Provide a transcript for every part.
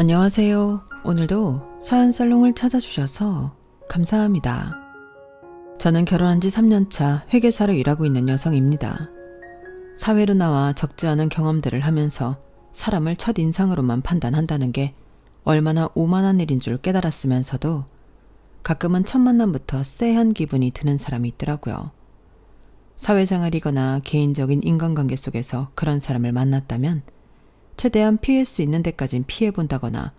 안녕하세요. 오늘도 사연살롱을 찾아주셔서 감사합니다. 저는 결혼한 지 3년차 회계사로 일하고 있는 여성입니다. 사회로 나와 적지 않은 경험들을 하면서 사람을 첫인상으로만 판단한다는 게 얼마나 오만한 일인 줄 깨달았으면서도 가끔은 첫 만남부터 쎄한 기분이 드는 사람이 있더라고요. 사회생활이거나 개인적인 인간관계 속에서 그런 사람을 만났다면 최대한 피할 수 있는 데까진 피해본다거나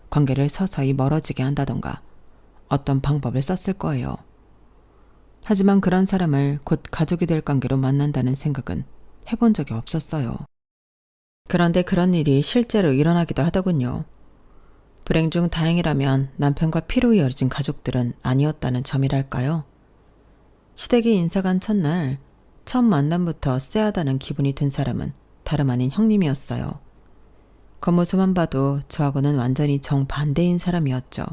관계를 서서히 멀어지게 한다던가 어떤 방법을 썼을 거예요. 하지만 그런 사람을 곧 가족이 될 관계로 만난다는 생각은 해본 적이 없었어요. 그런데 그런 일이 실제로 일어나기도 하더군요. 불행 중 다행이라면 남편과 피로 이어진 가족들은 아니었다는 점이랄까요. 시댁에 인사간 첫날 처음 만남부터 쎄하다는 기분이 든 사람은 다름 아닌 형님이었어요. 겉모습만 봐도 저하고는 완전히 정반대인 사람이었죠.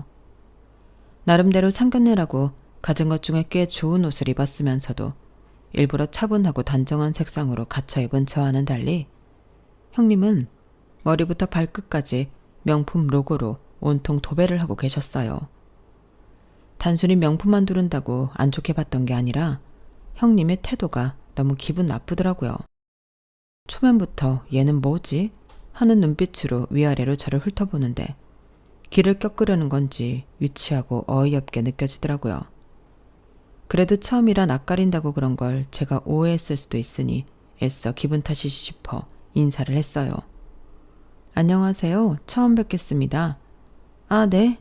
나름대로 상견례라고 가진 것 중에 꽤 좋은 옷을 입었으면서도 일부러 차분하고 단정한 색상으로 갖춰 입은 저와는 달리 형님은 머리부터 발끝까지 명품 로고로 온통 도배를 하고 계셨어요. 단순히 명품만 두른다고 안 좋게 봤던 게 아니라 형님의 태도가 너무 기분 나쁘더라고요. 초면부터 얘는 뭐지? 하는 눈빛으로 위아래로 저를 훑어보는데 귀를 껴끄려는 건지 유치하고 어이없게 느껴지더라고요. 그래도 처음이라 낯가린다고 그런 걸 제가 오해했을 수도 있으니 애써 기분 탓이지 싶어 인사를 했어요. 안녕하세요. 처음 뵙겠습니다. 아, 네.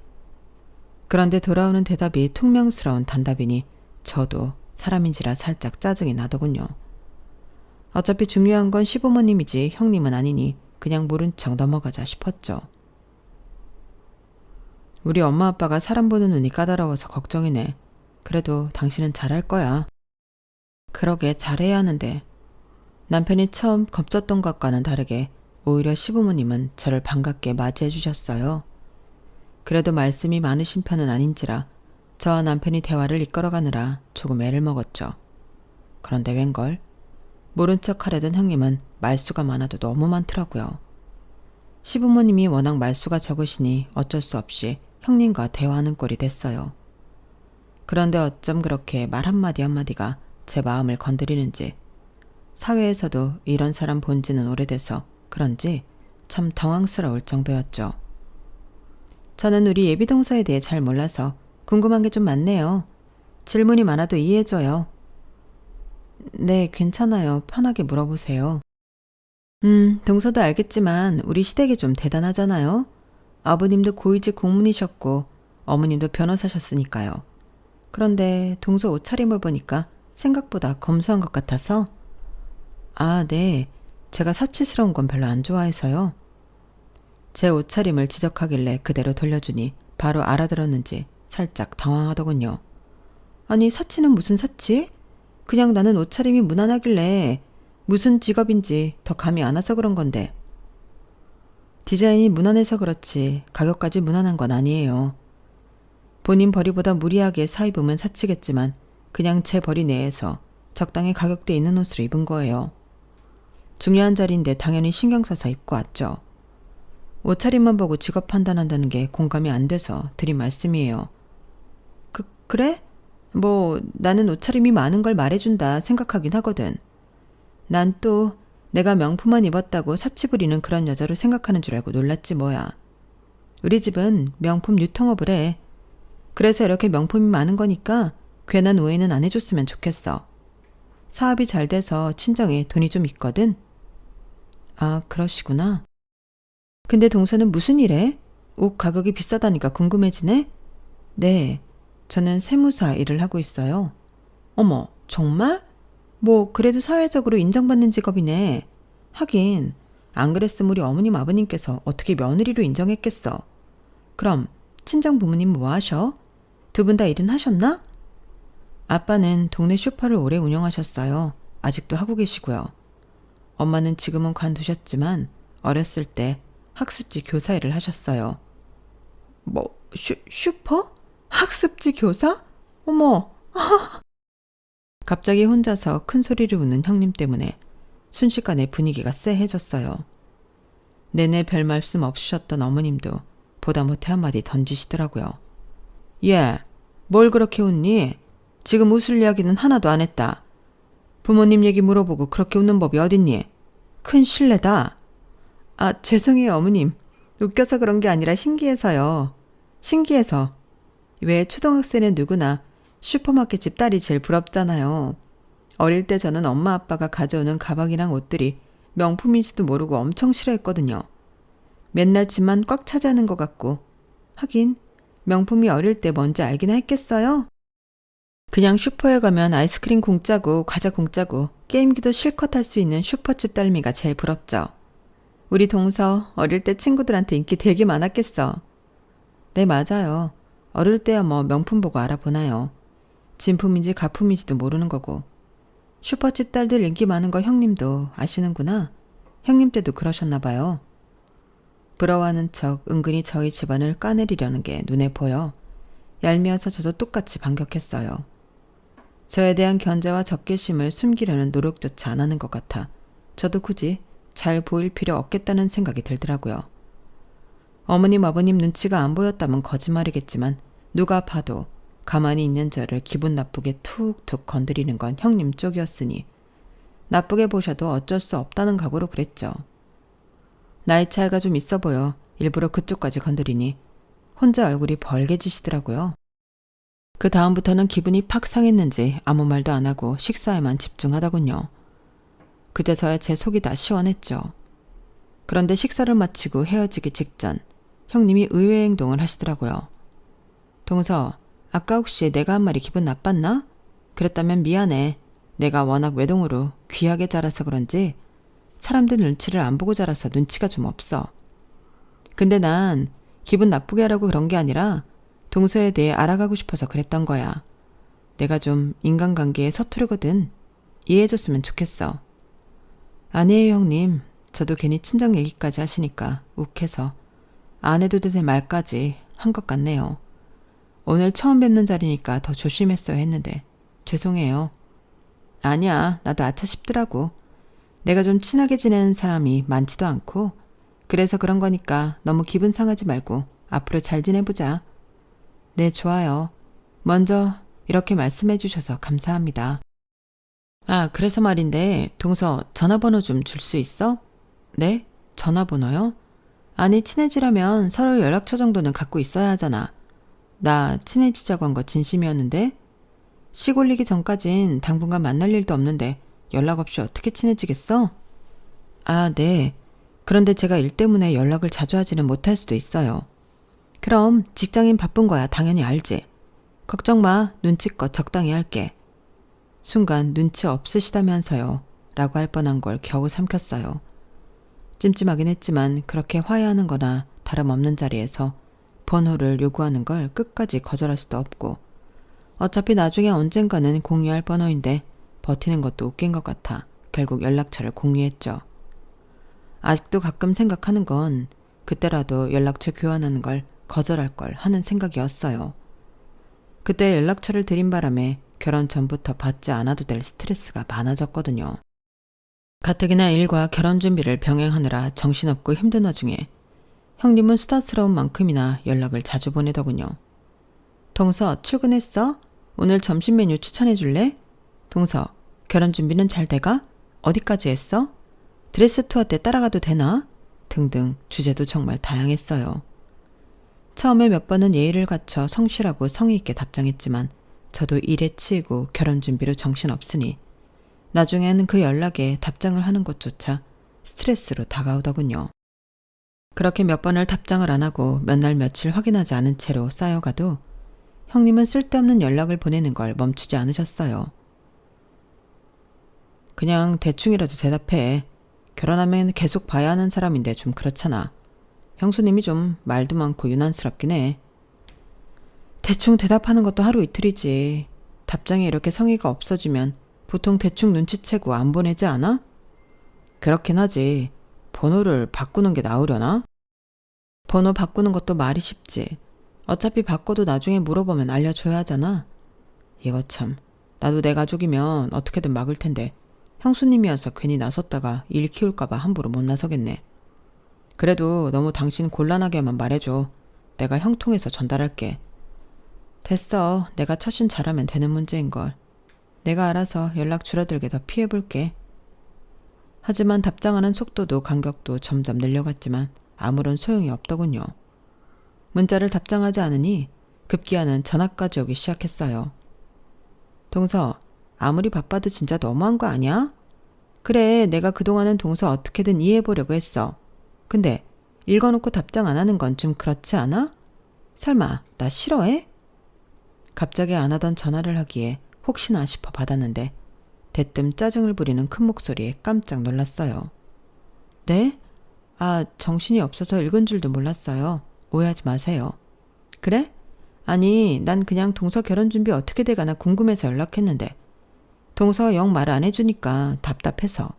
그런데 돌아오는 대답이 퉁명스러운 단답이니 저도 사람인지라 살짝 짜증이 나더군요. 어차피 중요한 건 시부모님이지 형님은 아니니 그냥 모른 척 넘어가자 싶었죠. 우리 엄마 아빠가 사람 보는 눈이 까다로워서 걱정이네. 그래도 당신은 잘할 거야. 그러게 잘해야 하는데 남편이 처음 겁졌던 것과는 다르게 오히려 시부모님은 저를 반갑게 맞이해 주셨어요. 그래도 말씀이 많으신 편은 아닌지라 저와 남편이 대화를 이끌어가느라 조금 애를 먹었죠. 그런데 웬걸? 모른 척 하려던 형님은 말수가 많아도 너무 많더라고요. 시부모님이 워낙 말수가 적으시니 어쩔 수 없이 형님과 대화하는 꼴이 됐어요. 그런데 어쩜 그렇게 말 한마디 한마디가 제 마음을 건드리는지 사회에서도 이런 사람 본 지는 오래돼서 그런지 참 당황스러울 정도였죠. 저는 우리 예비동서에 대해 잘 몰라서 궁금한 게 좀 많네요. 질문이 많아도 이해해줘요. 네, 괜찮아요. 편하게 물어보세요. 동서도 알겠지만 우리 시댁이 좀 대단하잖아요. 아버님도 고위직 공무원이셨고 어머님도 변호사셨으니까요. 그런데 동서 옷차림을 보니까 생각보다 검소한 것 같아서. 아, 네. 제가 사치스러운 건 별로 안 좋아해서요. 제 옷차림을 지적하길래 그대로 돌려주니 바로 알아들었는지 살짝 당황하더군요. 아니, 사치는 무슨 사치? 그냥 나는 옷차림이 무난하길래 무슨 직업인지 더 감이 안 와서 그런 건데. 디자인이 무난해서 그렇지 가격까지 무난한 건 아니에요. 본인 벌이보다 무리하게 사 입으면 사치겠지만 그냥 제 벌이 내에서 적당히 가격대 있는 옷을 입은 거예요. 중요한 자리인데 당연히 신경 써서 입고 왔죠. 옷차림만 보고 직업 판단한다는 게 공감이 안 돼서 드린 말씀이에요. 그래? 뭐 나는 옷차림이 많은 걸 말해준다 생각하긴 하거든. 난 또 내가 명품만 입었다고 사치 부리는 그런 여자로 생각하는 줄 알고 놀랐지 뭐야. 우리 집은 명품 유통업을 해. 그래서 이렇게 명품이 많은 거니까 괜한 오해는 안 해줬으면 좋겠어. 사업이 잘 돼서 친정에 돈이 좀 있거든. 아, 그러시구나. 근데 동서는 무슨 일해? 옷 가격이 비싸다니까 궁금해지네? 네, 저는 세무사 일을 하고 있어요. 어머, 정말? 뭐 그래도 사회적으로 인정받는 직업이네. 하긴 안 그랬으면 우리 어머님 아버님께서 어떻게 며느리로 인정했겠어. 그럼 친정 부모님 뭐 하셔? 두 분 다 일은 하셨나? 아빠는 동네 슈퍼를 오래 운영하셨어요. 아직도 하고 계시고요. 엄마는 지금은 관두셨지만 어렸을 때 학습지 교사 일을 하셨어요. 뭐 슈퍼? 학습지 교사? 어머. 갑자기 혼자서 큰 소리를 우는 형님 때문에 순식간에 분위기가 쎄해졌어요. 내내 별 말씀 없으셨던 어머님도 보다 못해 한마디 던지시더라고요. 예, 뭘 그렇게 웃니? 지금 웃을 이야기는 하나도 안 했다. 부모님 얘기 물어보고 그렇게 웃는 법이 어딨니? 큰 실례다. 아, 죄송해요, 어머님. 웃겨서 그런 게 아니라 신기해서요. 신기해서. 왜 초등학생은 누구나 슈퍼마켓 집 딸이 제일 부럽잖아요. 어릴 때 저는 엄마 아빠가 가져오는 가방이랑 옷들이 명품인지도 모르고 엄청 싫어했거든요. 맨날 집만 꽉 차지하는 것 같고. 하긴 명품이 어릴 때 뭔지 알긴 했겠어요? 그냥 슈퍼에 가면 아이스크림 공짜고 과자 공짜고 게임기도 실컷 할 수 있는 슈퍼집 딸미가 제일 부럽죠. 우리 동서 어릴 때 친구들한테 인기 되게 많았겠어. 네, 맞아요. 어릴 때야 뭐 명품 보고 알아보나요. 진품인지 가품인지도 모르는 거고. 슈퍼집 딸들 인기 많은 거 형님도 아시는구나. 형님 때도 그러셨나 봐요. 부러워하는 척 은근히 저희 집안을 까내리려는 게 눈에 보여 얄미워서 저도 똑같이 반격했어요. 저에 대한 견제와 적개심을 숨기려는 노력조차 안 하는 것 같아 저도 굳이 잘 보일 필요 없겠다는 생각이 들더라고요. 어머님 아버님 눈치가 안 보였다면 거짓말이겠지만 누가 봐도 가만히 있는 저를 기분 나쁘게 툭툭 건드리는 건 형님 쪽이었으니 나쁘게 보셔도 어쩔 수 없다는 각오로 그랬죠. 나이 차이가 좀 있어 보여 일부러 그쪽까지 건드리니 혼자 얼굴이 벌개지시더라고요. 그 다음부터는 기분이 팍 상했는지 아무 말도 안 하고 식사에만 집중하더군요. 그제서야 제 속이 다 시원했죠. 그런데 식사를 마치고 헤어지기 직전 형님이 의외의 행동을 하시더라고요. 동서, 아까 혹시 내가 한 말이 기분 나빴나? 그랬다면 미안해. 내가 워낙 외동으로 귀하게 자라서 그런지 사람들 눈치를 안 보고 자라서 눈치가 좀 없어. 근데 난 기분 나쁘게 하라고 그런 게 아니라 동서에 대해 알아가고 싶어서 그랬던 거야. 내가 좀 인간관계에 서투르거든. 이해해줬으면 좋겠어. 아니에요, 형님. 저도 괜히 친정 얘기까지 하시니까 욱해서 안 해도 될 말까지 한 것 같네요. 오늘 처음 뵙는 자리니까 더 조심했어야 했는데 죄송해요. 아니야, 나도 아차 싶더라고. 내가 좀 친하게 지내는 사람이 많지도 않고 그래서 그런 거니까 너무 기분 상하지 말고 앞으로 잘 지내보자. 네, 좋아요. 먼저 이렇게 말씀해 주셔서 감사합니다. 아, 그래서 말인데 동서 전화번호 좀 줄 수 있어? 네? 전화번호요? 아니, 친해지려면 서로 연락처 정도는 갖고 있어야 하잖아. 나 친해지자고 한 거 진심이었는데 시 올리기 전까진 당분간 만날 일도 없는데 연락 없이 어떻게 친해지겠어? 아, 네. 그런데 제가 일 때문에 연락을 자주 하지는 못할 수도 있어요. 그럼 직장인 바쁜 거야 당연히 알지. 걱정 마. 눈치껏 적당히 할게. 순간 눈치 없으시다면서요 라고 할 뻔한 걸 겨우 삼켰어요. 찜찜하긴 했지만 그렇게 화해하는 거나 다름없는 자리에서 번호를 요구하는 걸 끝까지 거절할 수도 없고 어차피 나중에 언젠가는 공유할 번호인데 버티는 것도 웃긴 것 같아 결국 연락처를 공유했죠. 아직도 가끔 생각하는 건 그때라도 연락처 교환하는 걸 거절할 걸 하는 생각이었어요. 그때 연락처를 드린 바람에 결혼 전부터 받지 않아도 될 스트레스가 많아졌거든요. 가뜩이나 일과 결혼 준비를 병행하느라 정신없고 힘든 와중에 형님은 수다스러운 만큼이나 연락을 자주 보내더군요. 동서, 출근했어? 오늘 점심 메뉴 추천해 줄래? 동서, 결혼 준비는 잘 돼가? 어디까지 했어? 드레스 투어 때 따라가도 되나? 등등 주제도 정말 다양했어요. 처음에 몇 번은 예의를 갖춰 성실하고 성의 있게 답장했지만 저도 일에 치이고 결혼 준비로 정신없으니 나중에는 그 연락에 답장을 하는 것조차 스트레스로 다가오더군요. 그렇게 몇 번을 답장을 안 하고 몇 날 며칠 확인하지 않은 채로 쌓여가도 형님은 쓸데없는 연락을 보내는 걸 멈추지 않으셨어요. 그냥 대충이라도 대답해. 결혼하면 계속 봐야 하는 사람인데 좀 그렇잖아. 형수님이 좀 말도 많고 유난스럽긴 해. 대충 대답하는 것도 하루 이틀이지. 답장에 이렇게 성의가 없어지면 보통 대충 눈치채고 안 보내지 않아? 그렇긴 하지. 번호를 바꾸는 게 나으려나? 번호 바꾸는 것도 말이 쉽지. 어차피 바꿔도 나중에 물어보면 알려줘야 하잖아. 이거 참. 나도 내 가족이면 어떻게든 막을 텐데 형수님이어서 괜히 나섰다가 일 키울까봐 함부로 못 나서겠네. 그래도 너무 당신 곤란하게만 말해줘. 내가 형 통해서 전달할게. 됐어. 내가 처신 잘하면 되는 문제인걸. 내가 알아서 연락 줄어들게 더 피해볼게. 하지만 답장하는 속도도 간격도 점점 늘려갔지만 아무런 소용이 없더군요. 문자를 답장하지 않으니 급기야는 전화까지 오기 시작했어요. 동서, 아무리 바빠도 진짜 너무한 거 아니야? 그래, 내가 그동안은 동서 어떻게든 이해해보려고 했어. 근데 읽어놓고 답장 안 하는 건 좀 그렇지 않아? 설마 나 싫어해? 갑자기 안 하던 전화를 하기에 혹시나 싶어 받았는데 대뜸 짜증을 부리는 큰 목소리에 깜짝 놀랐어요. 네? 정신이 없어서 읽은 줄도 몰랐어요. 오해하지 마세요. 그래? 아니, 난 그냥 동서 결혼 준비 어떻게 돼가나 궁금해서 연락했는데 동서 영 말 안 해주니까 답답해서.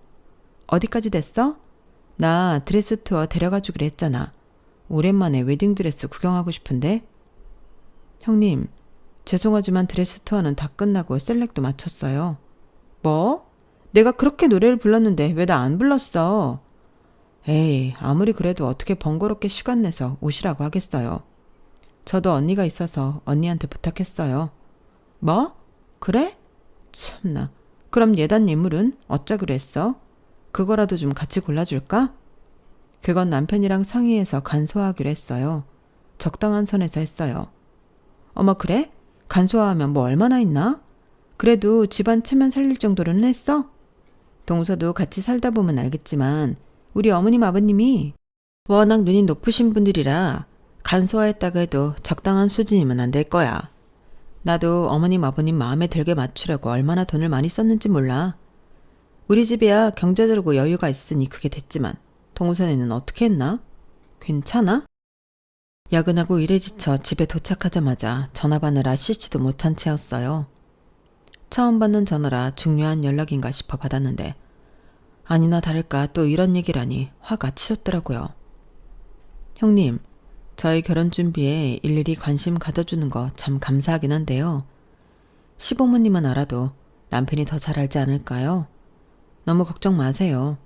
어디까지 됐어? 나 드레스 투어 데려가 주기로 했잖아. 오랜만에 웨딩드레스 구경하고 싶은데. 형님, 죄송하지만 드레스 투어는 다 끝나고 셀렉도 마쳤어요. 뭐? 내가 그렇게 노래를 불렀는데 왜 나 안 불렀어? 에이, 아무리 그래도 어떻게 번거롭게 시간 내서 오시라고 하겠어요. 저도 언니가 있어서 언니한테 부탁했어요. 뭐? 그래? 참나. 그럼 예단 예물은 어쩌기로 했어? 그거라도 좀 같이 골라줄까? 그건 남편이랑 상의해서 간소화하기로 했어요. 적당한 선에서 했어요. 어머, 그래? 간소화하면 뭐 얼마나 있나? 그래도 집안 체면 살릴 정도로는 했어? 동서도 같이 살다 보면 알겠지만 우리 어머님 아버님이 워낙 눈이 높으신 분들이라 간소화했다고 해도 적당한 수준이면 안 될 거야. 나도 어머님 아버님 마음에 들게 맞추려고 얼마나 돈을 많이 썼는지 몰라. 우리 집이야 경제적으로 여유가 있으니 그게 됐지만 동선에는 어떻게 했나? 괜찮아? 야근하고 일에 지쳐 집에 도착하자마자 전화 받느라 씻지도 못한 채였어요. 처음 받는 전화라 중요한 연락인가 싶어 받았는데 아니나 다를까 또 이런 얘기라니 화가 치솟더라고요. 형님, 저희 결혼 준비에 일일이 관심 가져주는 거 참 감사하긴 한데요. 시부모님은 알아도 남편이 더 잘 알지 않을까요? 너무 걱정 마세요.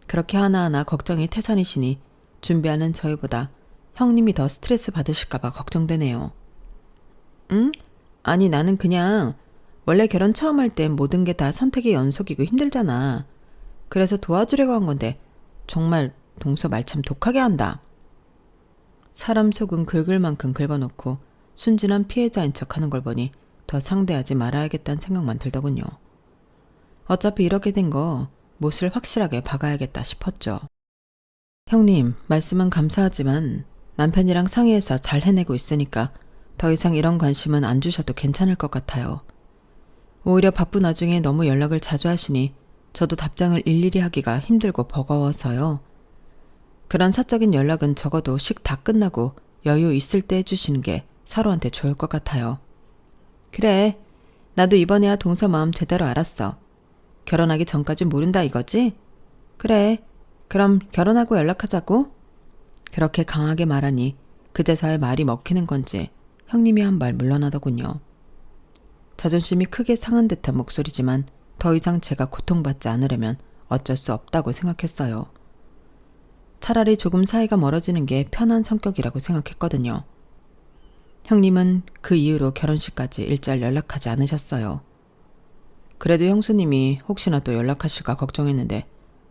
그렇게 하나하나 걱정이 태산이시니 준비하는 저희보다 형님이 더 스트레스 받으실까봐 걱정되네요. 응? 아니 나는 그냥 원래 결혼 처음 할 땐 모든 게 다 선택의 연속이고 힘들잖아. 그래서 도와주려고 한 건데 정말 동서 말 참 독하게 한다. 사람 속은 긁을 만큼 긁어놓고 순진한 피해자인 척하는 걸 보니 더 상대하지 말아야겠다는 생각만 들더군요. 어차피 이렇게 된 거 못을 확실하게 박아야겠다 싶었죠. 형님, 말씀은 감사하지만 남편이랑 상의해서 잘 해내고 있으니까 더 이상 이런 관심은 안 주셔도 괜찮을 것 같아요. 오히려 바쁜 와중에 너무 연락을 자주 하시니 저도 답장을 일일이 하기가 힘들고 버거워서요. 그런 사적인 연락은 적어도 식 다 끝나고 여유 있을 때 해주시는 게 서로한테 좋을 것 같아요. 그래, 나도 이번에야 동서 마음 제대로 알았어. 결혼하기 전까지 모른다 이거지? 그래, 그럼 결혼하고 연락하자고? 그렇게 강하게 말하니 그제서야 말이 먹히는 건지 형님이 한 발 물러나더군요. 자존심이 크게 상한 듯한 목소리지만 더 이상 제가 고통받지 않으려면 어쩔 수 없다고 생각했어요. 차라리 조금 사이가 멀어지는 게 편한 성격이라고 생각했거든요. 형님은 그 이후로 결혼식까지 일절 연락하지 않으셨어요. 그래도 형수님이 혹시나 또 연락하실까 걱정했는데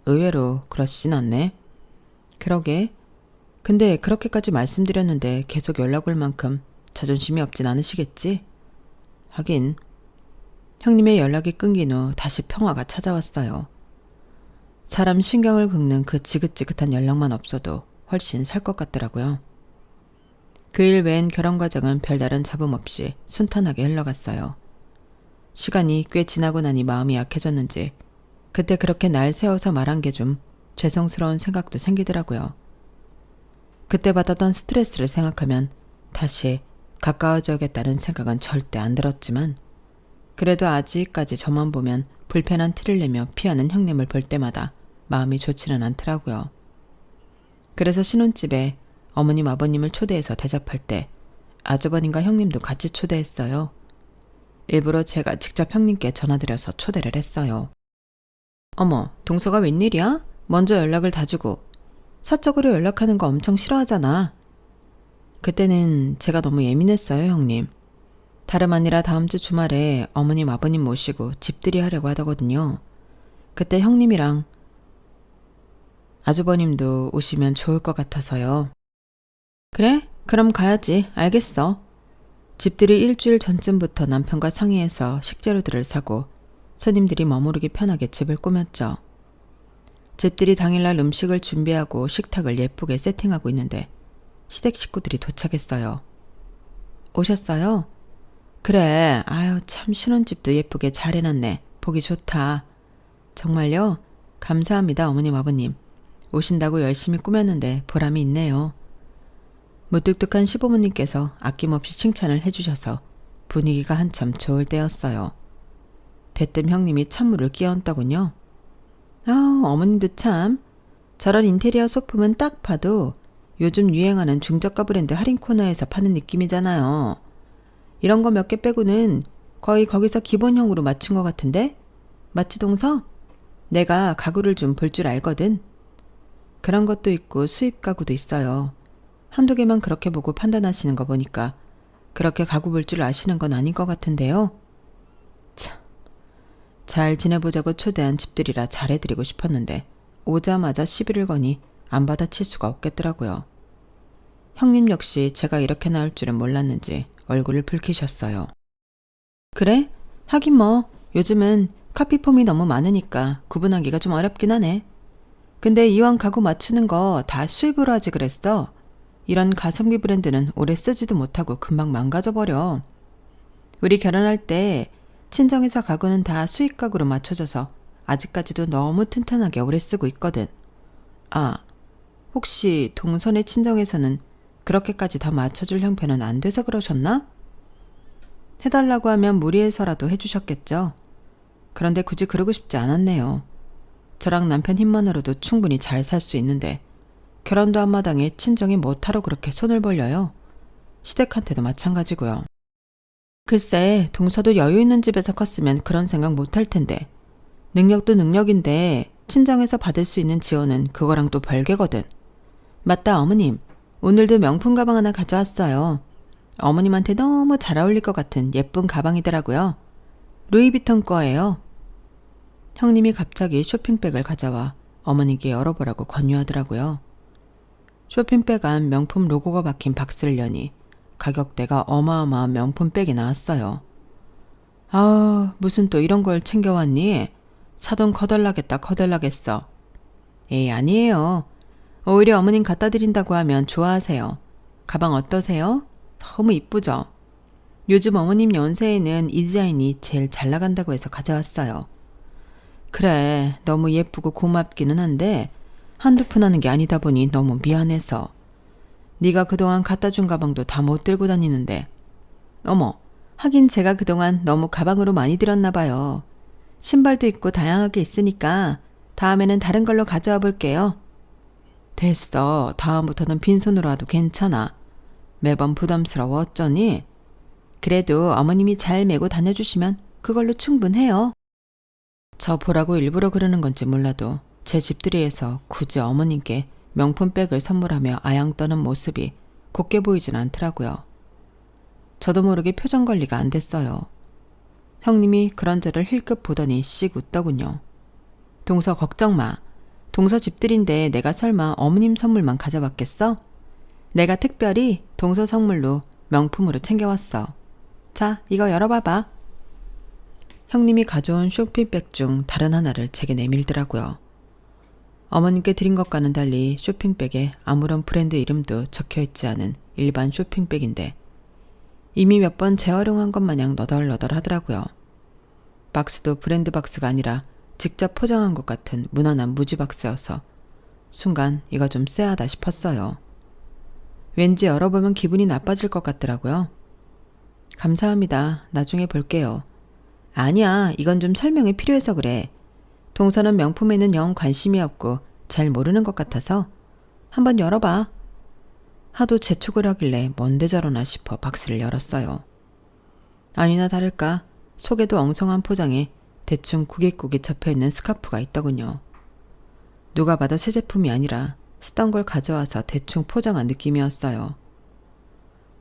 의외로 그러시진 않네. 그러게. 근데 그렇게까지 말씀드렸는데 계속 연락 올 만큼 자존심이 없진 않으시겠지? 하긴 형님의 연락이 끊긴 후 다시 평화가 찾아왔어요. 사람 신경을 긁는 그 지긋지긋한 연락만 없어도 훨씬 살 것 같더라고요. 그 일 외엔 결혼 과정은 별다른 잡음 없이 순탄하게 흘러갔어요. 시간이 꽤 지나고 나니 마음이 약해졌는지 그때 그렇게 날 세워서 말한 게 좀 죄송스러운 생각도 생기더라고요. 그때 받았던 스트레스를 생각하면 다시 가까워져야겠다는 생각은 절대 안 들었지만 그래도 아직까지 저만 보면 불편한 티를 내며 피하는 형님을 볼 때마다 마음이 좋지는 않더라고요. 그래서 신혼집에 어머님 아버님을 초대해서 대접할 때 아주버님과 형님도 같이 초대했어요. 일부러 제가 직접 형님께 전화드려서 초대를 했어요. 어머, 동서가 웬일이야? 먼저 연락을 다 주고 사적으로 연락하는 거 엄청 싫어하잖아. 그때는 제가 너무 예민했어요, 형님. 다름 아니라 다음 주 주말에 어머님 아버님 모시고 집들이 하려고 하더거든요. 그때 형님이랑 아주버님도 오시면 좋을 것 같아서요. 그래? 그럼 가야지. 알겠어. 집들이 일주일 전쯤부터 남편과 상의해서 식재료들을 사고 손님들이 머무르기 편하게 집을 꾸몄죠. 집들이 당일날 음식을 준비하고 식탁을 예쁘게 세팅하고 있는데 시댁 식구들이 도착했어요. 오셨어요? 그래. 아유, 참 신혼집도 예쁘게 잘 해놨네. 보기 좋다. 정말요? 감사합니다, 어머님, 아버님. 오신다고 열심히 꾸몄는데 보람이 있네요. 무뚝뚝한 시부모님께서 아낌없이 칭찬을 해주셔서 분위기가 한참 좋을 때였어요. 대뜸 형님이 찬물을 끼얹더군요. 아, 어머님도 참. 저런 인테리어 소품은 딱 봐도 요즘 유행하는 중저가 브랜드 할인 코너에서 파는 느낌이잖아요. 이런 거 몇 개 빼고는 거의 거기서 기본형으로 맞춘 것 같은데? 맞지, 동서? 내가 가구를 좀 볼 줄 알거든. 그런 것도 있고 수입 가구도 있어요. 한두 개만 그렇게 보고 판단하시는 거 보니까 그렇게 가구 볼 줄 아시는 건 아닌 것 같은데요. 참, 잘 지내보자고 초대한 집들이라 잘해드리고 싶었는데 오자마자 시비를 거니 안 받아칠 수가 없겠더라고요. 형님 역시 제가 이렇게 나올 줄은 몰랐는지 얼굴을 붉히셨어요. 그래? 하긴 뭐 요즘은 카피폼이 너무 많으니까 구분하기가 좀 어렵긴 하네. 근데 이왕 가구 맞추는 거 다 수입으로 하지 그랬어. 이런 가성비 브랜드는 오래 쓰지도 못하고 금방 망가져버려. 우리 결혼할 때 친정에서 가구는 다 수입 가구로 맞춰져서 아직까지도 너무 튼튼하게 오래 쓰고 있거든. 아, 혹시 동선의 친정에서는 그렇게까지 다 맞춰줄 형편은 안 돼서 그러셨나? 해달라고 하면 무리해서라도 해주셨겠죠. 그런데 굳이 그러고 싶지 않았네요. 저랑 남편 힘만으로도 충분히 잘 살 수 있는데 결혼도 한마당에 친정이 못하러 그렇게 손을 벌려요. 시댁한테도 마찬가지고요. 글쎄, 동서도 여유 있는 집에서 컸으면 그런 생각 못할 텐데 능력도 능력인데 친정에서 받을 수 있는 지원은 그거랑 또 별개거든. 맞다, 어머님. 오늘도 명품 가방 하나 가져왔어요. 어머님한테 너무 잘 어울릴 것 같은 예쁜 가방이더라고요. 루이비통 거예요. 형님이 갑자기 쇼핑백을 가져와 어머니께 열어보라고 권유하더라고요. 쇼핑백 안 명품 로고가 박힌 박스를 여니 가격대가 어마어마한 명품백이 나왔어요. 아, 무슨 또 이런 걸 챙겨왔니? 사돈 커덜나겠다 커덜나겠어. 에이, 아니에요. 오히려 어머님 갖다 드린다고 하면 좋아하세요. 가방 어떠세요? 너무 이쁘죠? 요즘 어머님 연세에는 이 디자인이 제일 잘 나간다고 해서 가져왔어요. 그래, 너무 예쁘고 고맙기는 한데 한두 푼 하는 게 아니다 보니 너무 미안해서. 네가 그동안 갖다 준 가방도 다 못 들고 다니는데. 어머, 하긴 제가 그동안 너무 가방으로 많이 들었나 봐요. 신발도 있고 다양하게 있으니까 다음에는 다른 걸로 가져와 볼게요. 됐어. 다음부터는 빈손으로 와도 괜찮아. 매번 부담스러워 어쩌니? 그래도 어머님이 잘 메고 다녀주시면 그걸로 충분해요. 저 보라고 일부러 그러는 건지 몰라도 제 집들이에서 굳이 어머님께 명품백을 선물하며 아양 떠는 모습이 곱게 보이진 않더라고요. 저도 모르게 표정 관리가 안 됐어요. 형님이 그런 저를 힐끗 보더니 씩 웃더군요. 동서 걱정 마. 동서 집들인데 내가 설마 어머님 선물만 가져왔겠어? 내가 특별히 동서 선물로 명품으로 챙겨왔어. 자, 이거 열어봐봐. 형님이 가져온 쇼핑백 중 다른 하나를 제게 내밀더라고요. 어머님께 드린 것과는 달리 쇼핑백에 아무런 브랜드 이름도 적혀있지 않은 일반 쇼핑백인데 이미 몇 번 재활용한 것 마냥 너덜너덜 하더라고요. 박스도 브랜드 박스가 아니라 직접 포장한 것 같은 무난한 무지 박스여서 순간 이거 좀 쎄하다 싶었어요. 왠지 열어보면 기분이 나빠질 것 같더라고요. 감사합니다. 나중에 볼게요. 아니야, 이건 좀 설명이 필요해서 그래. 동서는 명품에는 영 관심이 없고 잘 모르는 것 같아서 한번 열어봐. 하도 재촉을 하길래 뭔데 저러나 싶어 박스를 열었어요. 아니나 다를까 속에도 엉성한 포장에 대충 구깃구깃 접혀있는 스카프가 있더군요. 누가 봐도 새 제품이 아니라 쓰던 걸 가져와서 대충 포장한 느낌이었어요.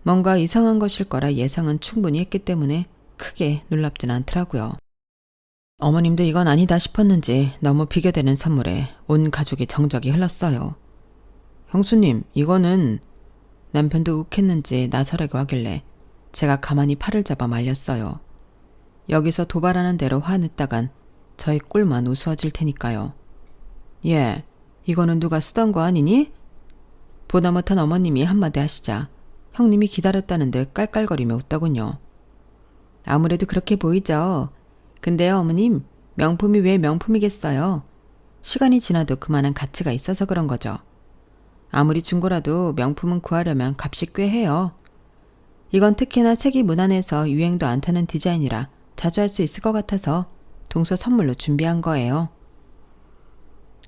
뭔가 이상한 것일 거라 예상은 충분히 했기 때문에 크게 놀랍진 않더라고요. 어머님도 이건 아니다 싶었는지 너무 비교되는 선물에 온 가족이 정적이 흘렀어요. 형수님, 이거는 남편도 욱했는지 나서라고 하길래 제가 가만히 팔을 잡아 말렸어요. 여기서 도발하는 대로 화냈다간 저희 꼴만 우스워질 테니까요. 예, 이거는 누가 쓰던 거 아니니? 보다 못한 어머님이 한마디 하시자 형님이 기다렸다는 듯 깔깔거리며 웃더군요. 아무래도 그렇게 보이죠. 근데요, 어머님, 명품이 왜 명품이겠어요? 시간이 지나도 그만한 가치가 있어서 그런 거죠. 아무리 중고라도 명품은 구하려면 값이 꽤 해요. 이건 특히나 세기 문안에서 유행도 안 타는 디자인이라 자주 할 수 있을 것 같아서 동서 선물로 준비한 거예요.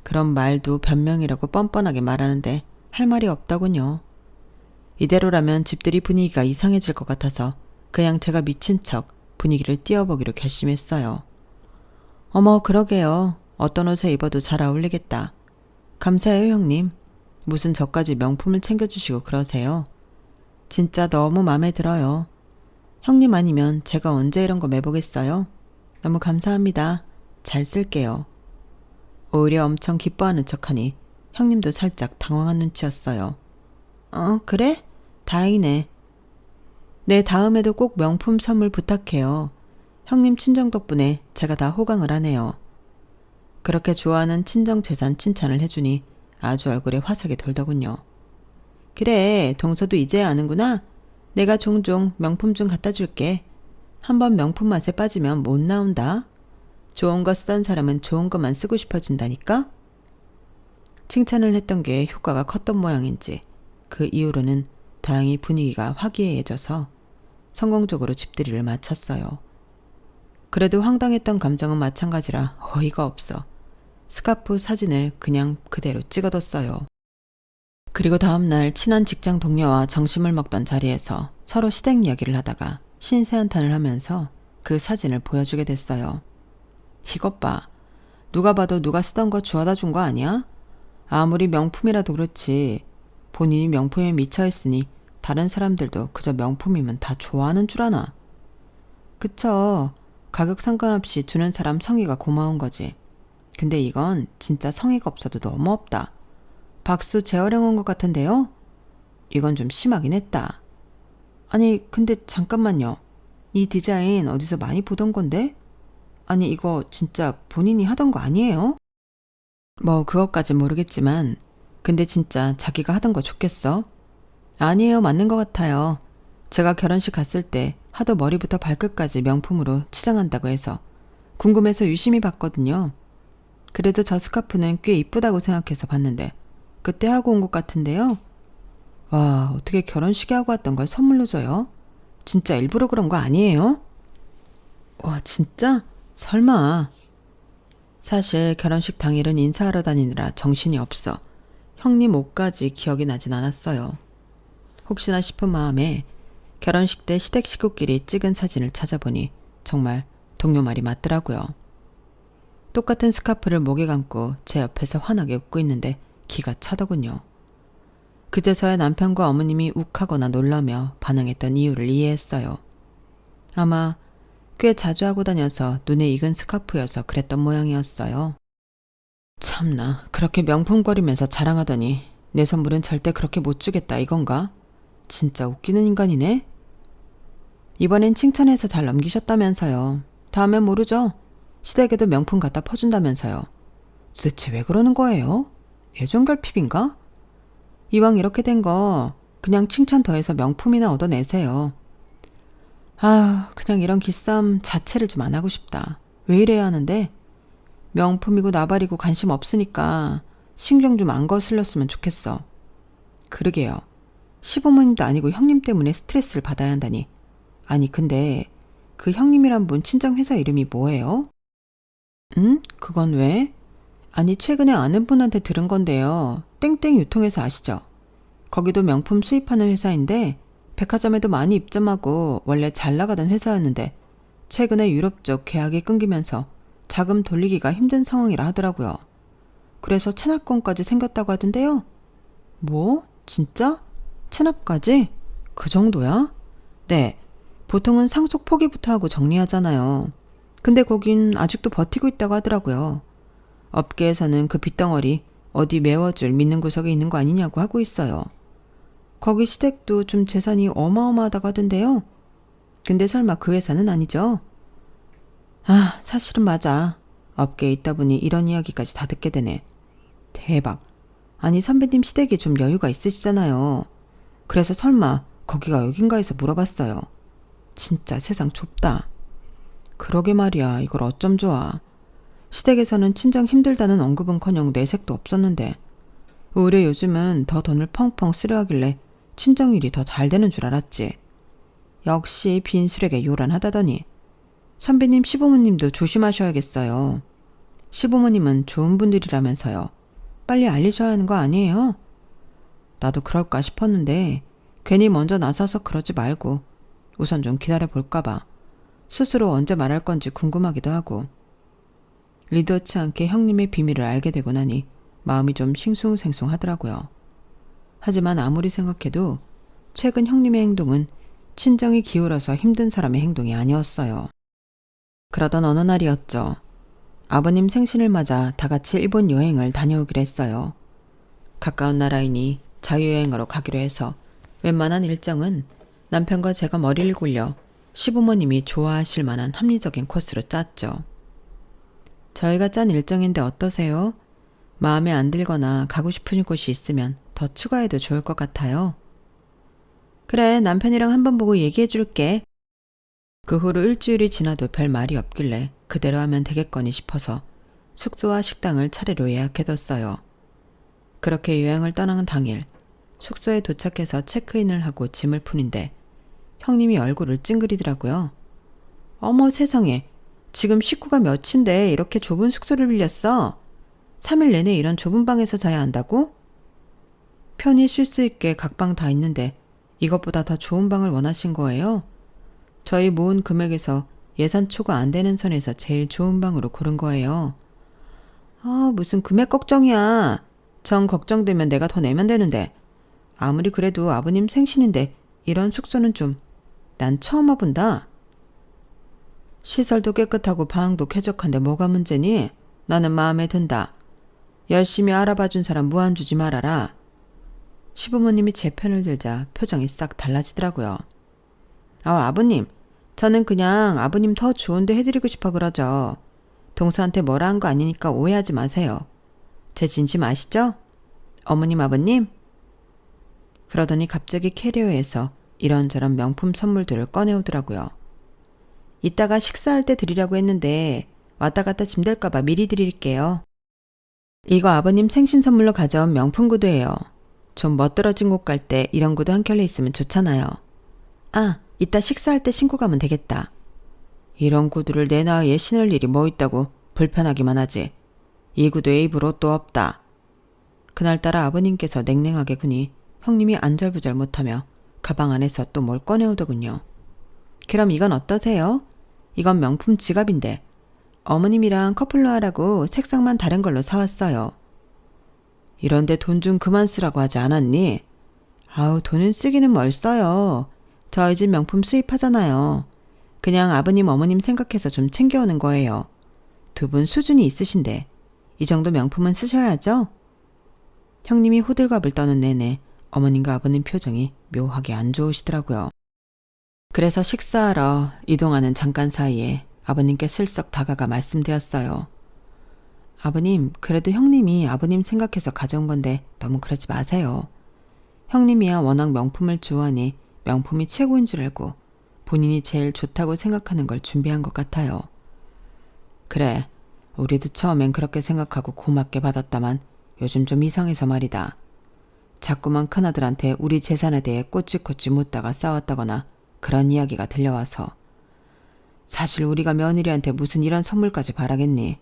그런 말도 변명이라고 뻔뻔하게 말하는데 할 말이 없더군요. 이대로라면 집들이 분위기가 이상해질 것 같아서 그냥 제가 미친 척 분위기를 띄워보기로 결심했어요. 어머, 그러게요. 어떤 옷에 입어도 잘 어울리겠다. 감사해요, 형님. 무슨 저까지 명품을 챙겨주시고 그러세요. 진짜 너무 마음에 들어요. 형님 아니면 제가 언제 이런 거 매보겠어요? 너무 감사합니다. 잘 쓸게요. 오히려 엄청 기뻐하는 척하니 형님도 살짝 당황한 눈치였어요. 그래? 다행이네. 네, 다음에도 꼭 명품 선물 부탁해요. 형님 친정 덕분에 제가 다 호강을 하네요. 그렇게 좋아하는 친정 재산 칭찬을 해주니 아주 얼굴에 화색이 돌더군요. 그래, 동서도 이제야 아는구나. 내가 종종 명품 좀 갖다 줄게. 한번 명품 맛에 빠지면 못 나온다. 좋은 거 쓰던 사람은 좋은 것만 쓰고 싶어진다니까? 칭찬을 했던 게 효과가 컸던 모양인지 그 이후로는 다행히 분위기가 화기애애져서 성공적으로 집들이를 마쳤어요. 그래도 황당했던 감정은 마찬가지라 어이가 없어 스카프 사진을 그냥 그대로 찍어뒀어요. 그리고 다음날 친한 직장 동료와 점심을 먹던 자리에서 서로 시댁 이야기를 하다가 신세한탄을 하면서 그 사진을 보여주게 됐어요. 이것 봐. 누가 봐도 누가 쓰던 거 주워다 준 거 아니야? 아무리 명품이라도 그렇지. 본인이 명품에 미쳐있으니 다른 사람들도 그저 명품이면 다 좋아하는 줄 아나. 그쵸. 가격 상관없이 주는 사람 성의가 고마운 거지. 근데 이건 진짜 성의가 없어도 너무 없다. 박수 재활용한 것 같은데요? 이건 좀 심하긴 했다. 아니, 근데 잠깐만요. 이 디자인 어디서 많이 보던 건데? 아니, 이거 진짜 본인이 하던 거 아니에요? 뭐 그것까진 모르겠지만 근데 진짜 자기가 하던 거 좋겠어? 아니에요, 맞는 것 같아요. 제가 결혼식 갔을 때 하도 머리부터 발끝까지 명품으로 치장한다고 해서 궁금해서 유심히 봤거든요. 그래도 저 스카프는 꽤 이쁘다고 생각해서 봤는데 그때 하고 온 것 같은데요. 와, 어떻게 결혼식에 하고 왔던 걸 선물로 줘요? 진짜 일부러 그런 거 아니에요? 와, 진짜? 설마. 사실 결혼식 당일은 인사하러 다니느라 정신이 없어 형님 옷까지 기억이 나진 않았어요. 혹시나 싶은 마음에 결혼식 때 시댁 식구끼리 찍은 사진을 찾아보니 정말 동료 말이 맞더라고요. 똑같은 스카프를 목에 감고 제 옆에서 환하게 웃고 있는데 기가 차더군요. 그제서야 남편과 어머님이 욱하거나 놀라며 반응했던 이유를 이해했어요. 아마 꽤 자주 하고 다녀서 눈에 익은 스카프여서 그랬던 모양이었어요. 참나, 그렇게 명품거리면서 자랑하더니 내 선물은 절대 그렇게 못 주겠다 이건가? 진짜 웃기는 인간이네. 이번엔 칭찬해서 잘 넘기셨다면서요. 다음엔 모르죠. 시댁에도 명품 갖다 퍼준다면서요. 도대체 왜 그러는 거예요? 애정결핍인가? 이왕 이렇게 된 거 그냥 칭찬 더해서 명품이나 얻어내세요. 아, 그냥 이런 기싸움 자체를 좀 안 하고 싶다. 왜 이래야 하는데? 명품이고 나발이고 관심 없으니까 신경 좀 안 거슬렸으면 좋겠어. 그러게요. 시부모님도 아니고 형님 때문에 스트레스를 받아야 한다니. 아니, 근데 그 형님이란 분 친정 회사 이름이 뭐예요? 응? 그건 왜? 아니, 최근에 아는 분한테 들은 건데요. 땡땡 유통회사 아시죠? 거기도 명품 수입하는 회사인데 백화점에도 많이 입점하고 원래 잘 나가던 회사였는데 최근에 유럽 쪽 계약이 끊기면서 자금 돌리기가 힘든 상황이라 하더라고요. 그래서 체납권까지 생겼다고 하던데요. 뭐? 진짜? 체납까지? 그 정도야? 네. 보통은 상속 포기부터 하고 정리하잖아요. 근데 거긴 아직도 버티고 있다고 하더라고요. 업계에서는 그 빚덩어리 어디 메워줄 믿는 구석에 있는 거 아니냐고 하고 있어요. 거기 시댁도 좀 재산이 어마어마하다고 하던데요. 근데 설마 그 회사는 아니죠? 아, 사실은 맞아. 업계에 있다 보니 이런 이야기까지 다 듣게 되네. 대박. 아니, 선배님 시댁이 좀 여유가 있으시잖아요. 그래서 설마 거기가 여긴가 해서 물어봤어요. 진짜 세상 좁다. 그러게 말이야. 이걸 어쩜 좋아. 시댁에서는 친정 힘들다는 언급은커녕 내색도 없었는데 오히려 요즘은 더 돈을 펑펑 쓰려 하길래 친정 일이 더 잘 되는 줄 알았지. 역시 빈술에게 요란하다더니. 선배님 시부모님도 조심하셔야겠어요. 시부모님은 좋은 분들이라면서요. 빨리 알리셔야 하는 거 아니에요? 나도 그럴까 싶었는데 괜히 먼저 나서서 그러지 말고 우선 좀 기다려 볼까봐 스스로 언제 말할 건지 궁금하기도 하고. 리더치 않게 형님의 비밀을 알게 되고 나니 마음이 좀 싱숭생숭하더라고요. 하지만 아무리 생각해도 최근 형님의 행동은 친정이 기울어서 힘든 사람의 행동이 아니었어요. 그러던 어느 날이었죠. 아버님 생신을 맞아 다 같이 일본 여행을 다녀오기로 했어요. 가까운 나라이니 자유여행으로 가기로 해서 웬만한 일정은 남편과 제가 머리를 굴려 시부모님이 좋아하실 만한 합리적인 코스로 짰죠. 저희가 짠 일정인데 어떠세요? 마음에 안 들거나 가고 싶은 곳이 있으면 더 추가해도 좋을 것 같아요. 그래, 남편이랑 한번 보고 얘기해 줄게. 그 후로 일주일이 지나도 별 말이 없길래 그대로 하면 되겠거니 싶어서 숙소와 식당을 차례로 예약해뒀어요. 그렇게 여행을 떠나는 당일 숙소에 도착해서 체크인을 하고 짐을 푸는데 형님이 얼굴을 찡그리더라고요. 어머 세상에, 지금 식구가 몇인데 이렇게 좁은 숙소를 빌렸어? 3일 내내 이런 좁은 방에서 자야 한다고? 편히 쉴 수 있게 각 방 다 있는데 이것보다 더 좋은 방을 원하신 거예요? 저희 모은 금액에서 예산 초과 안 되는 선에서 제일 좋은 방으로 고른 거예요. 아, 무슨 금액 걱정이야. 정 걱정되면 내가 더 내면 되는데. 아무리 그래도 아버님 생신인데 이런 숙소는 좀 난 처음 와본다. 시설도 깨끗하고 방도 쾌적한데 뭐가 문제니? 나는 마음에 든다. 열심히 알아봐준 사람 무한 주지 말아라. 시부모님이 제 편을 들자 표정이 싹 달라지더라고요. 아버님, 저는 그냥 아버님 더 좋은데 해드리고 싶어 그러죠. 동서한테 뭐라 한 거 아니니까 오해하지 마세요. 제 진심 아시죠? 어머님, 아버님? 그러더니 갑자기 캐리어에서 이런저런 명품 선물들을 꺼내오더라고요. 이따가 식사할 때 드리려고 했는데 왔다 갔다 짐될까봐 미리 드릴게요. 이거 아버님 생신 선물로 가져온 명품 구두예요. 좀 멋들어진 곳 갈 때 이런 구두 한 켤레 있으면 좋잖아요. 아, 이따 식사할 때 신고 가면 되겠다. 이런 구두를 내 나이에 신을 일이 뭐 있다고 불편하기만 하지. 이 구두에 입을 옷도 없다. 그날따라 아버님께서 냉랭하게 구니 형님이 안절부절 못하며 가방 안에서 또 뭘 꺼내오더군요. 그럼 이건 어떠세요? 이건 명품 지갑인데 어머님이랑 커플로 하라고 색상만 다른 걸로 사왔어요. 이런데 돈 좀 그만 쓰라고 하지 않았니? 아우, 돈은 쓰기는 뭘 써요. 저희 집 명품 수입하잖아요. 그냥 아버님 어머님 생각해서 좀 챙겨오는 거예요. 두 분 수준이 있으신데 이 정도 명품은 쓰셔야죠. 형님이 호들갑을 떠는 내내 어머님과 아버님 표정이 묘하게 안 좋으시더라고요. 그래서 식사하러 이동하는 잠깐 사이에 아버님께 슬쩍 다가가 말씀드렸어요. 아버님, 그래도 형님이 아버님 생각해서 가져온 건데 너무 그러지 마세요. 형님이야 워낙 명품을 좋아하니 명품이 최고인 줄 알고 본인이 제일 좋다고 생각하는 걸 준비한 것 같아요. 그래, 우리도 처음엔 그렇게 생각하고 고맙게 받았다만 요즘 좀 이상해서 말이다. 자꾸만 큰아들한테 우리 재산에 대해 꼬치꼬치 묻다가 싸웠다거나 그런 이야기가 들려와서. 사실 우리가 며느리한테 무슨 이런 선물까지 바라겠니?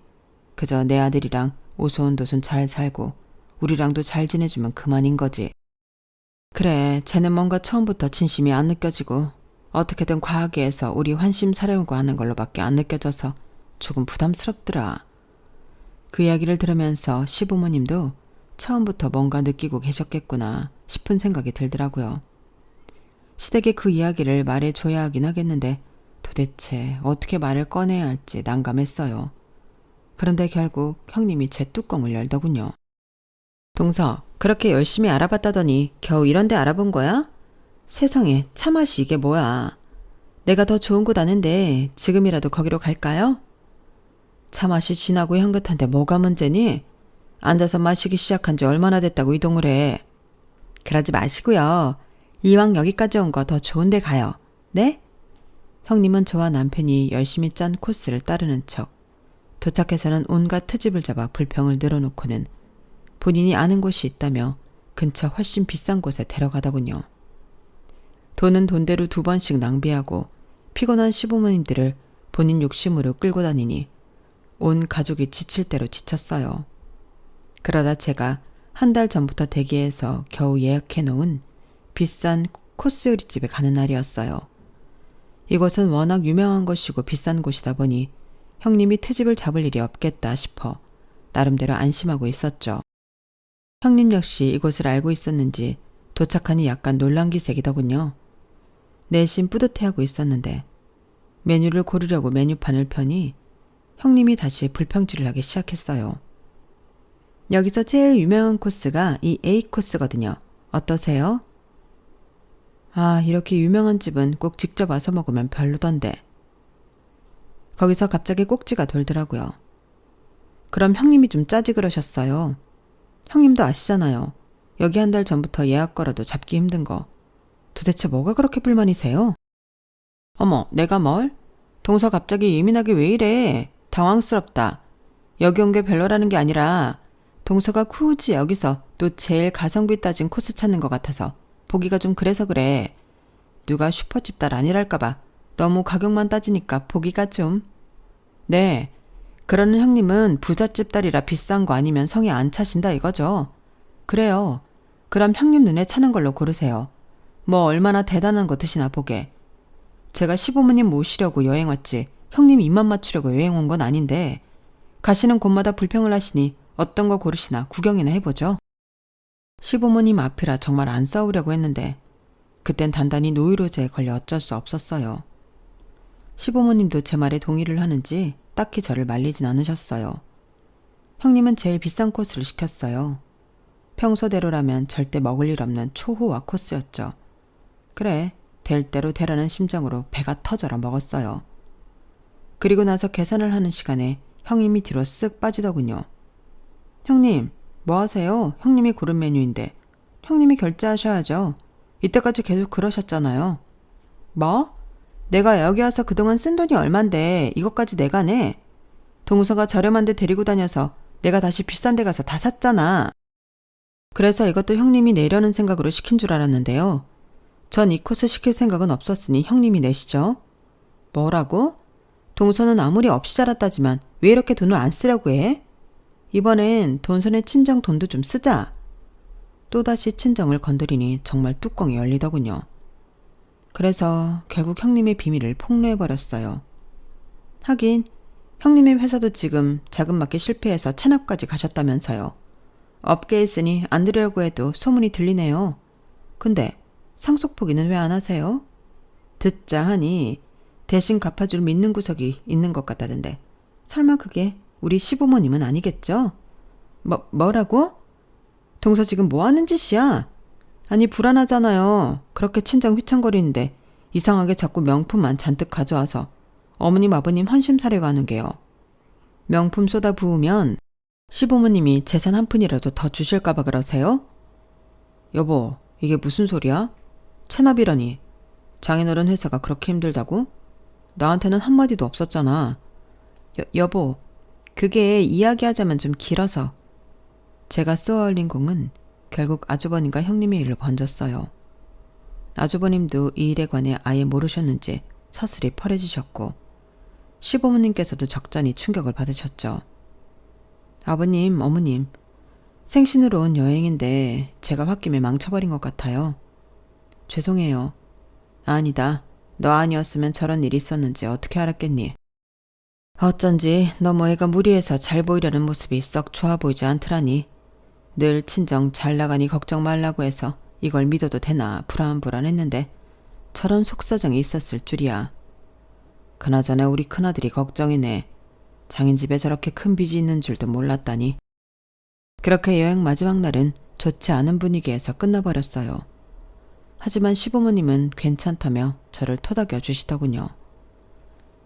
그저 내 아들이랑 오손도손 잘 살고 우리랑도 잘 지내주면 그만인 거지. 그래, 쟤는 뭔가 처음부터 진심이 안 느껴지고 어떻게든 과하게 해서 우리 환심 사려고 하는 걸로밖에 안 느껴져서 조금 부담스럽더라. 그 이야기를 들으면서 시부모님도 처음부터 뭔가 느끼고 계셨겠구나 싶은 생각이 들더라고요. 시댁에 그 이야기를 말해줘야 하긴 하겠는데 도대체 어떻게 말을 꺼내야 할지 난감했어요. 그런데 결국 형님이 제 뚜껑을 열더군요. 동서, 그렇게 열심히 알아봤다더니 겨우 이런 데 알아본 거야? 세상에, 차 맛이 이게 뭐야. 내가 더 좋은 곳 아는데 지금이라도 거기로 갈까요? 차 맛이 진하고 향긋한데 뭐가 문제니? 앉아서 마시기 시작한 지 얼마나 됐다고 이동을 해. 그러지 마시고요. 이왕 여기까지 온 거 더 좋은 데 가요. 네? 형님은 저와 남편이 열심히 짠 코스를 따르는 척 도착해서는 온갖 트집을 잡아 불평을 늘어놓고는 본인이 아는 곳이 있다며 근처 훨씬 비싼 곳에 데려가더군요. 돈은 돈대로 2번씩 낭비하고 피곤한 시부모님들을 본인 욕심으로 끌고 다니니 온 가족이 지칠 대로 지쳤어요. 그러다 제가 한 달 전부터 대기해서 겨우 예약해 놓은 비싼 코스 요리집에 가는 날이었어요. 이곳은 워낙 유명한 곳이고 비싼 곳이다 보니 형님이 트집을 잡을 일이 없겠다 싶어 나름대로 안심하고 있었죠. 형님 역시 이곳을 알고 있었는지 도착하니 약간 놀란기색이더군요. 내심 뿌듯해하고 있었는데 메뉴를 고르려고 메뉴판을 펴니 형님이 다시 불평질을 하기 시작했어요. 여기서 제일 유명한 코스가 이 A 코스거든요. 어떠세요? 아, 이렇게 유명한 집은 꼭 직접 와서 먹으면 별로던데. 거기서 갑자기 꼭지가 돌더라고요. 그럼 형님이 좀 짜지 그러셨어요. 형님도 아시잖아요. 여기 한 달 전부터 예약 걸어도 잡기 힘든 거. 도대체 뭐가 그렇게 불만이세요? 어머, 내가 뭘? 동서 갑자기 예민하게 왜 이래? 당황스럽다. 여기 온 게 별로라는 게 아니라 동서가 굳이 여기서 또 제일 가성비 따진 코스 찾는 것 같아서 보기가 좀 그래서 그래. 누가 슈퍼집 딸 아니랄까봐 너무 가격만 따지니까 보기가 좀. 네, 그러는 형님은 부잣집 딸이라 비싼 거 아니면 성에 안 차신다 이거죠. 그래요. 그럼 형님 눈에 차는 걸로 고르세요. 뭐 얼마나 대단한 거 드시나 보게. 제가 시부모님 모시려고 여행 왔지 형님 입맛 맞추려고 여행 온 건 아닌데 가시는 곳마다 불평을 하시니 어떤 거 고르시나 구경이나 해보죠. 시부모님 앞이라 정말 안 싸우려고 했는데 그땐 단단히 노이로제에 걸려 어쩔 수 없었어요. 시부모님도 제 말에 동의를 하는지 딱히 저를 말리진 않으셨어요. 형님은 제일 비싼 코스를 시켰어요. 평소대로라면 절대 먹을 일 없는 초호화 코스였죠. 그래, 될 대로 되라는 심정으로 배가 터져라 먹었어요. 그리고 나서 계산을 하는 시간에 형님이 뒤로 쓱 빠지더군요. 형님, 뭐 하세요? 형님이 고른 메뉴인데. 형님이 결제하셔야죠. 이때까지 계속 그러셨잖아요. 뭐? 내가 여기 와서 그동안 쓴 돈이 얼만데 이것까지 내가 내? 동서가 저렴한 데 데리고 다녀서 내가 다시 비싼 데 가서 다 샀잖아. 그래서 이것도 형님이 내려는 생각으로 시킨 줄 알았는데요. 전 이 코스 시킬 생각은 없었으니 형님이 내시죠. 뭐라고? 동서는 아무리 없이 자랐다지만 왜 이렇게 돈을 안 쓰려고 해? 이번엔 돈선의 친정 돈도 좀 쓰자. 또다시 친정을 건드리니 정말 뚜껑이 열리더군요. 그래서 결국 형님의 비밀을 폭로해버렸어요. 하긴 형님의 회사도 지금 자금맞게 실패해서 체납까지 가셨다면서요. 업계에 있으니 안 들으려고 해도 소문이 들리네요. 근데 상속 포기는 왜 안 하세요? 듣자 하니 대신 갚아줄 믿는 구석이 있는 것 같다던데 설마 그게 우리 시부모님은 아니겠죠? 뭐라고? 동서 지금 뭐 하는 짓이야? 아니 불안하잖아요. 그렇게 친정 휘청거리는데 이상하게 자꾸 명품만 잔뜩 가져와서 어머님 아버님 헌심 사려고 하는 게요. 명품 쏟아 부으면 시부모님이 재산 한 푼이라도 더 주실까봐 그러세요? 여보, 이게 무슨 소리야? 체납이라니. 장인어른 회사가 그렇게 힘들다고? 나한테는 한마디도 없었잖아. 여보, 그게 이야기하자면 좀 길어서. 제가 쏘아 올린 공은 결국 아주버님과 형님의 일로 번졌어요. 아주버님도 이 일에 관해 아예 모르셨는지 서슬이 펄해지셨고 시부모님께서도 적잖이 충격을 받으셨죠. 아버님, 어머님, 생신으로 온 여행인데 제가 홧김에 망쳐버린 것 같아요. 죄송해요. 아니다. 너 아니었으면 저런 일이 있었는지 어떻게 알았겠니? 어쩐지 너무 애가 무리해서 잘 보이려는 모습이 썩 좋아 보이지 않더라니. 늘 친정 잘 나가니 걱정 말라고 해서 이걸 믿어도 되나 불안불안했는데 저런 속사정이 있었을 줄이야. 그나저나 우리 큰아들이 걱정이네. 장인 집에 저렇게 큰 빚이 있는 줄도 몰랐다니. 그렇게 여행 마지막 날은 좋지 않은 분위기에서 끝나버렸어요. 하지만 시부모님은 괜찮다며 저를 토닥여 주시더군요.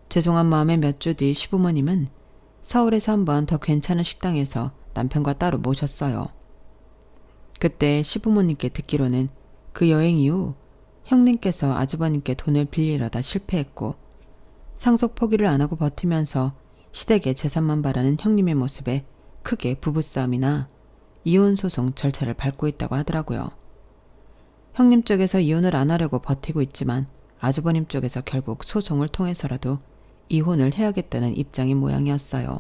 죄송한 마음에 몇 주 뒤 시부모님은 서울에서 한번 더 괜찮은 식당에서 남편과 따로 모셨어요. 그때 시부모님께 듣기로는 그 여행 이후 형님께서 아주버님께 돈을 빌리려다 실패했고 상속 포기를 안 하고 버티면서 시댁의 재산만 바라는 형님의 모습에 크게 부부싸움이나 이혼 소송 절차를 밟고 있다고 하더라고요. 형님 쪽에서 이혼을 안 하려고 버티고 있지만 아주버님 쪽에서 결국 소송을 통해서라도 이혼을 해야겠다는 입장인 모양이었어요.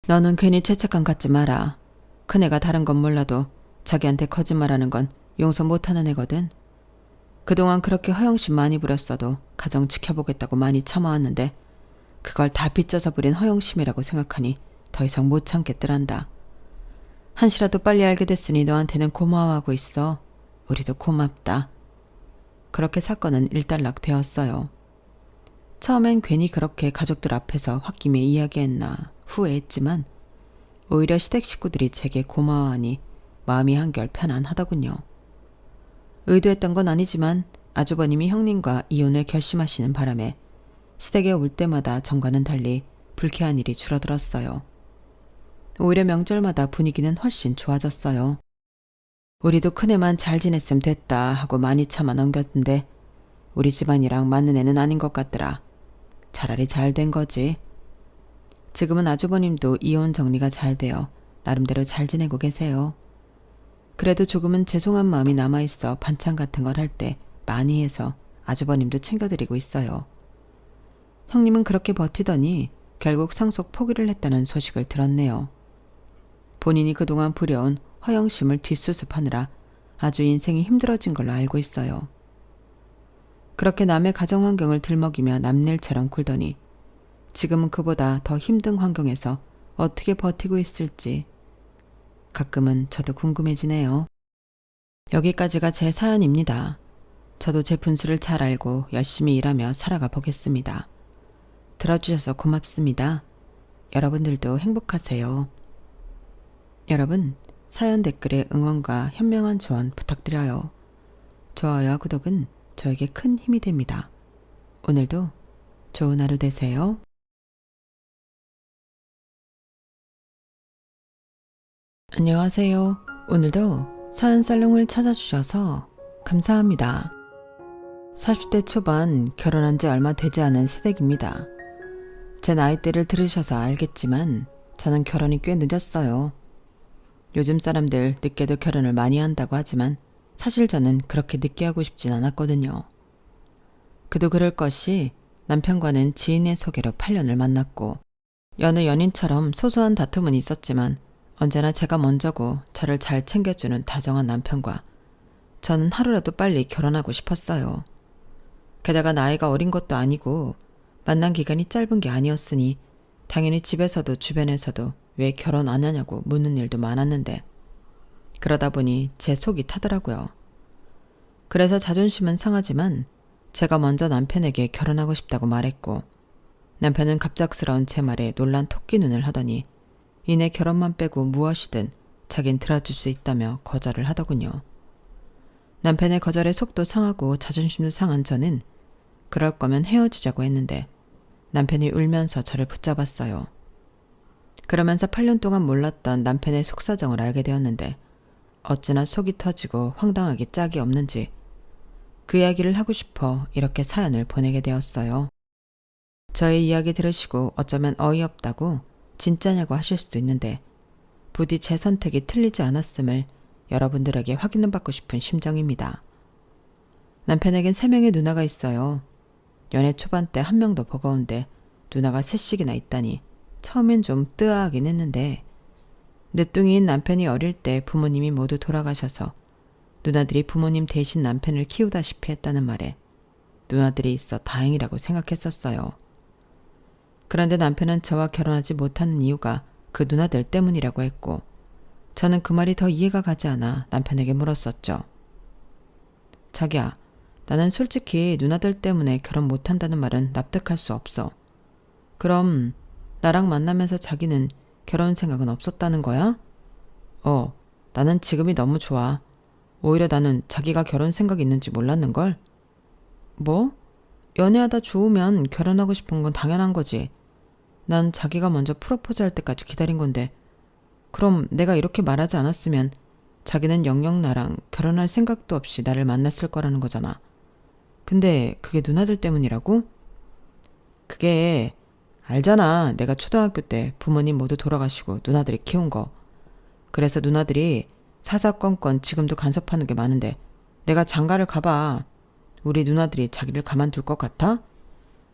너는 괜히 죄책감 갖지 마라. 큰애가 다른 건 몰라도 자기한테 거짓말하는 건 용서 못하는 애거든. 그동안 그렇게 허영심 많이 부렸어도 가정 지켜보겠다고 많이 참아왔는데 그걸 다 빚져서 부린 허영심이라고 생각하니 더 이상 못 참겠더란다. 한시라도 빨리 알게 됐으니 너한테는 고마워하고 있어. 우리도 고맙다. 그렇게 사건은 일단락 되었어요. 처음엔 괜히 그렇게 가족들 앞에서 홧김에 이야기했나 후회했지만 오히려 시댁 식구들이 제게 고마워하니 마음이 한결 편안하더군요. 의도했던 건 아니지만 아주버님이 형님과 이혼을 결심하시는 바람에 시댁에 올 때마다 전과는 달리 불쾌한 일이 줄어들었어요. 오히려 명절마다 분위기는 훨씬 좋아졌어요. 우리도 큰애만 잘 지냈으면 됐다 하고 많이 참아 넘겼는데 우리 집안이랑 맞는 애는 아닌 것 같더라. 차라리 잘 된 거지. 지금은 아주버님도 이혼 정리가 잘 되어 나름대로 잘 지내고 계세요. 그래도 조금은 죄송한 마음이 남아있어 반찬 같은 걸 할 때 많이 해서 아주버님도 챙겨드리고 있어요. 형님은 그렇게 버티더니 결국 상속 포기를 했다는 소식을 들었네요. 본인이 그동안 부려온 허영심을 뒷수습하느라 아주 인생이 힘들어진 걸로 알고 있어요. 그렇게 남의 가정 환경을 들먹이며 남일처럼 굴더니 지금은 그보다 더 힘든 환경에서 어떻게 버티고 있을지 가끔은 저도 궁금해지네요. 여기까지가 제 사연입니다. 저도 제 분수를 잘 알고 열심히 일하며 살아가 보겠습니다. 들어주셔서 고맙습니다. 여러분들도 행복하세요. 여러분, 사연 댓글에 응원과 현명한 조언 부탁드려요. 좋아요와 구독은 저에게 큰 힘이 됩니다. 오늘도 좋은 하루 되세요. 안녕하세요. 오늘도 사연 살롱을 찾아주셔서 감사합니다. 40대 초반 결혼한 지 얼마 되지 않은 새댁입니다. 제 나이대를 들으셔서 알겠지만 저는 결혼이 꽤 늦었어요. 요즘 사람들 늦게도 결혼을 많이 한다고 하지만 사실 저는 그렇게 늦게 하고 싶진 않았거든요. 그도 그럴 것이 남편과는 지인의 소개로 8년을 만났고 여느 연인처럼 소소한 다툼은 있었지만 언제나 제가 먼저고 저를 잘 챙겨주는 다정한 남편과 저는 하루라도 빨리 결혼하고 싶었어요. 게다가 나이가 어린 것도 아니고 만난 기간이 짧은 게 아니었으니 당연히 집에서도 주변에서도 왜 결혼 안 하냐고 묻는 일도 많았는데 그러다 보니 제 속이 타더라고요. 그래서 자존심은 상하지만 제가 먼저 남편에게 결혼하고 싶다고 말했고 남편은 갑작스러운 제 말에 놀란 토끼 눈을 하더니 이내 결혼만 빼고 무엇이든 자긴 들어줄 수 있다며 거절을 하더군요. 남편의 거절에 속도 상하고 자존심도 상한 저는 그럴 거면 헤어지자고 했는데 남편이 울면서 저를 붙잡았어요. 그러면서 8년 동안 몰랐던 남편의 속사정을 알게 되었는데 어찌나 속이 터지고 황당하게 짝이 없는지 그 이야기를 하고 싶어 이렇게 사연을 보내게 되었어요. 저의 이야기 들으시고 어쩌면 어이없다고 진짜냐고 하실 수도 있는데 부디 제 선택이 틀리지 않았음을 여러분들에게 확인을 받고 싶은 심정입니다. 남편에겐 3명의 누나가 있어요. 연애 초반 때 1명도 버거운데 누나가 3씩이나 있다니 처음엔 좀 뜨아하긴 했는데 늦둥이인 남편이 어릴 때 부모님이 모두 돌아가셔서 누나들이 부모님 대신 남편을 키우다시피 했다는 말에 누나들이 있어 다행이라고 생각했었어요. 그런데 남편은 저와 결혼하지 못하는 이유가 그 누나들 때문이라고 했고 저는 그 말이 더 이해가 가지 않아 남편에게 물었었죠. 자기야, 나는 솔직히 누나들 때문에 결혼 못한다는 말은 납득할 수 없어. 그럼 나랑 만나면서 자기는 결혼 생각은 없었다는 거야? 나는 지금이 너무 좋아. 오히려 나는 자기가 결혼 생각이 있는지 몰랐는걸? 뭐? 연애하다 좋으면 결혼하고 싶은 건 당연한 거지. 난 자기가 먼저 프로포즈 할 때까지 기다린 건데, 그럼 내가 이렇게 말하지 않았으면 자기는 영영 나랑 결혼할 생각도 없이 나를 만났을 거라는 거잖아. 근데 그게 누나들 때문이라고? 그게 알잖아. 내가 초등학교 때 부모님 모두 돌아가시고 누나들이 키운 거. 그래서 누나들이 사사건건 지금도 간섭하는 게 많은데 내가 장가를 가봐. 우리 누나들이 자기를 가만둘 것 같아?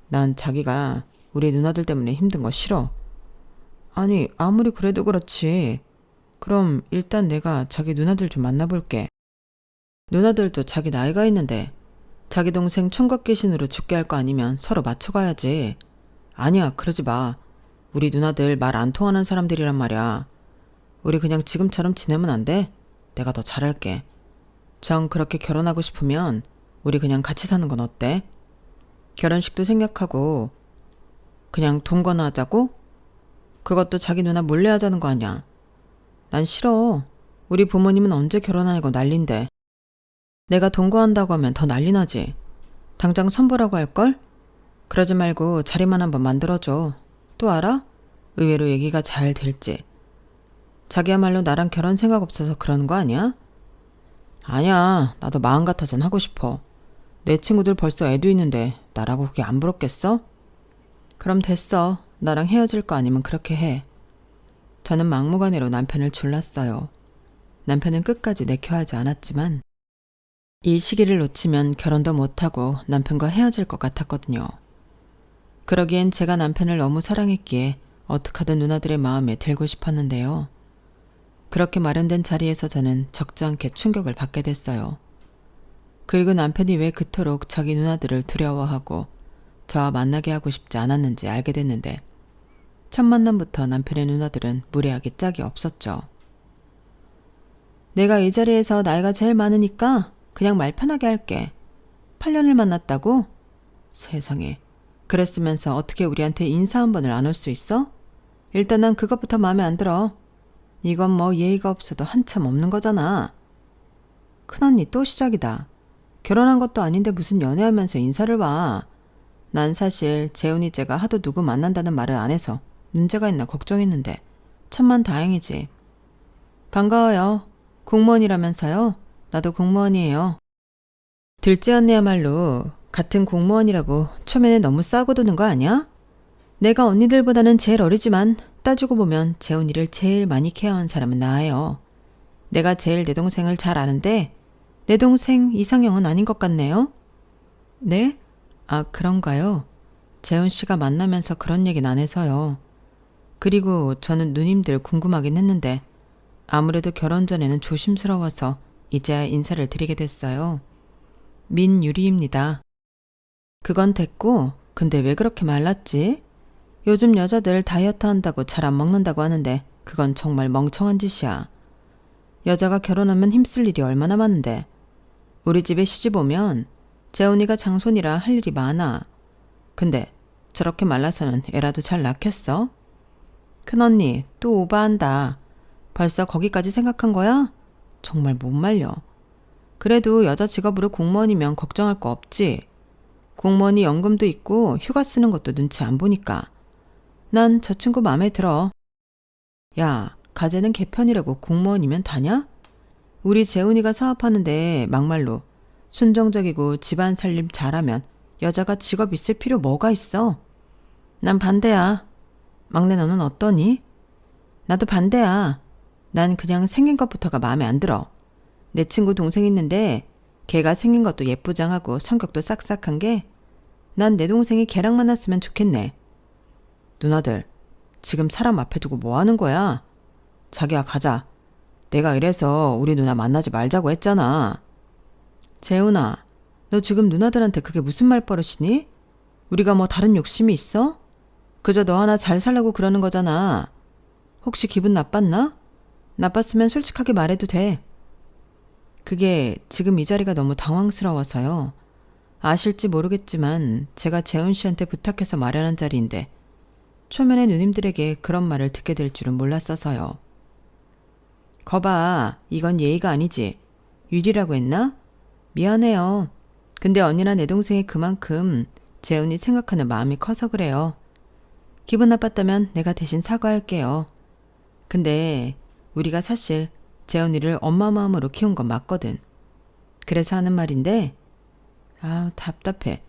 난 자기가 우리 누나들 때문에 힘든 거 싫어. 아니, 아무리 그래도 그렇지. 그럼 일단 내가 자기 누나들 좀 만나볼게. 누나들도 자기 나이가 있는데 자기 동생 총각 귀신으로 죽게 할 거 아니면 서로 맞춰가야지. 아니야, 그러지 마. 우리 누나들 말 안 통하는 사람들이란 말이야. 우리 그냥 지금처럼 지내면 안 돼? 내가 더 잘할게. 정 그렇게 결혼하고 싶으면 우리 그냥 같이 사는 건 어때? 결혼식도 생략하고 그냥 동거나 하자고? 그것도 자기 누나 몰래 하자는 거 아니야. 난 싫어. 우리 부모님은 언제 결혼하냐고 난린데. 내가 동거한다고 하면 더 난리 나지. 당장 선보라고 할걸? 그러지 말고 자리만 한번 만들어줘. 또 알아? 의외로 얘기가 잘 될지. 자기야말로 나랑 결혼 생각 없어서 그러는 거 아니야? 아니야. 나도 마음 같아선 하고 싶어. 내 친구들 벌써 애도 있는데 나라고 그게 안 부럽겠어? 그럼 됐어. 나랑 헤어질 거 아니면 그렇게 해. 저는 막무가내로 남편을 졸랐어요. 남편은 끝까지 내켜하지 않았지만 이 시기를 놓치면 결혼도 못하고 남편과 헤어질 것 같았거든요. 그러기엔 제가 남편을 너무 사랑했기에 어떡하든 누나들의 마음에 들고 싶었는데요. 그렇게 마련된 자리에서 저는 적지 않게 충격을 받게 됐어요. 그리고 남편이 왜 그토록 자기 누나들을 두려워하고 저와 만나게 하고 싶지 않았는지 알게 됐는데 첫 만남부터 남편의 누나들은 무례하게 짝이 없었죠. 내가 이 자리에서 나이가 제일 많으니까 그냥 말 편하게 할게. 8년을 만났다고? 세상에. 그랬으면서 어떻게 우리한테 인사 한 번을 안 올 수 있어? 일단 난 그것부터 마음에 안 들어. 이건 뭐 예의가 없어도 한참 없는 거잖아. 큰언니 또 시작이다. 결혼한 것도 아닌데 무슨 연애하면서 인사를 와. 난 사실 재훈이 째가 하도 누구 만난다는 말을 안 해서 문제가 있나 걱정했는데 천만 다행이지. 반가워요. 공무원이라면서요? 나도 공무원이에요. 둘째 언니야말로 같은 공무원이라고 초면에 너무 싸고 도는 거 아니야? 내가 언니들보다는 제일 어리지만 따지고 보면 재훈이를 제일 많이 케어한 사람은 나예요. 내가 제일 내 동생을 잘 아는데 내 동생 이상형은 아닌 것 같네요. 네? 아, 그런가요? 재훈 씨가 만나면서 그런 얘기는 안 해서요. 그리고 저는 누님들 궁금하긴 했는데 아무래도 결혼 전에는 조심스러워서 이제야 인사를 드리게 됐어요. 민유리입니다. 그건 됐고, 근데 왜 그렇게 말랐지? 요즘 여자들 다이어트 한다고 잘 안 먹는다고 하는데 그건 정말 멍청한 짓이야. 여자가 결혼하면 힘쓸 일이 얼마나 많은데. 우리 집에 시집 오면 재훈이가 장손이라 할 일이 많아. 근데 저렇게 말라서는 애라도 잘 낳겠어? 큰언니 또 오바한다. 벌써 거기까지 생각한 거야? 정말 못 말려. 그래도 여자 직업으로 공무원이면 걱정할 거 없지. 공무원이 연금도 있고 휴가 쓰는 것도 눈치 안 보니까. 난 저 친구 마음에 들어. 야, 가재는 개편이라고 공무원이면 다냐? 우리 재훈이가 사업하는데 막말로 순정적이고 집안 살림 잘하면 여자가 직업 있을 필요 뭐가 있어? 난 반대야. 막내 너는 어떠니? 나도 반대야. 난 그냥 생긴 것부터가 마음에 안 들어. 내 친구 동생 있는데 걔가 생긴 것도 예쁘장하고 성격도 싹싹한 게 난 내 동생이 걔랑 만났으면 좋겠네. 누나들, 지금 사람 앞에 두고 뭐 하는 거야? 자기야 가자. 내가 이래서 우리 누나 만나지 말자고 했잖아. 재훈아, 너 지금 누나들한테 그게 무슨 말버릇이니? 우리가 뭐 다른 욕심이 있어? 그저 너 하나 잘 살라고 그러는 거잖아. 혹시 기분 나빴나? 나빴으면 솔직하게 말해도 돼. 그게 지금 이 자리가 너무 당황스러워서요. 아실지 모르겠지만 제가 재훈 씨한테 부탁해서 마련한 자리인데 초면에 누님들에게 그런 말을 듣게 될 줄은 몰랐어서요. 거봐, 이건 예의가 아니지. 유리라고 했나? 미안해요. 근데 언니나 내 동생이 그만큼 재훈이 생각하는 마음이 커서 그래요. 기분 나빴다면 내가 대신 사과할게요. 근데 우리가 사실 재훈이를 엄마 마음으로 키운 건 맞거든. 그래서 하는 말인데, 아, 답답해.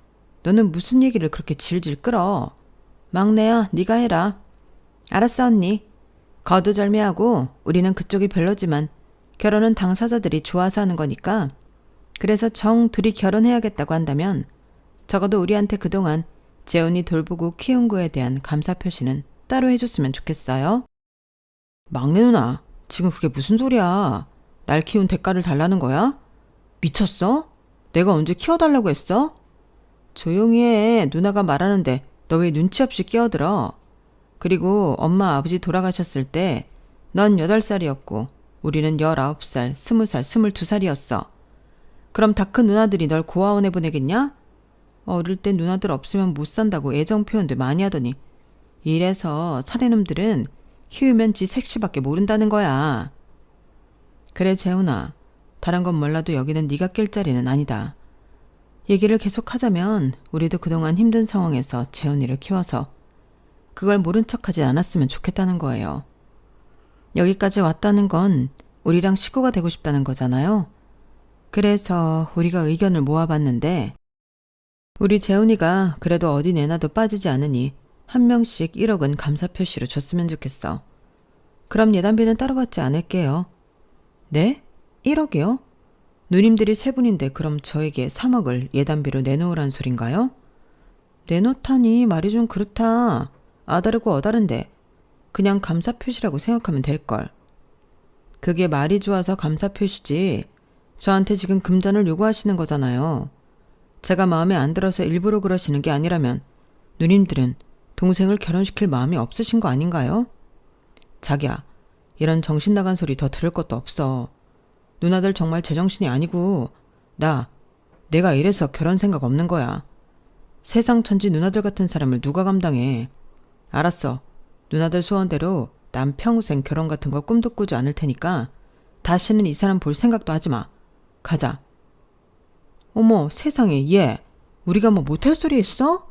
너는 무슨 얘기를 그렇게 질질 끌어? 막내야, 네가 해라. 알았어, 언니. 거두절미하고 우리는 그쪽이 별로지만 결혼은 당사자들이 좋아서 하는 거니까. 그래서 정 둘이 결혼해야겠다고 한다면 적어도 우리한테 그동안 재훈이 돌보고 키운 거에 대한 감사 표시는 따로 해줬으면 좋겠어요. 막내 누나, 지금 그게 무슨 소리야? 날 키운 대가를 달라는 거야? 미쳤어? 내가 언제 키워달라고 했어? 조용히 해. 누나가 말하는데 너 왜 눈치 없이 끼어들어? 그리고 엄마 아버지 돌아가셨을 때 넌 8살이었고 우리는 19살, 20살, 22살이었어. 그럼 다 큰 누나들이 널 고아원에 보내겠냐? 어릴 때 누나들 없으면 못 산다고 애정 표현들 많이 하더니 이래서 사내놈들은 키우면 지 색시밖에 모른다는 거야. 그래 재훈아, 다른 건 몰라도 여기는 네가 낄 자리는 아니다. 얘기를 계속하자면 우리도 그동안 힘든 상황에서 재훈이를 키워서 그걸 모른 척하지 않았으면 좋겠다는 거예요. 여기까지 왔다는 건 우리랑 식구가 되고 싶다는 거잖아요. 그래서 우리가 의견을 모아봤는데 우리 재훈이가 그래도 어디 내놔도 빠지지 않으니 한 명씩 1억은 감사 표시로 줬으면 좋겠어. 그럼 예단비는 따로 받지 않을게요. 네? 1억이요? 누님들이 세 분인데 그럼 저에게 3억을 예단비로 내놓으란 소린가요? 내놓다니 말이 좀 그렇다. 아다르고 어다른데 그냥 감사 표시라고 생각하면 될걸. 그게 말이 좋아서 감사 표시지 저한테 지금 금전을 요구하시는 거잖아요. 제가 마음에 안 들어서 일부러 그러시는 게 아니라면 누님들은 동생을 결혼시킬 마음이 없으신 거 아닌가요? 자기야, 이런 정신 나간 소리 더 들을 것도 없어. 누나들 정말 제정신이 아니고 내가 이래서 결혼 생각 없는 거야. 세상 천지 누나들 같은 사람을 누가 감당해. 알았어. 누나들 소원대로 난 평생 결혼 같은 거 꿈도 꾸지 않을 테니까 다시는 이 사람 볼 생각도 하지 마. 가자. 어머 세상에 얘 우리가 뭐 못할 소리 했어?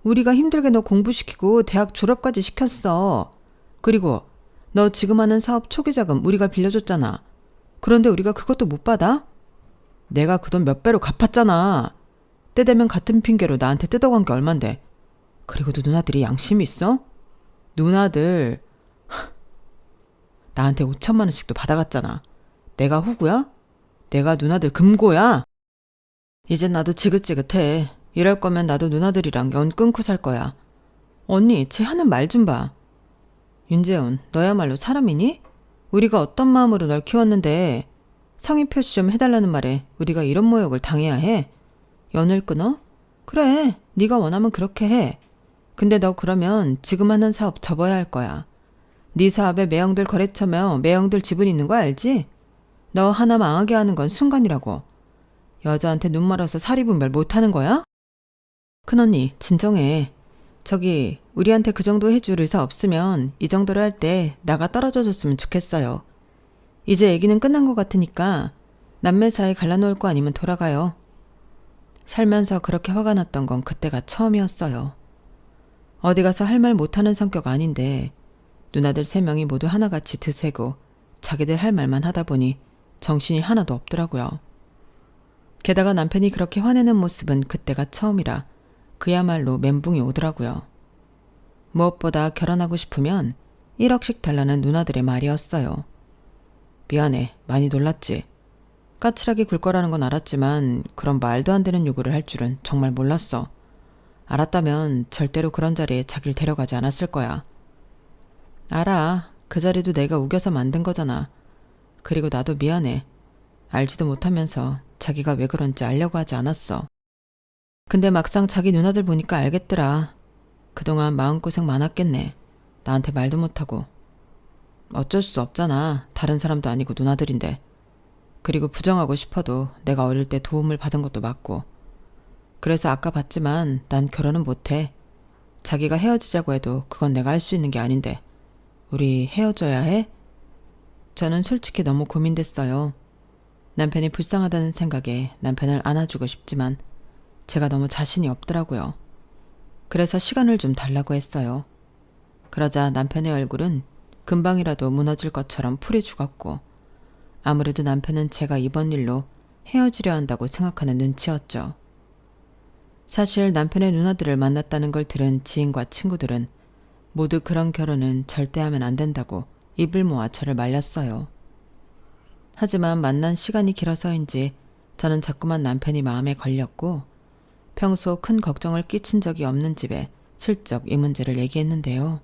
우리가 힘들게 너 공부시키고 대학 졸업까지 시켰어. 그리고 너 지금 하는 사업 초기 자금 우리가 빌려줬잖아. 그런데 우리가 그것도 못 받아? 내가 그 돈 몇 배로 갚았잖아. 때 되면 같은 핑계로 나한테 뜯어간 게 얼만데. 그리고도 누나들이 양심이 있어? 누나들 나한테 5천만 원씩도 받아갔잖아. 내가 후구야? 내가 누나들 금고야? 이젠 나도 지긋지긋해. 이럴 거면 나도 누나들이랑 연 끊고 살 거야. 언니, 쟤 하는 말 좀 봐. 윤재훈, 너야말로 사람이니? 우리가 어떤 마음으로 널 키웠는데 성의 표시 좀 해달라는 말에 우리가 이런 모욕을 당해야 해? 연을 끊어? 그래, 네가 원하면 그렇게 해. 근데 너 그러면 지금 하는 사업 접어야 할 거야. 네 사업에 매형들 거래처며 매형들 지분 있는 거 알지? 너 하나 망하게 하는 건 순간이라고. 여자한테 눈 멀어서 사리분별 못하는 거야? 큰언니 진정해. 저기 우리한테 그 정도 해줄 의사 없으면 이 정도로 할 때 나가 떨어져 줬으면 좋겠어요. 이제 얘기는 끝난 것 같으니까 남매 사이 갈라놓을 거 아니면 돌아가요. 살면서 그렇게 화가 났던 건 그때가 처음이었어요. 어디 가서 할 말 못하는 성격 아닌데 누나들 3명이 모두 하나같이 드세고 자기들 할 말만 하다 보니 정신이 하나도 없더라고요. 게다가 남편이 그렇게 화내는 모습은 그때가 처음이라 그야말로 멘붕이 오더라고요. 무엇보다 결혼하고 싶으면 1억씩 달라는 누나들의 말이었어요. 미안해, 많이 놀랐지. 까칠하게 굴 거라는 건 알았지만 그런 말도 안 되는 요구를 할 줄은 정말 몰랐어. 알았다면 절대로 그런 자리에 자기를 데려가지 않았을 거야. 알아. 그 자리도 내가 우겨서 만든 거잖아. 그리고 나도 미안해. 알지도 못하면서 자기가 왜 그런지 알려고 하지 않았어. 근데 막상 자기 누나들 보니까 알겠더라. 그동안 마음고생 많았겠네. 나한테 말도 못하고. 어쩔 수 없잖아. 다른 사람도 아니고 누나들인데. 그리고 부정하고 싶어도 내가 어릴 때 도움을 받은 것도 맞고. 그래서 아까 봤지만 난 결혼은 못해. 자기가 헤어지자고 해도 그건 내가 할 수 있는 게 아닌데 우리 헤어져야 해? 저는 솔직히 너무 고민됐어요. 남편이 불쌍하다는 생각에 남편을 안아주고 싶지만 제가 너무 자신이 없더라고요. 그래서 시간을 좀 달라고 했어요. 그러자 남편의 얼굴은 금방이라도 무너질 것처럼 풀이 죽었고 아무래도 남편은 제가 이번 일로 헤어지려 한다고 생각하는 눈치였죠. 사실 남편의 누나들을 만났다는 걸 들은 지인과 친구들은 모두 그런 결혼은 절대 하면 안 된다고 입을 모아 저를 말렸어요. 하지만 만난 시간이 길어서인지 저는 자꾸만 남편이 마음에 걸렸고 평소 큰 걱정을 끼친 적이 없는 집에 슬쩍 이 문제를 얘기했는데요.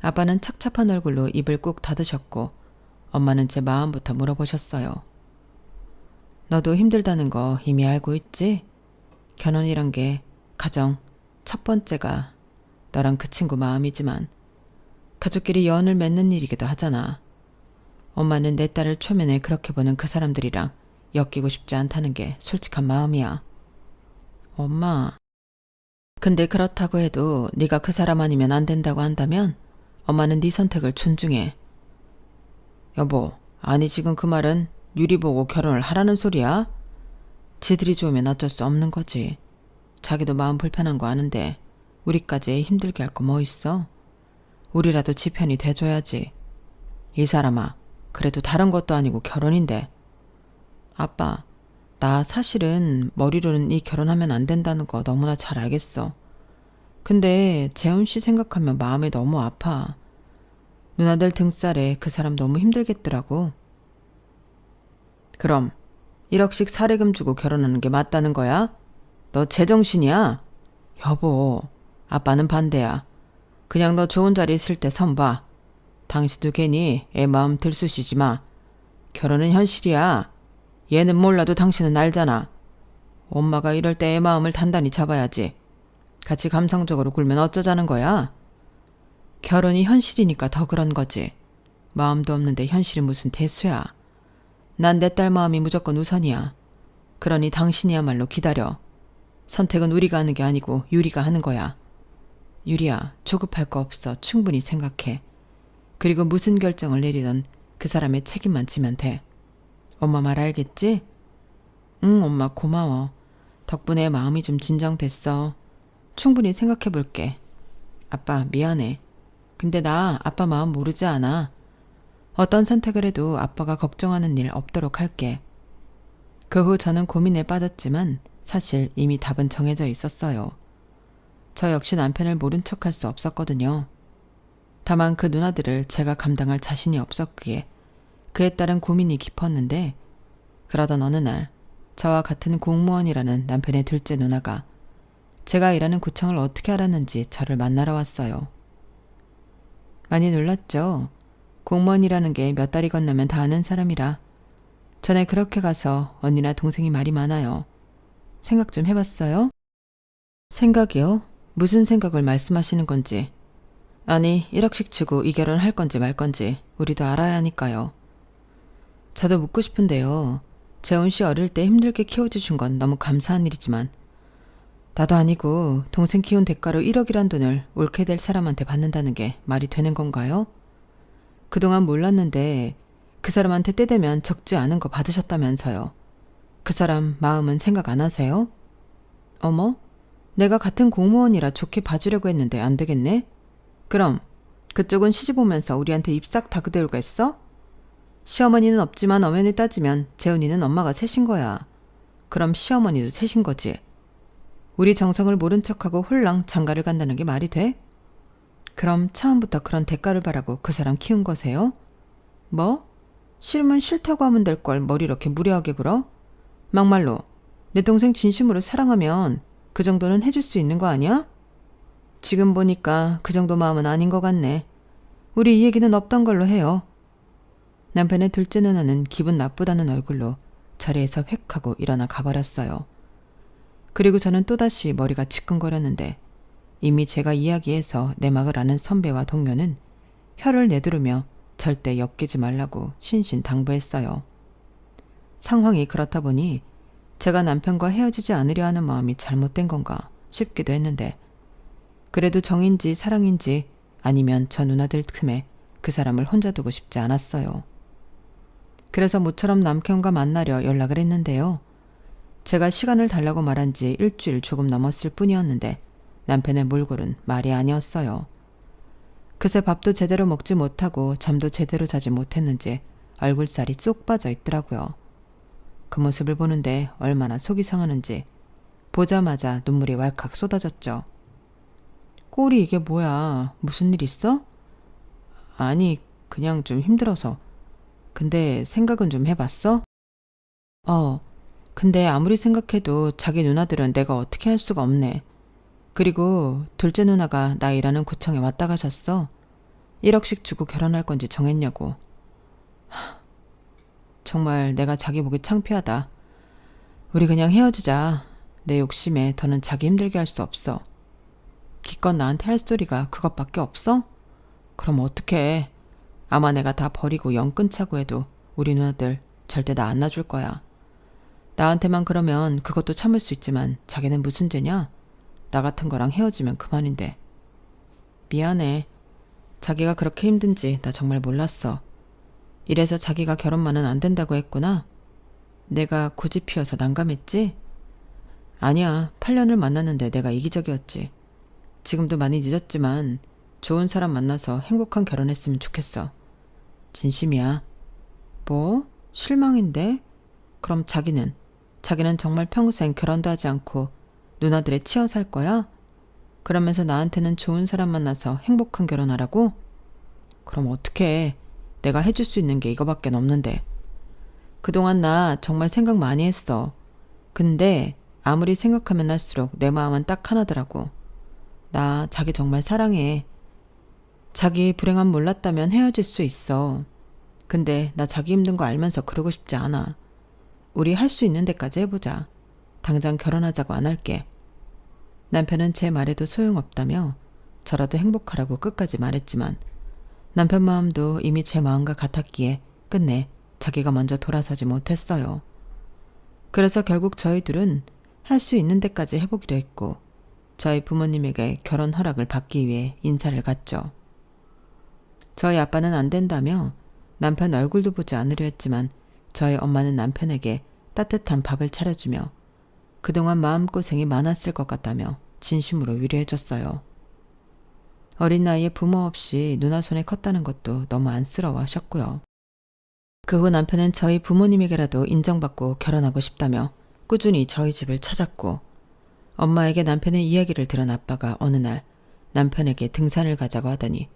아빠는 착잡한 얼굴로 입을 꾹 닫으셨고 엄마는 제 마음부터 물어보셨어요. 너도 힘들다는 거 이미 알고 있지? 결혼이란 게 가정 첫 번째가 너랑 그 친구 마음이지만 가족끼리 연을 맺는 일이기도 하잖아. 엄마는 내 딸을 초면에 그렇게 보는 그 사람들이랑 엮이고 싶지 않다는 게 솔직한 마음이야. 엄마. 근데 그렇다고 해도 네가 그 사람 아니면 안 된다고 한다면 엄마는 네 선택을 존중해. 여보, 아니 지금 그 말은 유리 보고 결혼을 하라는 소리야? 지들이 좋으면 어쩔 수 없는 거지. 자기도 마음 불편한 거 아는데 우리까지 힘들게 할 거 뭐 있어? 우리라도 지 편이 돼줘야지. 이 사람아, 그래도 다른 것도 아니고 결혼인데. 아빠, 나 사실은 머리로는 이 결혼하면 안 된다는 거 너무나 잘 알겠어. 근데 재훈 씨 생각하면 마음이 너무 아파. 누나들 등살에 그 사람 너무 힘들겠더라고. 그럼 1억씩 사례금 주고 결혼하는 게 맞다는 거야? 너 제정신이야? 여보, 아빠는 반대야. 그냥 너 좋은 자리 있을 때 선봐. 당신도 괜히 애 마음 들쑤시지 마. 결혼은 현실이야. 얘는 몰라도 당신은 알잖아. 엄마가 이럴 때 애 마음을 단단히 잡아야지. 같이 감성적으로 굴면 어쩌자는 거야? 결혼이 현실이니까 더 그런 거지. 마음도 없는데 현실이 무슨 대수야. 난 내 딸 마음이 무조건 우선이야. 그러니 당신이야말로 기다려. 선택은 우리가 하는 게 아니고 유리가 하는 거야. 유리야, 조급할 거 없어. 충분히 생각해. 그리고 무슨 결정을 내리든 그 사람의 책임만 지면 돼. 엄마 말 알겠지? 응, 엄마 고마워. 덕분에 마음이 좀 진정됐어. 충분히 생각해 볼게. 아빠 미안해. 근데 나 아빠 마음 모르지 않아. 어떤 선택을 해도 아빠가 걱정하는 일 없도록 할게. 그 후 저는 고민에 빠졌지만 사실 이미 답은 정해져 있었어요. 저 역시 남편을 모른 척할 수 없었거든요. 다만 그 누나들을 제가 감당할 자신이 없었기에 그에 따른 고민이 깊었는데 그러던 어느 날 저와 같은 공무원이라는 남편의 둘째 누나가 제가 일하는 구청을 어떻게 알았는지 저를 만나러 왔어요. 많이 놀랐죠. 공무원이라는 게 몇 달이 건너면 다 아는 사람이라. 전에 그렇게 가서 언니나 동생이 말이 많아요. 생각 좀 해봤어요? 생각이요? 무슨 생각을 말씀하시는 건지. 아니 1억씩 주고 이 결혼 할 건지 말 건지 우리도 알아야 하니까요. 저도 묻고 싶은데요. 재훈 씨 어릴 때 힘들게 키워주신 건 너무 감사한 일이지만 나도 아니고 동생 키운 대가로 1억이란 돈을 옳게 될 사람한테 받는다는 게 말이 되는 건가요? 그동안 몰랐는데 그 사람한테 때 되면 적지 않은 거 받으셨다면서요. 그 사람 마음은 생각 안 하세요? 어머? 내가 같은 공무원이라 좋게 봐주려고 했는데 안 되겠네? 그럼 그쪽은 시집 오면서 우리한테 입 싹 다그대우겠어? 시어머니는 없지만 엄연히 따지면 재훈이는 엄마가 셋인 거야. 그럼 시어머니도 셋인 거지. 우리 정성을 모른 척하고 홀랑 장가를 간다는 게 말이 돼? 그럼 처음부터 그런 대가를 바라고 그 사람 키운 거세요? 뭐? 싫으면 싫다고 하면 될 걸 뭘 이렇게 무례하게 굴어? 막말로 내 동생 진심으로 사랑하면 그 정도는 해줄 수 있는 거 아니야? 지금 보니까 그 정도 마음은 아닌 것 같네. 우리 이 얘기는 없던 걸로 해요. 남편의 둘째 누나는 기분 나쁘다는 얼굴로 자리에서 획 하고 일어나 가버렸어요. 그리고 저는 또다시 머리가 지끈거렸는데 이미 제가 이야기해서 내막을 아는 선배와 동료는 혀를 내두르며 절대 엮이지 말라고 신신당부했어요. 상황이 그렇다 보니 제가 남편과 헤어지지 않으려 하는 마음이 잘못된 건가 싶기도 했는데 그래도 정인지 사랑인지 아니면 저 누나들 틈에 그 사람을 혼자 두고 싶지 않았어요. 그래서 모처럼 남편과 만나려 연락을 했는데요. 제가 시간을 달라고 말한 지 일주일 조금 넘었을 뿐이었는데 남편의 몰골은 말이 아니었어요. 그새 밥도 제대로 먹지 못하고 잠도 제대로 자지 못했는지 얼굴살이 쏙 빠져 있더라고요. 그 모습을 보는데 얼마나 속이 상하는지 보자마자 눈물이 왈칵 쏟아졌죠. 꼴이 이게 뭐야? 무슨 일 있어? 아니, 그냥 좀 힘들어서. 근데 생각은 좀 해봤어? 근데 아무리 생각해도 자기 누나들은 내가 어떻게 할 수가 없네. 그리고 둘째 누나가 나 일하는 구청에 왔다 가셨어. 1억씩 주고 결혼할 건지 정했냐고. 정말 내가 자기 보기 창피하다. 우리 그냥 헤어지자. 내 욕심에 더는 자기 힘들게 할 수 없어. 기껏 나한테 할 소리가 그것밖에 없어? 그럼 어떡해. 아마 내가 다 버리고 영 끊자고 해도 우리 누나들 절대 나 안 놔줄 거야. 나한테만 그러면 그것도 참을 수 있지만 자기는 무슨 죄냐? 나 같은 거랑 헤어지면 그만인데. 미안해. 자기가 그렇게 힘든지 나 정말 몰랐어. 이래서 자기가 결혼만은 안 된다고 했구나. 내가 고집 피워서 난감했지? 아니야. 8년을 만났는데 내가 이기적이었지. 지금도 많이 늦었지만 좋은 사람 만나서 행복한 결혼했으면 좋겠어. 진심이야. 뭐? 실망인데? 그럼 자기는 정말 평생 결혼도 하지 않고 누나들의 치여 살 거야? 그러면서 나한테는 좋은 사람 만나서 행복한 결혼하라고? 그럼 어떡해. 내가 해줄 수 있는 게 이거밖에 없는데. 그동안 나 정말 생각 많이 했어. 근데 아무리 생각하면 할수록 내 마음은 딱 하나더라고. 나 자기 정말 사랑해. 자기 불행함 몰랐다면 헤어질 수 있어. 근데 나 자기 힘든 거 알면서 그러고 싶지 않아. 우리 할 수 있는 데까지 해보자. 당장 결혼하자고 안 할게. 남편은 제 말에도 소용없다며 저라도 행복하라고 끝까지 말했지만 남편 마음도 이미 제 마음과 같았기에 끝내 자기가 먼저 돌아서지 못했어요. 그래서 결국 저희들은 할 수 있는 데까지 해보기로 했고 저희 부모님에게 결혼 허락을 받기 위해 인사를 갔죠. 저희 아빠는 안 된다며 남편 얼굴도 보지 않으려 했지만 저희 엄마는 남편에게 따뜻한 밥을 차려주며 그동안 마음고생이 많았을 것 같다며 진심으로 위로해줬어요. 어린 나이에 부모 없이 누나 손에 컸다는 것도 너무 안쓰러워 하셨고요. 그 후 남편은 저희 부모님에게라도 인정받고 결혼하고 싶다며 꾸준히 저희 집을 찾았고 엄마에게 남편의 이야기를 들은 아빠가 어느 날 남편에게 등산을 가자고 하더니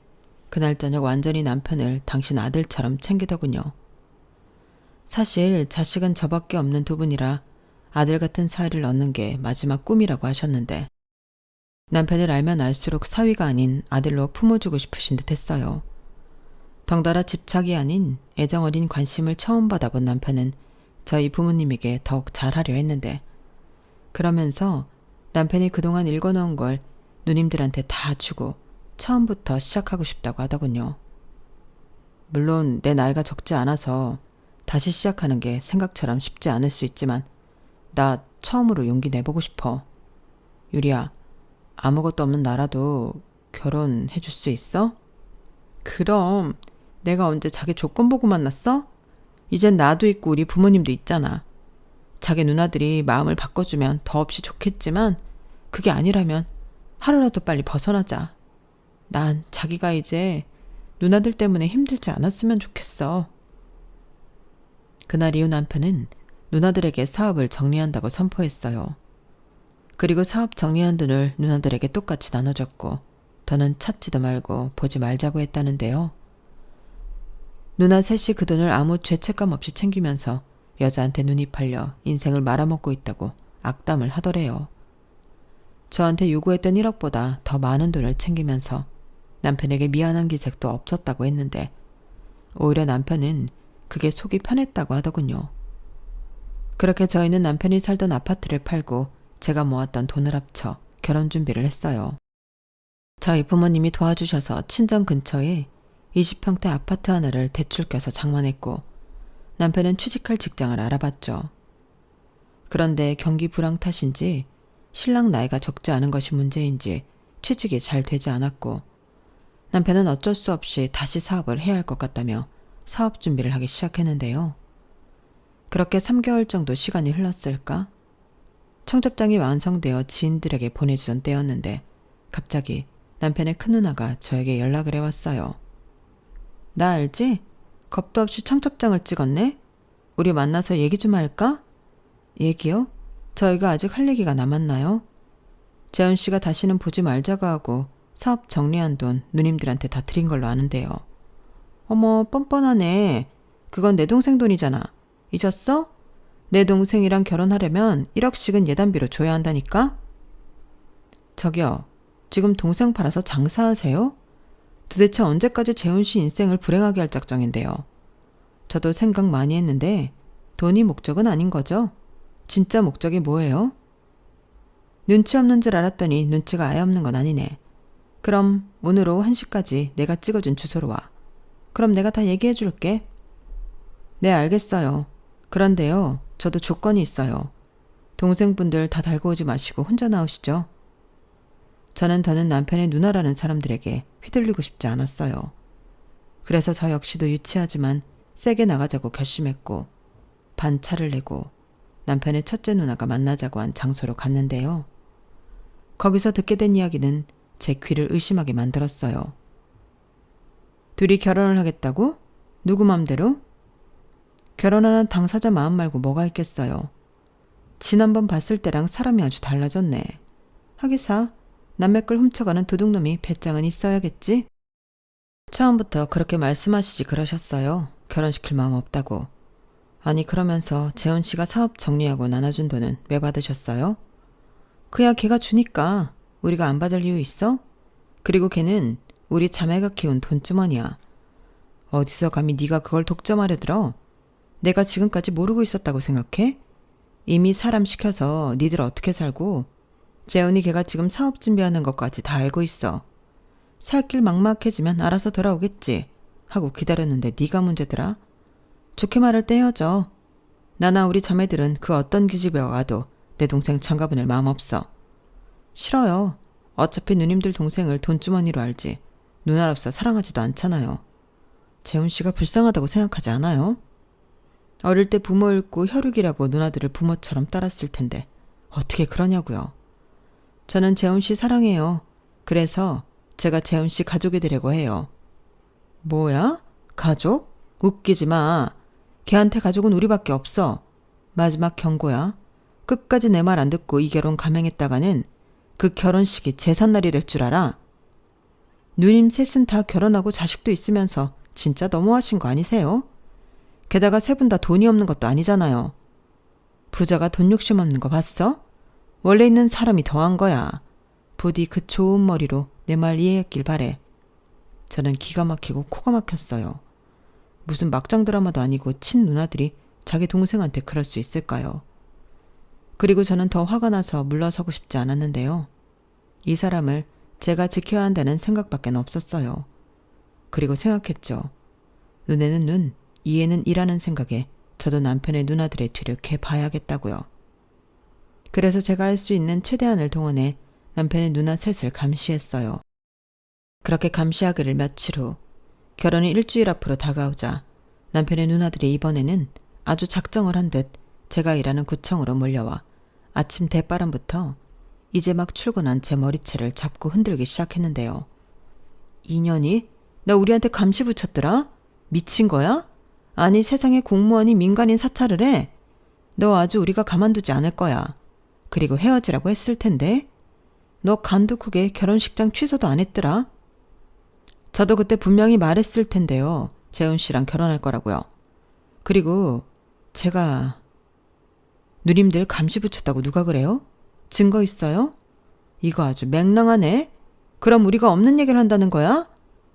그날 저녁 완전히 남편을 당신 아들처럼 챙기더군요. 사실 자식은 저밖에 없는 두 분이라 아들 같은 사이를 얻는 게 마지막 꿈이라고 하셨는데 남편을 알면 알수록 사위가 아닌 아들로 품어주고 싶으신 듯 했어요. 덩달아 집착이 아닌 애정어린 관심을 처음 받아본 남편은 저희 부모님에게 더욱 잘하려 했는데 그러면서 남편이 그동안 읽어놓은 걸 누님들한테 다 주고 처음부터 시작하고 싶다고 하더군요. 물론 내 나이가 적지 않아서 다시 시작하는 게 생각처럼 쉽지 않을 수 있지만 나 처음으로 용기 내보고 싶어. 유리야, 아무것도 없는 나라도 결혼해 줄 수 있어? 그럼 내가 언제 자기 조건 보고 만났어? 이젠 나도 있고 우리 부모님도 있잖아. 자기 누나들이 마음을 바꿔주면 더없이 좋겠지만 그게 아니라면 하루라도 빨리 벗어나자. 난 자기가 이제 누나들 때문에 힘들지 않았으면 좋겠어. 그날 이후 남편은 누나들에게 사업을 정리한다고 선포했어요. 그리고 사업 정리한 돈을 누나들에게 똑같이 나눠줬고 더는 찾지도 말고 보지 말자고 했다는데요. 누나 셋이 그 돈을 아무 죄책감 없이 챙기면서 여자한테 눈이 팔려 인생을 말아먹고 있다고 악담을 하더래요. 저한테 요구했던 1억보다 더 많은 돈을 챙기면서 남편에게 미안한 기색도 없었다고 했는데 오히려 남편은 그게 속이 편했다고 하더군요. 그렇게 저희는 남편이 살던 아파트를 팔고 제가 모았던 돈을 합쳐 결혼 준비를 했어요. 저희 부모님이 도와주셔서 친정 근처에 20평대 아파트 하나를 대출 껴서 장만했고 남편은 취직할 직장을 알아봤죠. 그런데 경기 불황 탓인지 신랑 나이가 적지 않은 것이 문제인지 취직이 잘 되지 않았고 남편은 어쩔 수 없이 다시 사업을 해야 할 것 같다며 사업 준비를 하기 시작했는데요. 그렇게 3개월 정도 시간이 흘렀을까? 청첩장이 완성되어 지인들에게 보내주던 때였는데 갑자기 남편의 큰 누나가 저에게 연락을 해왔어요. 나 알지? 겁도 없이 청첩장을 찍었네? 우리 만나서 얘기 좀 할까? 얘기요? 저희가 아직 할 얘기가 남았나요? 재훈 씨가 다시는 보지 말자고 하고 사업 정리한 돈 누님들한테 다 드린 걸로 아는데요. 어머, 뻔뻔하네. 그건 내 동생 돈이잖아. 잊었어? 내 동생이랑 결혼하려면 1억씩은 예단비로 줘야 한다니까? 저기요, 지금 동생 팔아서 장사하세요? 도대체 언제까지 재훈 씨 인생을 불행하게 할 작정인데요. 저도 생각 많이 했는데 돈이 목적은 아닌 거죠? 진짜 목적이 뭐예요? 눈치 없는 줄 알았더니 눈치가 아예 없는 건 아니네. 그럼 오늘 오후 1시까지 내가 찍어준 주소로 와. 그럼 내가 다 얘기해 줄게. 네, 알겠어요. 그런데요, 저도 조건이 있어요. 동생분들 다 달고 오지 마시고 혼자 나오시죠. 저는 더는 남편의 누나라는 사람들에게 휘둘리고 싶지 않았어요. 그래서 저 역시도 유치하지만 세게 나가자고 결심했고 반차를 내고 남편의 첫째 누나가 만나자고 한 장소로 갔는데요. 거기서 듣게 된 이야기는 제 귀를 의심하게 만들었어요. 둘이 결혼을 하겠다고? 누구 맘대로? 결혼하는 당사자 마음 말고 뭐가 있겠어요. 지난번 봤을 때랑 사람이 아주 달라졌네. 하기사 남의 걸 훔쳐가는 도둑놈이 배짱은 있어야겠지? 처음부터 그렇게 말씀하시지 그러셨어요. 결혼시킬 마음 없다고. 아니 그러면서 재훈 씨가 사업 정리하고 나눠준 돈은 왜 받으셨어요? 그야 걔가 주니까 우리가 안 받을 이유 있어? 그리고 걔는 우리 자매가 키운 돈주머니야. 어디서 감히 네가 그걸 독점하려 들어? 내가 지금까지 모르고 있었다고 생각해? 이미 사람 시켜서 니들 어떻게 살고 재훈이 걔가 지금 사업 준비하는 것까지 다 알고 있어. 살 길 막막해지면 알아서 돌아오겠지 하고 기다렸는데 네가 문제더라. 좋게 말할 때 헤어져. 나나 우리 자매들은 그 어떤 기집애 와도 내 동생 장가보낼 마음 없어. 싫어요. 어차피 누님들 동생을 돈주머니로 알지 누나로서 사랑하지도 않잖아요. 재훈 씨가 불쌍하다고 생각하지 않아요? 어릴 때 부모 잃고 혈육이라고 누나들을 부모처럼 따랐을 텐데 어떻게 그러냐고요. 저는 재훈 씨 사랑해요. 그래서 제가 재훈 씨 가족이 되려고 해요. 뭐야? 가족? 웃기지 마. 걔한테 가족은 우리밖에 없어. 마지막 경고야. 끝까지 내 말 안 듣고 이 결혼 감행했다가는 그 결혼식이 제삿날이 될 줄 알아? 누님 셋은 다 결혼하고 자식도 있으면서 진짜 너무하신 거 아니세요? 게다가 세 분 다 돈이 없는 것도 아니잖아요. 부자가 돈 욕심 없는 거 봤어? 원래 있는 사람이 더한 거야. 부디 그 좋은 머리로 내 말 이해했길 바래. 저는 기가 막히고 코가 막혔어요. 무슨 막장 드라마도 아니고 친 누나들이 자기 동생한테 그럴 수 있을까요? 그리고 저는 더 화가 나서 물러서고 싶지 않았는데요. 이 사람을 제가 지켜야 한다는 생각밖에 없었어요. 그리고 생각했죠. 눈에는 눈, 이에는 이라는 생각에 저도 남편의 누나들의 뒤를 캐 봐야겠다고요. 그래서 제가 할 수 있는 최대한을 동원해 남편의 누나 셋을 감시했어요. 그렇게 감시하기를 며칠 후 결혼이 일주일 앞으로 다가오자 남편의 누나들이 이번에는 아주 작정을 한 듯 제가 일하는 구청으로 몰려와 아침 대바람부터 이제 막 출근한 제 머리채를 잡고 흔들기 시작했는데요. 인연이? 나 우리한테 감시 붙였더라? 미친 거야? 아니 세상에 공무원이 민간인 사찰을 해? 너 아주 우리가 가만두지 않을 거야. 그리고 헤어지라고 했을 텐데 너 간도 크게 결혼식장 취소도 안 했더라. 저도 그때 분명히 말했을 텐데요. 재훈 씨랑 결혼할 거라고요. 그리고 제가 누님들 감시 붙였다고 누가 그래요? 증거 있어요? 이거 아주 맹랑하네. 그럼 우리가 없는 얘기를 한다는 거야?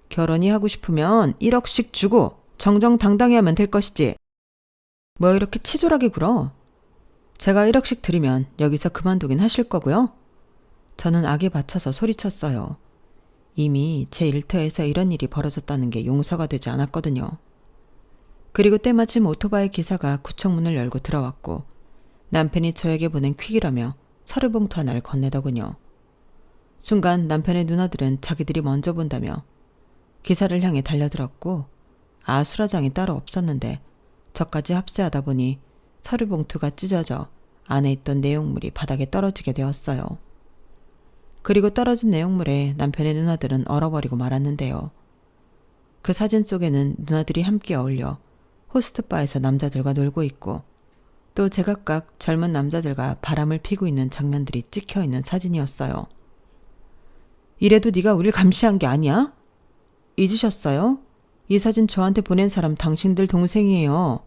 결혼이 하고 싶으면 1억씩 주고 정정당당히 하면 될 것이지. 뭐 이렇게 치졸하게 굴어? 제가 1억씩 드리면 여기서 그만두긴 하실 거고요. 저는 악에 받쳐서 소리쳤어요. 이미 제 일터에서 이런 일이 벌어졌다는 게 용서가 되지 않았거든요. 그리고 때마침 오토바이 기사가 구청 문을 열고 들어왔고 남편이 저에게 보낸 퀵이라며 서류봉투 하나를 건네더군요. 순간 남편의 누나들은 자기들이 먼저 본다며 기사를 향해 달려들었고 아수라장이 따로 없었는데 저까지 합세하다 보니 서류봉투가 찢어져 안에 있던 내용물이 바닥에 떨어지게 되었어요. 그리고 떨어진 내용물에 남편의 누나들은 얼어버리고 말았는데요. 그 사진 속에는 누나들이 함께 어울려 호스트바에서 남자들과 놀고 있고 또 제각각 젊은 남자들과 바람을 피고 있는 장면들이 찍혀있는 사진이었어요. 이래도 네가 우릴 감시한 게 아니야? 잊으셨어요? 이 사진 저한테 보낸 사람 당신들 동생이에요.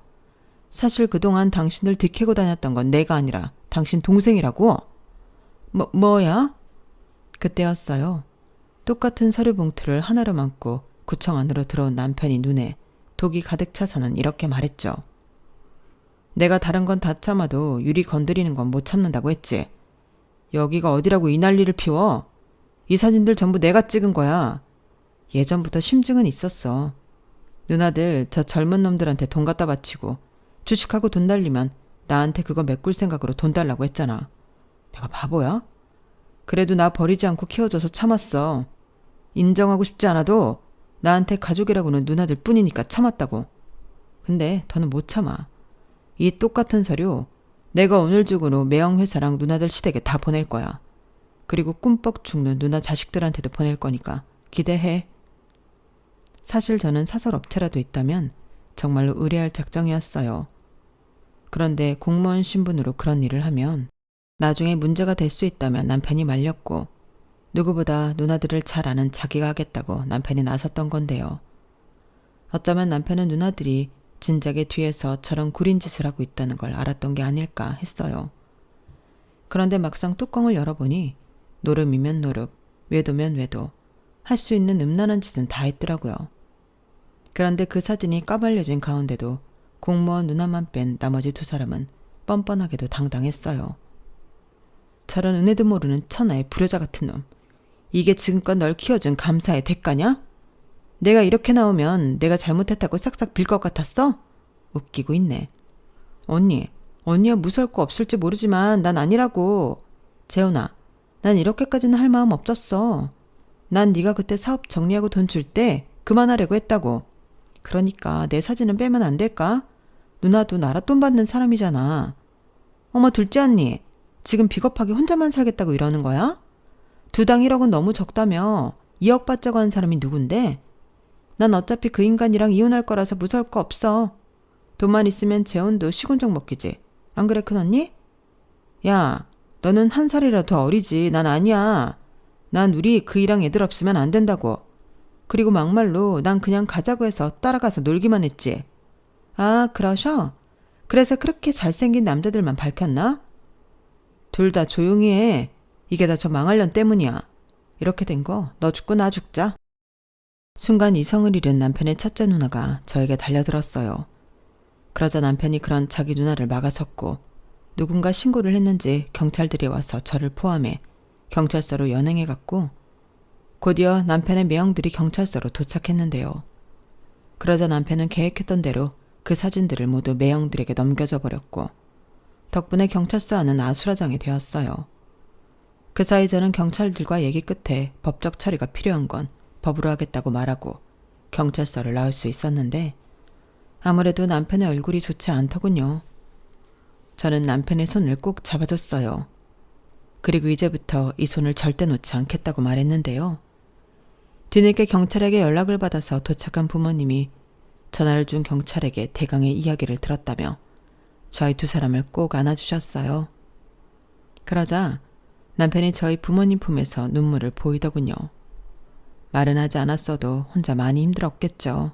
사실 그동안 당신들 뒤캐고 다녔던 건 내가 아니라 당신 동생이라고? 뭐야? 그때였어요. 똑같은 서류 봉투를 하나로 안고 구청 안으로 들어온 남편이 눈에 독이 가득 차서는 이렇게 말했죠. 내가 다른 건 다 참아도 유리 건드리는 건 못 참는다고 했지. 여기가 어디라고 이 난리를 피워? 이 사진들 전부 내가 찍은 거야. 예전부터 심증은 있었어. 누나들 저 젊은 놈들한테 돈 갖다 바치고 주식하고 돈 날리면 나한테 그거 메꿀 생각으로 돈 달라고 했잖아. 내가 바보야? 그래도 나 버리지 않고 키워줘서 참았어. 인정하고 싶지 않아도 나한테 가족이라고는 누나들 뿐이니까 참았다고. 근데 더는 못 참아. 이 똑같은 서류 내가 오늘 중으로 매형회사랑 누나들 시댁에 다 보낼 거야. 그리고 꿈뻑 죽는 누나 자식들한테도 보낼 거니까 기대해. 사실 저는 사설업체라도 있다면 정말로 의뢰할 작정이었어요. 그런데 공무원 신분으로 그런 일을 하면 나중에 문제가 될 수 있다면 남편이 말렸고 누구보다 누나들을 잘 아는 자기가 하겠다고 남편이 나섰던 건데요. 어쩌면 남편은 누나들이 진작에 뒤에서 저런 구린 짓을 하고 있다는 걸 알았던 게 아닐까 했어요. 그런데 막상 뚜껑을 열어보니 노름이면 노름, 외도면 외도, 할 수 있는 음란한 짓은 다 했더라고요. 그런데 그 사진이 까발려진 가운데도 공무원 누나만 뺀 나머지 두 사람은 뻔뻔하게도 당당했어요. 저런 은혜도 모르는 천하의 불효자 같은 놈. 이게 지금껏 널 키워준 감사의 대가냐? 내가 이렇게 나오면 내가 잘못했다고 싹싹 빌 것 같았어? 웃기고 있네. 언니야 무서울 거 없을지 모르지만 난 아니라고. 재훈아, 난 이렇게까지는 할 마음 없었어. 난 네가 그때 사업 정리하고 돈 줄 때 그만하려고 했다고. 그러니까 내 사진은 빼면 안 될까? 누나도 나라 돈 받는 사람이잖아. 어머 둘째 언니, 지금 비겁하게 혼자만 살겠다고 이러는 거야? 두당 1억은 너무 적다며. 2억 받자고 하는 사람이 누군데? 난 어차피 그 인간이랑 이혼할 거라서 무서울 거 없어. 돈만 있으면 재혼도 시군적 먹기지. 안 그래 큰언니? 야, 너는 한 살이라도 더 어리지. 난 아니야. 난 우리 그 이랑 애들 없으면 안 된다고. 그리고 막말로 난 그냥 가자고 해서 따라가서 놀기만 했지. 아, 그러셔? 그래서 그렇게 잘생긴 남자들만 밝혔나? 둘 다 조용히 해. 이게 다 저 망할년 때문이야. 이렇게 된 거 너 죽고 나 죽자. 순간 이성을 잃은 남편의 첫째 누나가 저에게 달려들었어요. 그러자 남편이 그런 자기 누나를 막아섰고 누군가 신고를 했는지 경찰들이 와서 저를 포함해 경찰서로 연행해 갔고 곧이어 남편의 매형들이 경찰서로 도착했는데요. 그러자 남편은 계획했던 대로 그 사진들을 모두 매형들에게 넘겨줘 버렸고 덕분에 경찰서 안은 아수라장이 되었어요. 그 사이 저는 경찰들과 얘기 끝에 법적 처리가 필요한 건 법으로 하겠다고 말하고 경찰서를 나올 수 있었는데 아무래도 남편의 얼굴이 좋지 않더군요. 저는 남편의 손을 꼭 잡아줬어요. 그리고 이제부터 이 손을 절대 놓지 않겠다고 말했는데요. 뒤늦게 경찰에게 연락을 받아서 도착한 부모님이 전화를 준 경찰에게 대강의 이야기를 들었다며 저희 두 사람을 꼭 안아주셨어요. 그러자 남편이 저희 부모님 품에서 눈물을 보이더군요. 말은 하지 않았어도 혼자 많이 힘들었겠죠.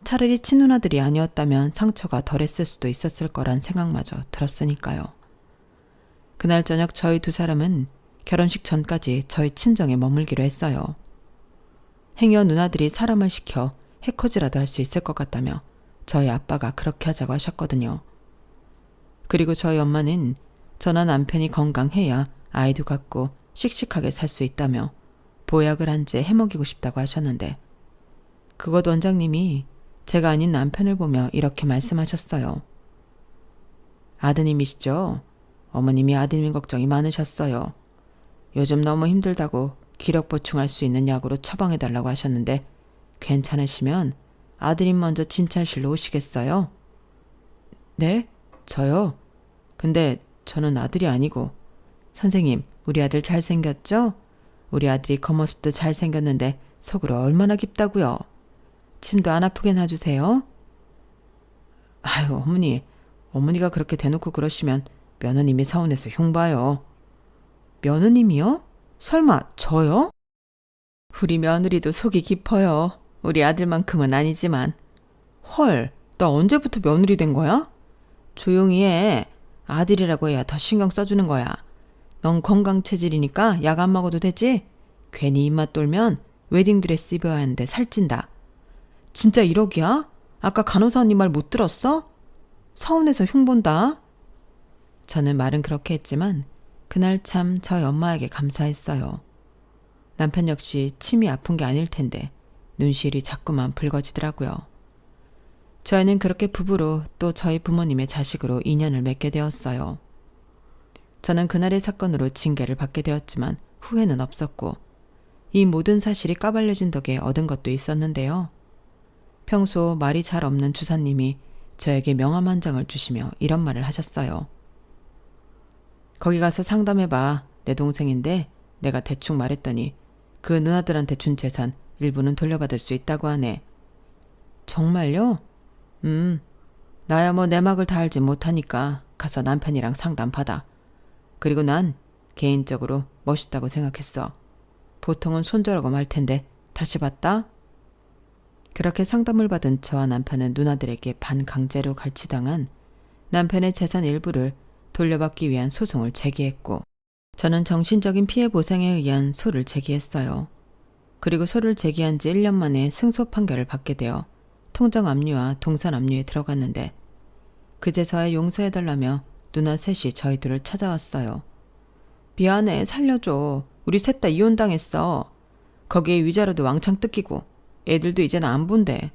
차라리 친누나들이 아니었다면 상처가 덜했을 수도 있었을 거란 생각마저 들었으니까요. 그날 저녁 저희 두 사람은 결혼식 전까지 저희 친정에 머물기로 했어요. 행여 누나들이 사람을 시켜 해코지라도 할 수 있을 것 같다며 저희 아빠가 그렇게 하자고 하셨거든요. 그리고 저희 엄마는 저나 남편이 건강해야 아이도 갖고 씩씩하게 살 수 있다며 보약을 한 채 해먹이고 싶다고 하셨는데 그것 원장님이 제가 아닌 남편을 보며 이렇게 말씀하셨어요. 아드님이시죠? 어머님이 아드님 걱정이 많으셨어요. 요즘 너무 힘들다고 기력 보충할 수 있는 약으로 처방해달라고 하셨는데 괜찮으시면 아드님 먼저 진찰실로 오시겠어요? 네? 저요? 근데 저는 아들이 아니고. 선생님, 우리 아들 잘생겼죠? 우리 아들이 겉모습도 잘생겼는데 속으로 얼마나 깊다고요? 침도 안 아프게 놔주세요. 아유, 어머니가 그렇게 대놓고 그러시면 며느님이 서운해서 흉봐요. 며느님이요? 설마 저요? 우리 며느리도 속이 깊어요. 우리 아들만큼은 아니지만. 헐, 나 언제부터 며느리 된 거야? 조용히 해. 아들이라고 해야 더 신경 써주는 거야. 넌 건강 체질이니까 약 안 먹어도 되지? 괜히 입맛 돌면 웨딩드레스 입어야 하는데 살찐다. 진짜 1억이야? 아까 간호사 언니 말 못 들었어? 서운해서 흉본다. 저는 말은 그렇게 했지만 그날 참 저희 엄마에게 감사했어요. 남편 역시 침이 아픈 게 아닐 텐데 눈시울이 자꾸만 붉어지더라고요. 저희는 그렇게 부부로 또 저희 부모님의 자식으로 인연을 맺게 되었어요. 저는 그날의 사건으로 징계를 받게 되었지만 후회는 없었고 이 모든 사실이 까발려진 덕에 얻은 것도 있었는데요. 평소 말이 잘 없는 주사님이 저에게 명함 한 장을 주시며 이런 말을 하셨어요. 거기 가서 상담해봐. 내 동생인데 내가 대충 말했더니 그 누나들한테 준 재산 일부는 돌려받을 수 있다고 하네. 정말요? 나야 뭐 내막을 다 알지 못하니까 가서 남편이랑 상담받아. 그리고 난 개인적으로 멋있다고 생각했어. 보통은 손절하고 말 텐데 다시 봤다? 그렇게 상담을 받은 저와 남편은 누나들에게 반강제로 갈취당한 남편의 재산 일부를 돌려받기 위한 소송을 제기했고 저는 정신적인 피해 보상에 의한 소를 제기했어요. 그리고 소를 제기한 지 1년 만에 승소 판결을 받게 되어 통장 압류와 동산 압류에 들어갔는데 그제서야 용서해달라며 누나 셋이 저희 둘을 찾아왔어요. 미안해, 살려줘. 우리 셋 다 이혼당했어. 거기에 위자료도 왕창 뜯기고 애들도 이제는 안 본대.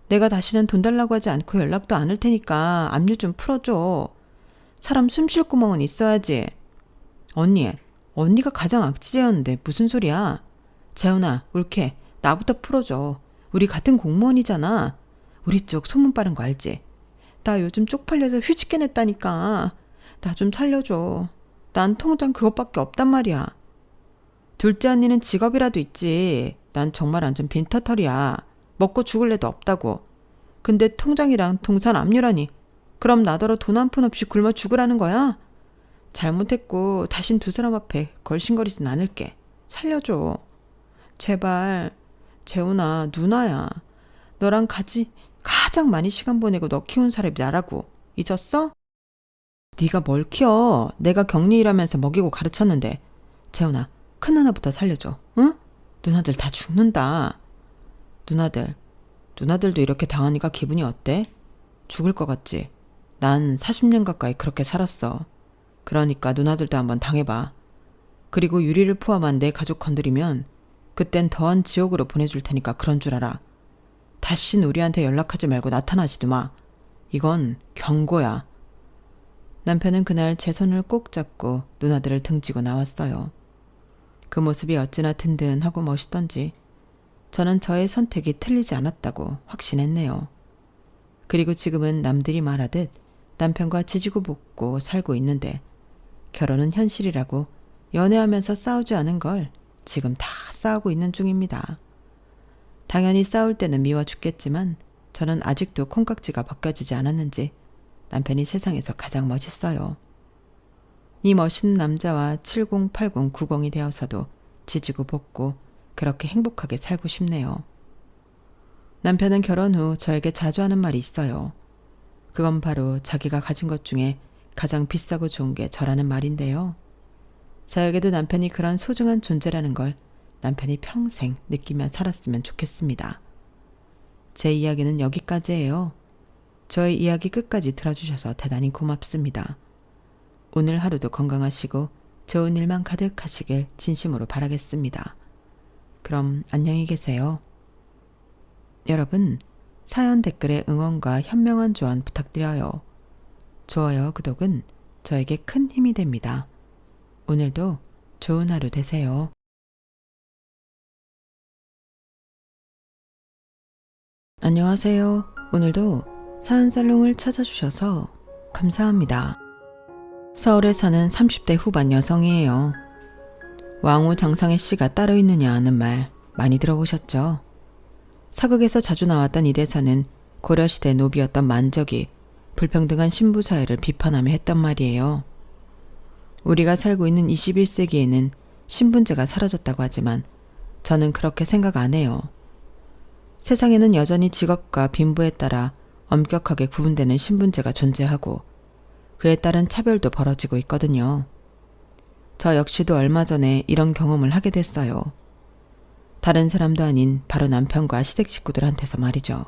내가 다시는 돈 달라고 하지 않고 연락도 안 할 테니까 압류 좀 풀어줘. 사람 숨 쉴 구멍은 있어야지. 언니가 가장 악질이었는데 무슨 소리야. 재훈아, 옳게 나부터 풀어줘. 우리 같은 공무원이잖아. 우리 쪽 소문 빠른 거 알지? 나 요즘 쪽팔려서 휴직해 냈다니까. 나 좀 살려줘. 난 통장 그것밖에 없단 말이야. 둘째 언니는 직업이라도 있지. 난 정말 완전 빈터털이야. 먹고 죽을 애도 없다고. 근데 통장이랑 동산 압류라니. 그럼 나더러 돈 한 푼 없이 굶어 죽으라는 거야? 잘못했고 다신 두 사람 앞에 걸신거리진 않을게. 살려줘. 제발. 재훈아, 누나야. 너랑 가장 많이 시간 보내고 너 키운 사람이 나라고. 잊었어? 네가 뭘 키워. 내가 격리 일하면서 먹이고 가르쳤는데. 재훈아, 큰 누나부터 살려줘. 응? 누나들 다 죽는다. 누나들도 이렇게 당하니까 기분이 어때? 죽을 것 같지? 난 40년 가까이 그렇게 살았어. 그러니까 누나들도 한번 당해봐. 그리고 유리를 포함한 내 가족 건드리면 그땐 더한 지옥으로 보내줄 테니까 그런 줄 알아. 다신 우리한테 연락하지 말고 나타나지도 마. 이건 경고야. 남편은 그날 제 손을 꼭 잡고 누나들을 등지고 나왔어요. 그 모습이 어찌나 든든하고 멋있던지 저는 저의 선택이 틀리지 않았다고 확신했네요. 그리고 지금은 남들이 말하듯 남편과 지지고 볶고 살고 있는데 결혼은 현실이라고 연애하면서 싸우지 않은 걸 지금 다 싸우고 있는 중입니다. 당연히 싸울 때는 미워 죽겠지만 저는 아직도 콩깍지가 벗겨지지 않았는지 남편이 세상에서 가장 멋있어요. 이 멋있는 남자와 70, 80, 90이 되어서도 지지고 볶고 그렇게 행복하게 살고 싶네요. 남편은 결혼 후 저에게 자주 하는 말이 있어요. 그건 바로 자기가 가진 것 중에 가장 비싸고 좋은 게 저라는 말인데요. 저에게도 남편이 그런 소중한 존재라는 걸 남편이 평생 느끼며 살았으면 좋겠습니다. 제 이야기는 여기까지예요. 저의 이야기 끝까지 들어주셔서 대단히 고맙습니다. 오늘 하루도 건강하시고 좋은 일만 가득하시길 진심으로 바라겠습니다. 그럼 안녕히 계세요. 여러분, 사연 댓글에 응원과 현명한 조언 부탁드려요. 좋아요, 구독은 저에게 큰 힘이 됩니다. 오늘도 좋은 하루 되세요. 안녕하세요. 오늘도 사연살롱을 찾아주셔서 감사합니다. 서울에 사는 30대 후반 여성이에요. 왕후 장상의 씨가 따로 있느냐 하는 말 많이 들어보셨죠? 사극에서 자주 나왔던 이 대사는 고려시대 노비였던 만적이 불평등한 신부 사회를 비판하며 했던 말이에요. 우리가 살고 있는 21세기에는 신분제가 사라졌다고 하지만 저는 그렇게 생각 안 해요. 세상에는 여전히 직업과 빈부에 따라 엄격하게 구분되는 신분제가 존재하고 그에 따른 차별도 벌어지고 있거든요. 저 역시도 얼마 전에 이런 경험을 하게 됐어요. 다른 사람도 아닌 바로 남편과 시댁 식구들한테서 말이죠.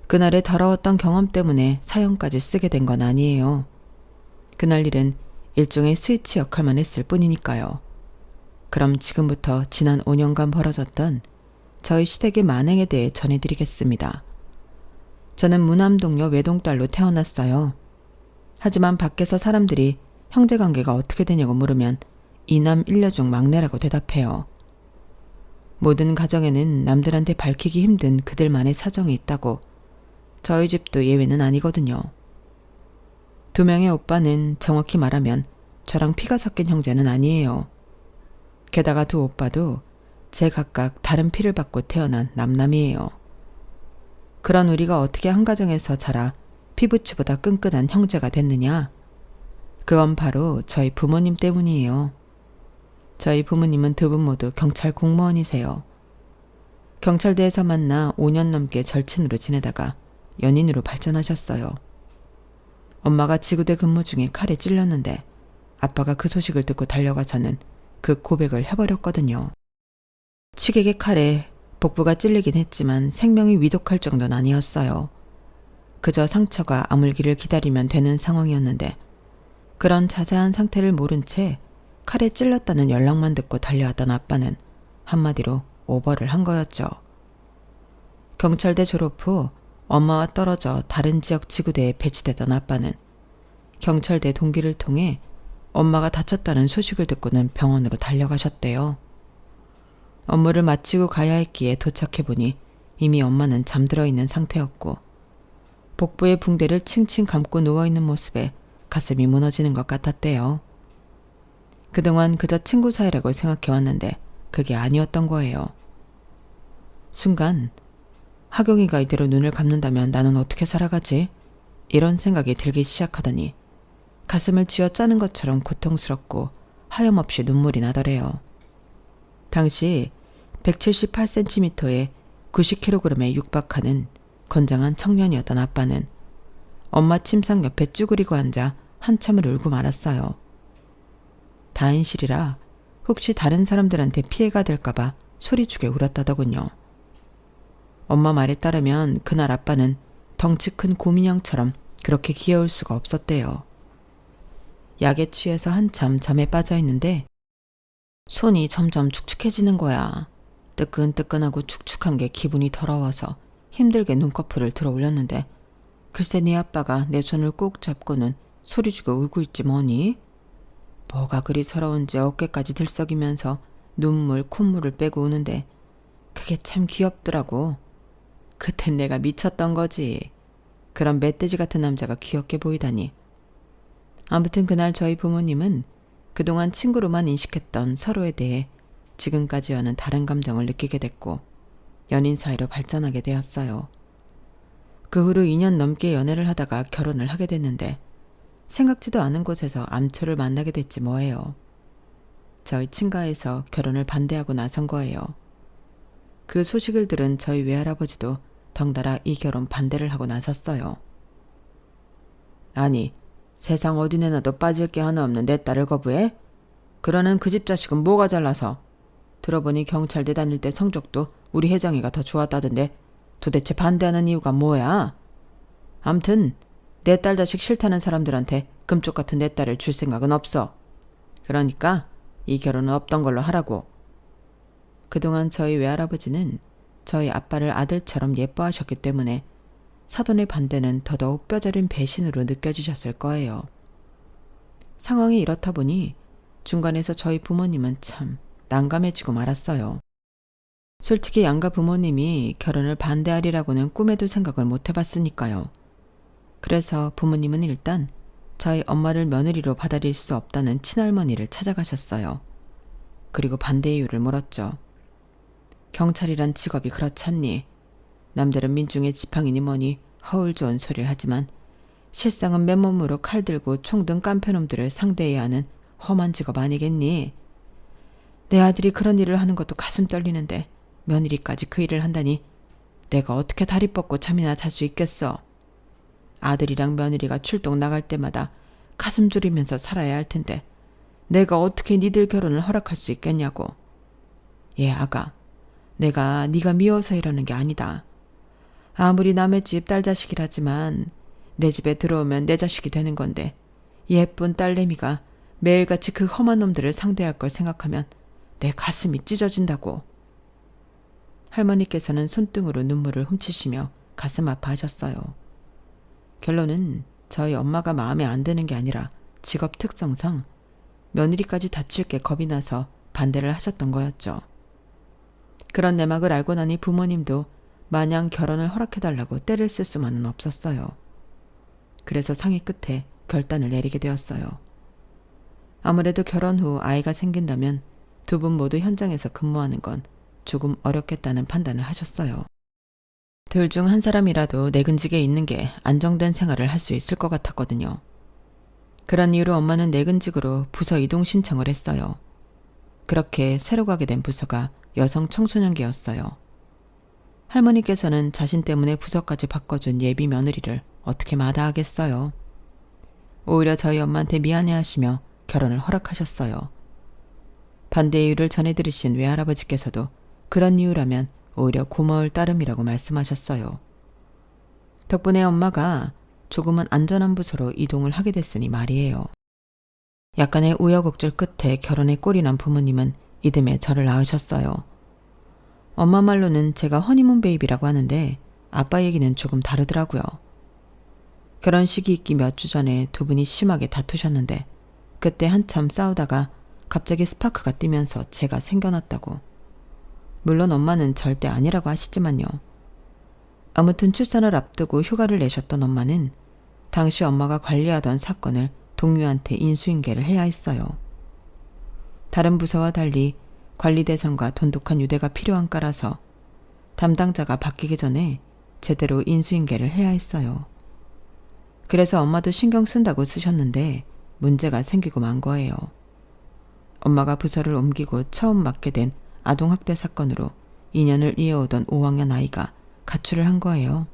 그날의 더러웠던 경험 때문에 사연까지 쓰게 된 건 아니에요. 그날 일은 일종의 스위치 역할만 했을 뿐이니까요. 그럼 지금부터 지난 5년간 벌어졌던 저희 시댁의 만행에 대해 전해드리겠습니다. 저는 무남동녀 외동딸로 태어났어요. 하지만 밖에서 사람들이 형제관계가 어떻게 되냐고 물으면 이남 일녀 중 막내라고 대답해요. 모든 가정에는 남들한테 밝히기 힘든 그들만의 사정이 있다고 저희 집도 예외는 아니거든요. 2명의 오빠는 정확히 말하면 저랑 피가 섞인 형제는 아니에요. 게다가 2 오빠도 제 각각 다른 피를 받고 태어난 남남이에요. 그런 우리가 어떻게 한 가정에서 자라 피부치보다 끈끈한 형제가 됐느냐? 그건 바로 저희 부모님 때문이에요. 저희 부모님은 2분 모두 경찰 공무원이세요. 경찰대에서 만나 5년 넘게 절친으로 지내다가 연인으로 발전하셨어요. 엄마가 지구대 근무 중에 칼에 찔렸는데 아빠가 그 소식을 듣고 달려가서는 그 고백을 해버렸거든요. 취객의 칼에 복부가 찔리긴 했지만 생명이 위독할 정도는 아니었어요. 그저 상처가 아물기를 기다리면 되는 상황이었는데 그런 자세한 상태를 모른 채 칼에 찔렸다는 연락만 듣고 달려왔던 아빠는 한마디로 오버를 한 거였죠. 경찰대 졸업 후 엄마와 떨어져 다른 지역 지구대에 배치되던 아빠는 경찰대 동기를 통해 엄마가 다쳤다는 소식을 듣고는 병원으로 달려가셨대요. 업무를 마치고 가야 했기에 도착해보니 이미 엄마는 잠들어 있는 상태였고 복부의 붕대를 칭칭 감고 누워있는 모습에 가슴이 무너지는 것 같았대요. 그동안 그저 친구 사이라고 생각해왔는데 그게 아니었던 거예요. 순간 하경이가 이대로 눈을 감는다면 나는 어떻게 살아가지? 이런 생각이 들기 시작하더니 가슴을 쥐어짜는 것처럼 고통스럽고 하염없이 눈물이 나더래요. 당시 178cm에 90kg에 육박하는 건장한 청년이었던 아빠는 엄마 침상 옆에 쭈그리고 앉아 한참을 울고 말았어요. 다인실이라 혹시 다른 사람들한테 피해가 될까봐 소리주게 울었다더군요. 엄마 말에 따르면 그날 아빠는 덩치 큰 곰인형처럼 그렇게 귀여울 수가 없었대요. 약에 취해서 한참 잠에 빠져 있는데 손이 점점 축축해지는 거야. 뜨끈뜨끈하고 축축한 게 기분이 더러워서 힘들게 눈꺼풀을 들어 올렸는데 글쎄 네 아빠가 내 손을 꼭 잡고는 소리주고 울고 있지 뭐니? 뭐가 그리 서러운지 어깨까지 들썩이면서 눈물, 콧물을 빼고 우는데 그게 참 귀엽더라고. 그땐 내가 미쳤던 거지. 그런 멧돼지 같은 남자가 귀엽게 보이다니. 아무튼 그날 저희 부모님은 그동안 친구로만 인식했던 서로에 대해 지금까지와는 다른 감정을 느끼게 됐고 연인 사이로 발전하게 되었어요. 그 후로 2년 넘게 연애를 하다가 결혼을 하게 됐는데 생각지도 않은 곳에서 암초를 만나게 됐지 뭐예요. 저희 친가에서 결혼을 반대하고 나선 거예요. 그 소식을 들은 저희 외할아버지도 덩달아 이 결혼 반대를 하고 나섰어요. 아니, 세상 어디 내놔도 빠질 게 하나 없는 내 딸을 거부해? 그러는 그 집 자식은 뭐가 잘나서? 들어보니 경찰대 다닐 때 성적도 우리 혜정이가 더 좋았다던데 도대체 반대하는 이유가 뭐야? 암튼 내 딸 자식 싫다는 사람들한테 금쪽 같은 내 딸을 줄 생각은 없어. 그러니까 이 결혼은 없던 걸로 하라고. 그동안 저희 외할아버지는 저희 아빠를 아들처럼 예뻐하셨기 때문에 사돈의 반대는 더더욱 뼈저린 배신으로 느껴지셨을 거예요. 상황이 이렇다 보니 중간에서 저희 부모님은 참 난감해지고 말았어요. 솔직히 양가 부모님이 결혼을 반대하리라고는 꿈에도 생각을 못 해봤으니까요. 그래서 부모님은 일단 저희 엄마를 며느리로 받아들일 수 없다는 친할머니를 찾아가셨어요. 그리고 반대 이유를 물었죠. 경찰이란 직업이 그렇잖니. 남들은 민중의 지팡이니 뭐니 허울 좋은 소리를 하지만 실상은 맨몸으로 칼 들고 총 든 깡패놈들을 상대해야 하는 험한 직업 아니겠니? 내 아들이 그런 일을 하는 것도 가슴 떨리는데 며느리까지 그 일을 한다니 내가 어떻게 다리 뻗고 잠이나 잘 수 있겠어. 아들이랑 며느리가 출동 나갈 때마다 가슴 졸이면서 살아야 할 텐데 내가 어떻게 니들 결혼을 허락할 수 있겠냐고. 예, 아가. 내가 네가 미워서 이러는 게 아니다. 아무리 남의 집 딸 자식이라지만 내 집에 들어오면 내 자식이 되는 건데 예쁜 딸내미가 매일같이 그 험한 놈들을 상대할 걸 생각하면 내 가슴이 찢어진다고. 할머니께서는 손등으로 눈물을 훔치시며 가슴 아파하셨어요. 결론은 저희 엄마가 마음에 안 드는 게 아니라 직업 특성상 며느리까지 다칠 게 겁이 나서 반대를 하셨던 거였죠. 그런 내막을 알고 나니 부모님도 마냥 결혼을 허락해달라고 떼를 쓸 수만은 없었어요. 그래서 상의 끝에 결단을 내리게 되었어요. 아무래도 결혼 후 아이가 생긴다면 두 분 모두 현장에서 근무하는 건 조금 어렵겠다는 판단을 하셨어요. 둘 중 한 사람이라도 내근직에 있는 게 안정된 생활을 할 수 있을 것 같았거든요. 그런 이유로 엄마는 내근직으로 부서 이동 신청을 했어요. 그렇게 새로 가게 된 부서가 여성 청소년기였어요. 할머니께서는 자신 때문에 부서까지 바꿔준 예비 며느리를 어떻게 마다하겠어요. 오히려 저희 엄마한테 미안해하시며 결혼을 허락하셨어요. 반대 이유를 전해 들으신 외할아버지께서도 그런 이유라면 오히려 고마울 따름이라고 말씀하셨어요. 덕분에 엄마가 조금은 안전한 부서로 이동을 하게 됐으니 말이에요. 약간의 우여곡절 끝에 결혼에 꼴이 난 부모님은 이듬해 저를 낳으셨어요. 엄마 말로는 제가 허니문 베이비라고 하는데 아빠 얘기는 조금 다르더라고요. 결혼식이 있기 몇 주 전에 두 분이 심하게 다투셨는데 그때 한참 싸우다가 갑자기 스파크가 뛰면서 제가 생겨났다고. 물론 엄마는 절대 아니라고 하시지만요. 아무튼 출산을 앞두고 휴가를 내셨던 엄마는 당시 엄마가 관리하던 사건을 동료한테 인수인계를 해야 했어요. 다른 부서와 달리 관리 대상과 돈독한 유대가 필요한 까라서 담당자가 바뀌기 전에 제대로 인수인계를 해야 했어요. 그래서 엄마도 신경 쓴다고 쓰셨는데 문제가 생기고 만 거예요. 엄마가 부서를 옮기고 처음 맡게 된 아동학대 사건으로 2년을 이어오던 5학년 아이가 가출을 한 거예요.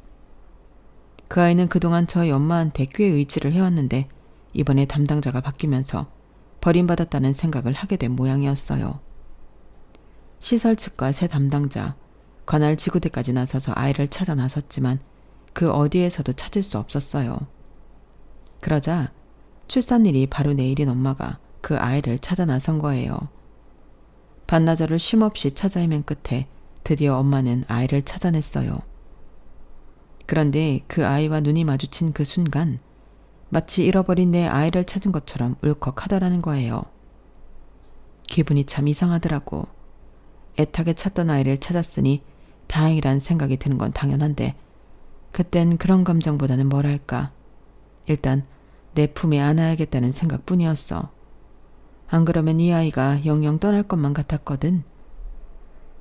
그 아이는 그동안 저희 엄마한테 꽤 의지를 해왔는데 이번에 담당자가 바뀌면서 버림받았다는 생각을 하게 된 모양이었어요. 시설 측과 새 담당자, 관할 지구대까지 나서서 아이를 찾아 나섰지만 그 어디에서도 찾을 수 없었어요. 그러자 출산일이 바로 내일인 엄마가 그 아이를 찾아 나선 거예요. 반나절을 쉼없이 찾아 헤맨 끝에 드디어 엄마는 아이를 찾아냈어요. 그런데 그 아이와 눈이 마주친 그 순간 마치 잃어버린 내 아이를 찾은 것처럼 울컥하더라는 거예요. 기분이 참 이상하더라고. 애타게 찾던 아이를 찾았으니 다행이란 생각이 드는 건 당연한데 그땐 그런 감정보다는 뭐랄까. 일단 내 품에 안아야겠다는 생각뿐이었어. 안 그러면 이 아이가 영영 떠날 것만 같았거든.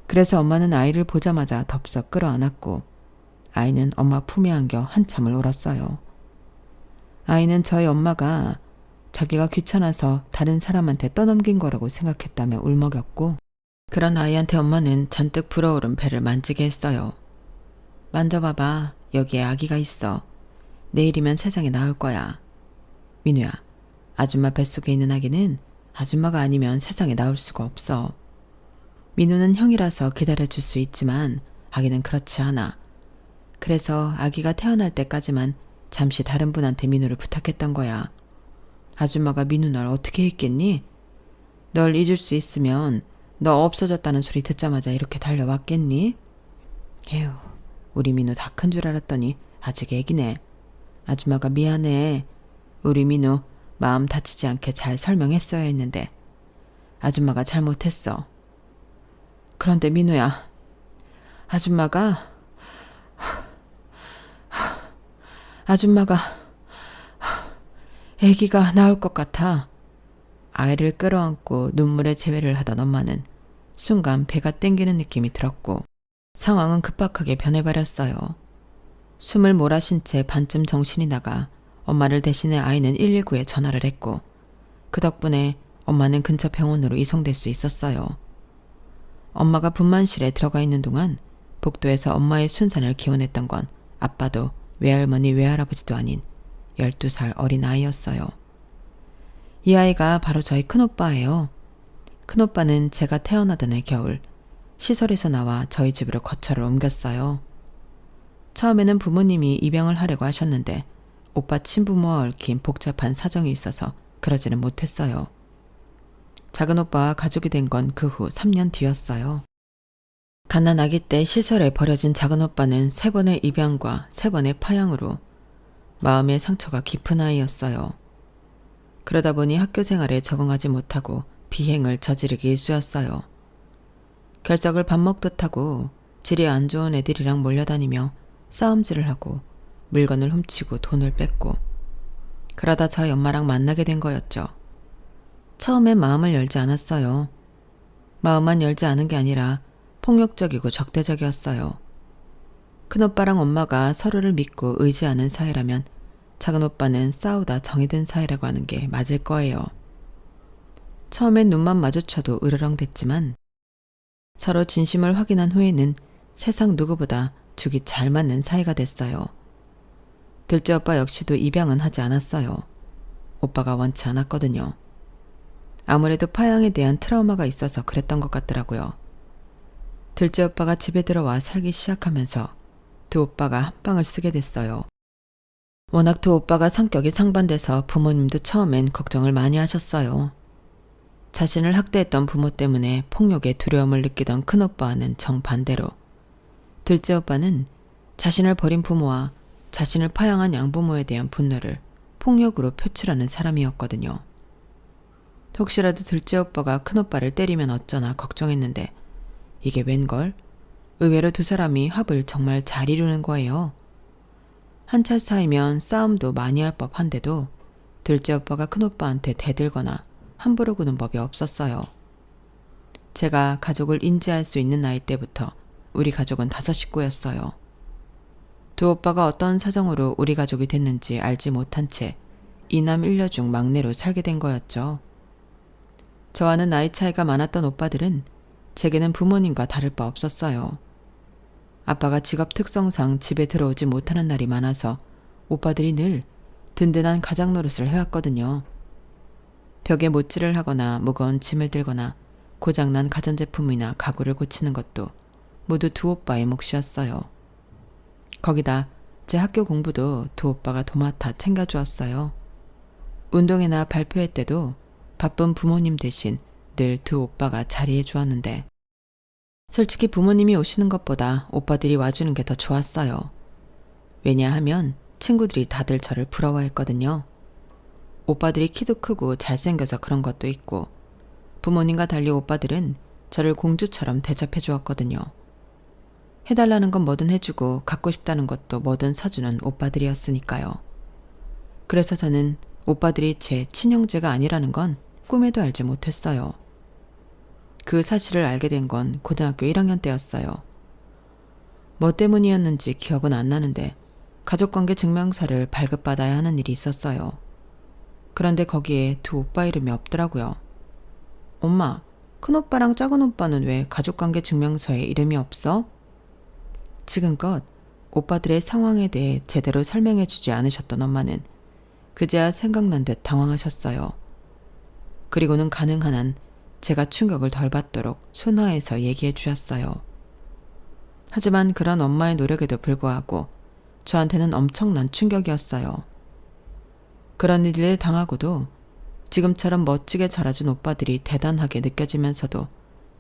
그래서 엄마는 아이를 보자마자 덥석 끌어안았고 아이는 엄마 품에 안겨 한참을 울었어요. 아이는 저희 엄마가 자기가 귀찮아서 다른 사람한테 떠넘긴 거라고 생각했다며 울먹였고 그런 아이한테 엄마는 잔뜩 불어오른 배를 만지게 했어요. 만져봐봐. 여기에 아기가 있어. 내일이면 세상에 나올 거야. 민우야, 아줌마 뱃속에 있는 아기는 아줌마가 아니면 세상에 나올 수가 없어. 민우는 형이라서 기다려줄 수 있지만 아기는 그렇지 않아. 그래서 아기가 태어날 때까지만 잠시 다른 분한테 민우를 부탁했던 거야. 아줌마가 민우 널 어떻게 했겠니? 널 잊을 수 있으면 너 없어졌다는 소리 듣자마자 이렇게 달려왔겠니? 에휴, 우리 민우 다 큰 줄 알았더니 아직 애기네. 아줌마가 미안해. 우리 민우 마음 다치지 않게 잘 설명했어야 했는데 아줌마가 잘못했어. 그런데 민우야, 아줌마가 아기가 나올 것 같아. 아이를 끌어안고 눈물의 재회를 하던 엄마는 순간 배가 땡기는 느낌이 들었고 상황은 급박하게 변해버렸어요. 숨을 몰아쉰 채 반쯤 정신이 나가 엄마를 대신해 아이는 119에 전화를 했고 그 덕분에 엄마는 근처 병원으로 이송될 수 있었어요. 엄마가 분만실에 들어가 있는 동안 복도에서 엄마의 순산을 기원했던 건 아빠도 외할머니 외할아버지도 아닌 12살 어린 아이였어요. 이 아이가 바로 저희 큰오빠예요. 큰오빠는 제가 태어나던 해 겨울 시설에서 나와 저희 집으로 거처를 옮겼어요. 처음에는 부모님이 입양을 하려고 하셨는데 오빠 친부모와 얽힌 복잡한 사정이 있어서 그러지는 못했어요. 작은 오빠와 가족이 된 건 그 후 3년 뒤였어요. 갓난 아기 때 시설에 버려진 작은 오빠는 3번의 입양과 3번의 파양으로 마음의 상처가 깊은 아이였어요. 그러다 보니 학교 생활에 적응하지 못하고 비행을 저지르기 일쑤였어요. 결석을 밥 먹듯 하고 질이 안 좋은 애들이랑 몰려다니며 싸움질을 하고 물건을 훔치고 돈을 뺏고 그러다 저희 엄마랑 만나게 된 거였죠. 처음엔 마음을 열지 않았어요. 마음만 열지 않은 게 아니라 폭력적이고 적대적이었어요. 큰오빠랑 엄마가 서로를 믿고 의지하는 사이라면 작은 오빠는 싸우다 정이 든 사이라고 하는 게 맞을 거예요. 처음엔 눈만 마주쳐도 으르렁댔지만 서로 진심을 확인한 후에는 세상 누구보다 죽이 잘 맞는 사이가 됐어요. 둘째 오빠 역시도 입양은 하지 않았어요. 오빠가 원치 않았거든요. 아무래도 파양에 대한 트라우마가 있어서 그랬던 것 같더라고요. 둘째 오빠가 집에 들어와 살기 시작하면서 두 오빠가 한방을 쓰게 됐어요. 워낙 두 오빠가 성격이 상반돼서 부모님도 처음엔 걱정을 많이 하셨어요. 자신을 학대했던 부모 때문에 폭력에 두려움을 느끼던 큰오빠와는 정반대로 둘째 오빠는 자신을 버린 부모와 자신을 파양한 양부모에 대한 분노를 폭력으로 표출하는 사람이었거든요. 혹시라도 둘째 오빠가 큰오빠를 때리면 어쩌나 걱정했는데 이게 웬걸? 의외로 두 사람이 합을 정말 잘 이루는 거예요. 한 차 사이면 싸움도 많이 할 법한데도 둘째 오빠가 큰오빠한테 대들거나 함부로 구는 법이 없었어요. 제가 가족을 인지할 수 있는 나이 때부터 우리 가족은 5식구였어요. 두 오빠가 어떤 사정으로 우리 가족이 됐는지 알지 못한 채 이남 일녀 중 막내로 살게 된 거였죠. 저와는 나이 차이가 많았던 오빠들은 제게는 부모님과 다를 바 없었어요. 아빠가 직업 특성상 집에 들어오지 못하는 날이 많아서 오빠들이 늘 든든한 가장 노릇을 해왔거든요. 벽에 못질을 하거나 무거운 짐을 들거나 고장난 가전제품이나 가구를 고치는 것도 모두 두 오빠의 몫이었어요. 거기다 제 학교 공부도 두 오빠가 도맡아 챙겨주었어요. 운동회나 발표회 때도 바쁜 부모님 대신 늘 두 오빠가 자리해 주었는데 솔직히 부모님이 오시는 것보다 오빠들이 와주는 게 더 좋았어요. 왜냐하면 친구들이 다들 저를 부러워했거든요. 오빠들이 키도 크고 잘생겨서 그런 것도 있고 부모님과 달리 오빠들은 저를 공주처럼 대접해 주었거든요. 해달라는 건 뭐든 해주고 갖고 싶다는 것도 뭐든 사주는 오빠들이었으니까요. 그래서 저는 오빠들이 제 친형제가 아니라는 건 꿈에도 알지 못했어요. 그 사실을 알게 된 건 고등학교 1학년 때였어요. 뭐 때문이었는지 기억은 안 나는데 가족관계 증명서를 발급받아야 하는 일이 있었어요. 그런데 거기에 두 오빠 이름이 없더라고요. 엄마, 큰오빠랑 작은오빠는 왜 가족관계 증명서에 이름이 없어? 지금껏 오빠들의 상황에 대해 제대로 설명해주지 않으셨던 엄마는 그제야 생각난 듯 당황하셨어요. 그리고는 가능한 한 제가 충격을 덜 받도록 순화해서 얘기해 주셨어요. 하지만 그런 엄마의 노력에도 불구하고 저한테는 엄청난 충격이었어요. 그런 일을 당하고도 지금처럼 멋지게 자라준 오빠들이 대단하게 느껴지면서도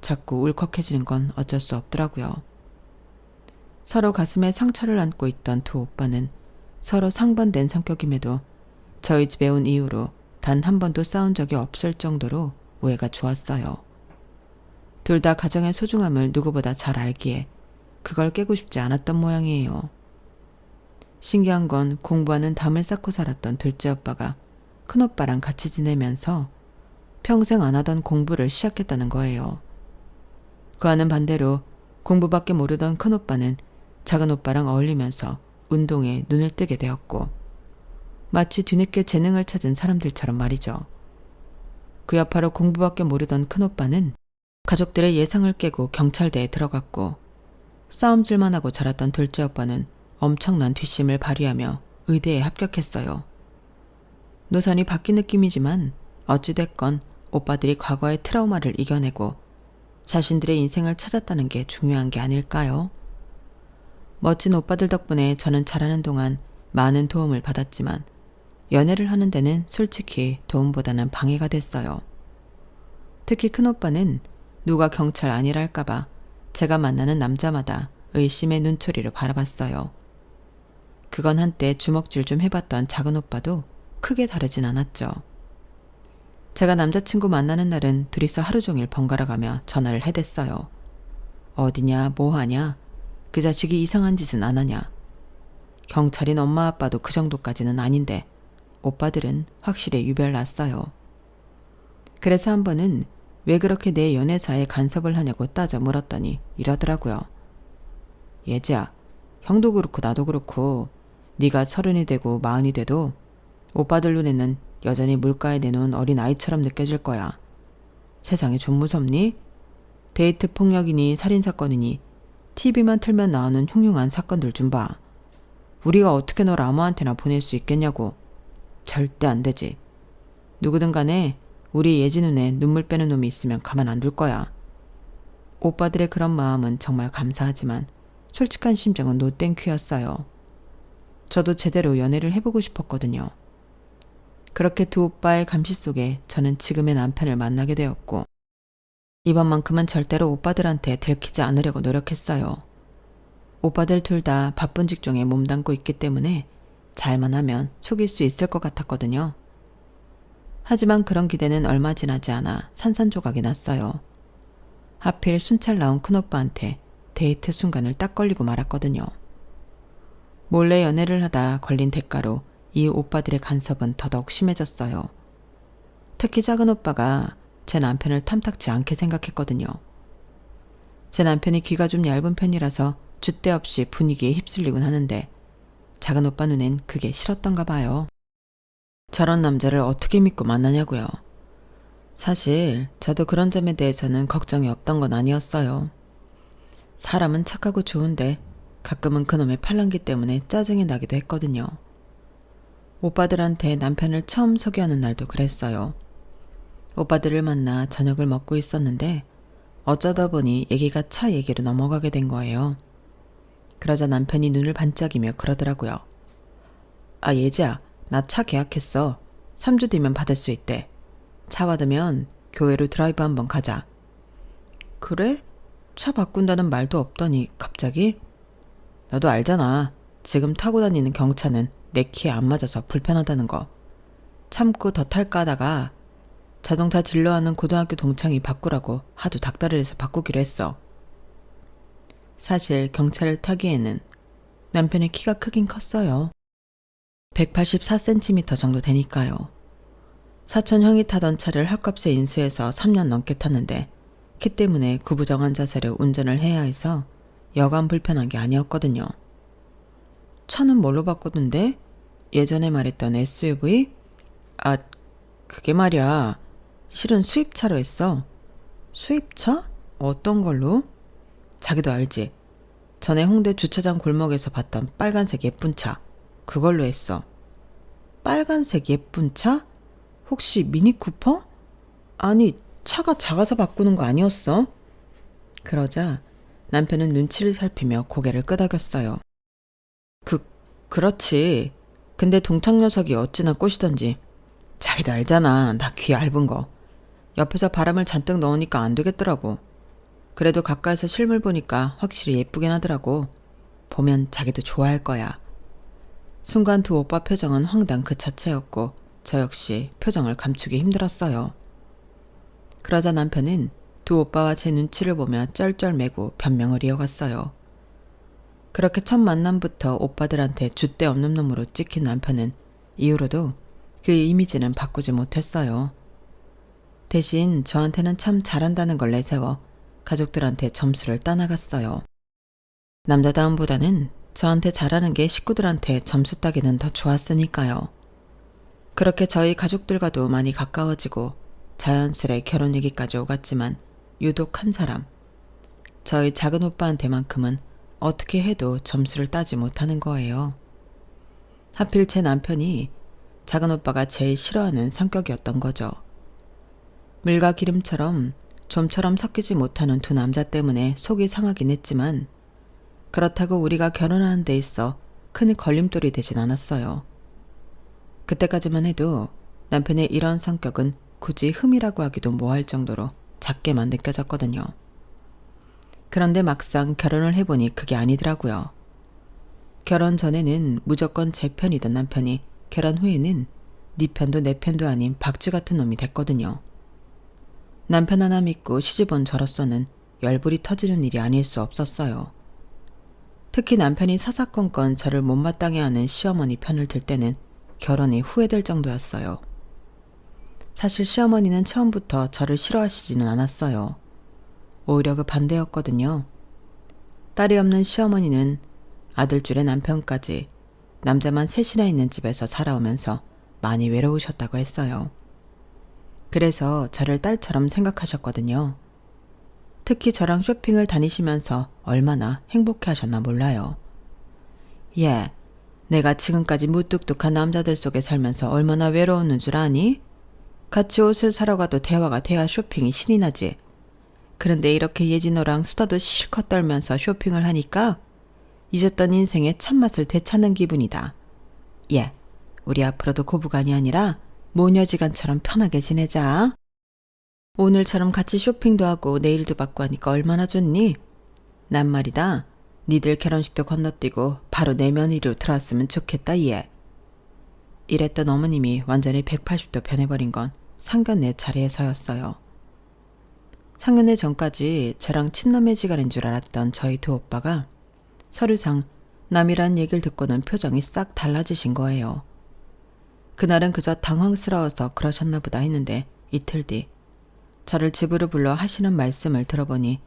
자꾸 울컥해지는 건 어쩔 수 없더라고요. 서로 가슴에 상처를 안고 있던 두 오빠는 서로 상반된 성격임에도 저희 집에 온 이후로 단 한 번도 싸운 적이 없을 정도로 우애가 좋았어요. 둘 다 가정의 소중함을 누구보다 잘 알기에 그걸 깨고 싶지 않았던 모양이에요. 신기한 건 공부하는 담을 쌓고 살았던 둘째 오빠가 큰오빠랑 같이 지내면서 평생 안 하던 공부를 시작했다는 거예요. 그와는 반대로 공부밖에 모르던 큰오빠는 작은 오빠랑 어울리면서 운동에 눈을 뜨게 되었고 마치 뒤늦게 재능을 찾은 사람들처럼 말이죠. 그 여파로 공부밖에 모르던 큰오빠는 가족들의 예상을 깨고 경찰대에 들어갔고 싸움질만 하고 자랐던 둘째 오빠는 엄청난 뒷심을 발휘하며 의대에 합격했어요. 노선이 바뀐 느낌이지만 어찌됐건 오빠들이 과거의 트라우마를 이겨내고 자신들의 인생을 찾았다는 게 중요한 게 아닐까요? 멋진 오빠들 덕분에 저는 자라는 동안 많은 도움을 받았지만 연애를 하는 데는 솔직히 도움보다는 방해가 됐어요. 특히 큰오빠는 누가 경찰 아니랄까봐 제가 만나는 남자마다 의심의 눈초리로 바라봤어요. 그건 한때 주먹질 좀 해봤던 작은 오빠도 크게 다르진 않았죠. 제가 남자친구 만나는 날은 둘이서 하루 종일 번갈아가며 전화를 해댔어요. 어디냐, 뭐하냐, 그 자식이 이상한 짓은 안 하냐. 경찰인 엄마 아빠도 그 정도까지는 아닌데 오빠들은 확실히 유별났어요. 그래서 한 번은 왜 그렇게 내 연애사에 간섭을 하냐고 따져 물었더니 이러더라고요. 예지야, 형도 그렇고 나도 그렇고 네가 30이 되고 40이 돼도 오빠들 눈에는 여전히 물가에 내놓은 어린 아이처럼 느껴질 거야. 세상이 좀 무섭니? 데이트 폭력이니 살인사건이니 TV만 틀면 나오는 흉흉한 사건들 좀 봐. 우리가 어떻게 널 아무한테나 보낼 수 있겠냐고. 절대 안 되지. 누구든 간에 우리 예지 눈에 눈물 빼는 놈이 있으면 가만 안 둘 거야. 오빠들의 그런 마음은 정말 감사하지만 솔직한 심정은 노 땡큐였어요. 저도 제대로 연애를 해보고 싶었거든요. 그렇게 두 오빠의 감시 속에 저는 지금의 남편을 만나게 되었고 이번만큼은 절대로 오빠들한테 들키지 않으려고 노력했어요. 오빠들 둘 다 바쁜 직종에 몸담고 있기 때문에 잘만 하면 속일 수 있을 것 같았거든요. 하지만 그런 기대는 얼마 지나지 않아 산산조각이 났어요. 하필 순찰 나온 큰오빠한테 데이트 순간을 딱 걸리고 말았거든요. 몰래 연애를 하다 걸린 대가로 이 오빠들의 간섭은 더더욱 심해졌어요. 특히 작은 오빠가 제 남편을 탐탁지 않게 생각했거든요. 제 남편이 귀가 좀 얇은 편이라서 줏대 없이 분위기에 휩쓸리곤 하는데 작은 오빠 눈엔 그게 싫었던가 봐요. 저런 남자를 어떻게 믿고 만나냐고요. 사실 저도 그런 점에 대해서는 걱정이 없던 건 아니었어요. 사람은 착하고 좋은데 가끔은 그놈의 팔랑귀 때문에 짜증이 나기도 했거든요. 오빠들한테 남편을 처음 소개하는 날도 그랬어요. 오빠들을 만나 저녁을 먹고 있었는데 어쩌다 보니 얘기가 차 얘기로 넘어가게 된 거예요. 그러자 남편이 눈을 반짝이며 그러더라고요. 아, 예지야, 나 차 계약했어. 3주 뒤면 받을 수 있대. 차 받으면 교회로 드라이브 한번 가자. 그래? 차 바꾼다는 말도 없더니 갑자기? 너도 알잖아. 지금 타고 다니는 경차는 내 키에 안 맞아서 불편하다는 거. 참고 더 탈까 하다가 자동차 딜러하는 고등학교 동창이 바꾸라고 하도 닥달을 해서 바꾸기로 했어. 사실 경차를 타기에는 남편의 키가 크긴 컸어요. 184cm 정도 되니까요. 사촌 형이 타던 차를 헐값에 인수해서 3년 넘게 탔는데 키 때문에 구부정한 자세로 운전을 해야 해서 여간 불편한 게 아니었거든요. 차는 뭘로 바꿨는데? 예전에 말했던 SUV? 아, 그게 말이야. 실은 수입차로 했어. 수입차? 어떤 걸로? 자기도 알지? 전에 홍대 주차장 골목에서 봤던 빨간색 예쁜 차. 그걸로 했어. 빨간색 예쁜 차? 혹시 미니 쿠퍼? 아니, 차가 작아서 바꾸는 거 아니었어? 그러자 남편은 눈치를 살피며 고개를 끄덕였어요. 그렇지. 근데 동창 녀석이 어찌나 꼬시던지. 자기도 알잖아. 나 귀 얇은 거. 옆에서 바람을 잔뜩 넣으니까 안 되겠더라고. 그래도 가까이서 실물 보니까 확실히 예쁘긴 하더라고. 보면 자기도 좋아할 거야. 순간 두 오빠 표정은 황당 그 자체였고 저 역시 표정을 감추기 힘들었어요. 그러자 남편은 두 오빠와 제 눈치를 보며 쩔쩔매고 변명을 이어갔어요. 그렇게 첫 만남부터 오빠들한테 줏대 없는 놈으로 찍힌 남편은 이후로도 그 이미지는 바꾸지 못했어요. 대신 저한테는 참 잘한다는 걸 내세워 가족들한테 점수를 따나갔어요. 남자다움보다는 저한테 잘하는 게 식구들한테 점수 따기는 더 좋았으니까요. 그렇게 저희 가족들과도 많이 가까워지고 자연스레 결혼 얘기까지 오갔지만 유독 한 사람, 저희 작은 오빠한테만큼은 어떻게 해도 점수를 따지 못하는 거예요. 하필 제 남편이 작은 오빠가 제일 싫어하는 성격이었던 거죠. 물과 기름처럼 좀처럼 섞이지 못하는 두 남자 때문에 속이 상하긴 했지만 그렇다고 우리가 결혼하는 데 있어 큰 걸림돌이 되진 않았어요. 그때까지만 해도 남편의 이런 성격은 굳이 흠이라고 하기도 뭐할 정도로 작게만 느껴졌거든요. 그런데 막상 결혼을 해보니 그게 아니더라고요. 결혼 전에는 무조건 제 편이던 남편이 결혼 후에는 네 편도 내 편도 아닌 박쥐 같은 놈이 됐거든요. 남편 하나 믿고 시집 온 저로서는 열불이 터지는 일이 아닐 수 없었어요. 특히 남편이 사사건건 저를 못마땅해 하는 시어머니 편을 들 때는 결혼이 후회될 정도였어요. 사실 시어머니는 처음부터 저를 싫어하시지는 않았어요. 오히려 그 반대였거든요. 딸이 없는 시어머니는 아들줄에 남편까지 남자만 셋이나 있는 집에서 살아오면서 많이 외로우셨다고 했어요. 그래서 저를 딸처럼 생각하셨거든요. 특히 저랑 쇼핑을 다니시면서 얼마나 행복해 하셨나 몰라요. 예, 내가 지금까지 무뚝뚝한 남자들 속에 살면서 얼마나 외로웠는 줄 아니? 같이 옷을 사러 가도 대화가 돼야 쇼핑이 신이 나지. 그런데 이렇게 예진호랑 수다도 실컷 떨면서 쇼핑을 하니까 잊었던 인생의 참맛을 되찾는 기분이다. 예, 우리 앞으로도 고부간이 아니라 모녀지간처럼 편하게 지내자. 오늘처럼 같이 쇼핑도 하고 네일도 받고 하니까 얼마나 좋니? 난 말이다. 니들 결혼식도 건너뛰고 바로 내 며느리로 들어왔으면 좋겠다 얘. 이랬던 어머님이 완전히 180도 변해버린 건 상견례 자리에서였어요. 상견례 전까지 저랑 친남매지간인 줄 알았던 저희 두 오빠가 서류상 남이란 얘기를 듣고는 표정이 싹 달라지신 거예요. 그날은 그저 당황스러워서 그러셨나 보다 했는데 이틀 뒤 저를 집으로 불러 하시는 말씀을 들어보니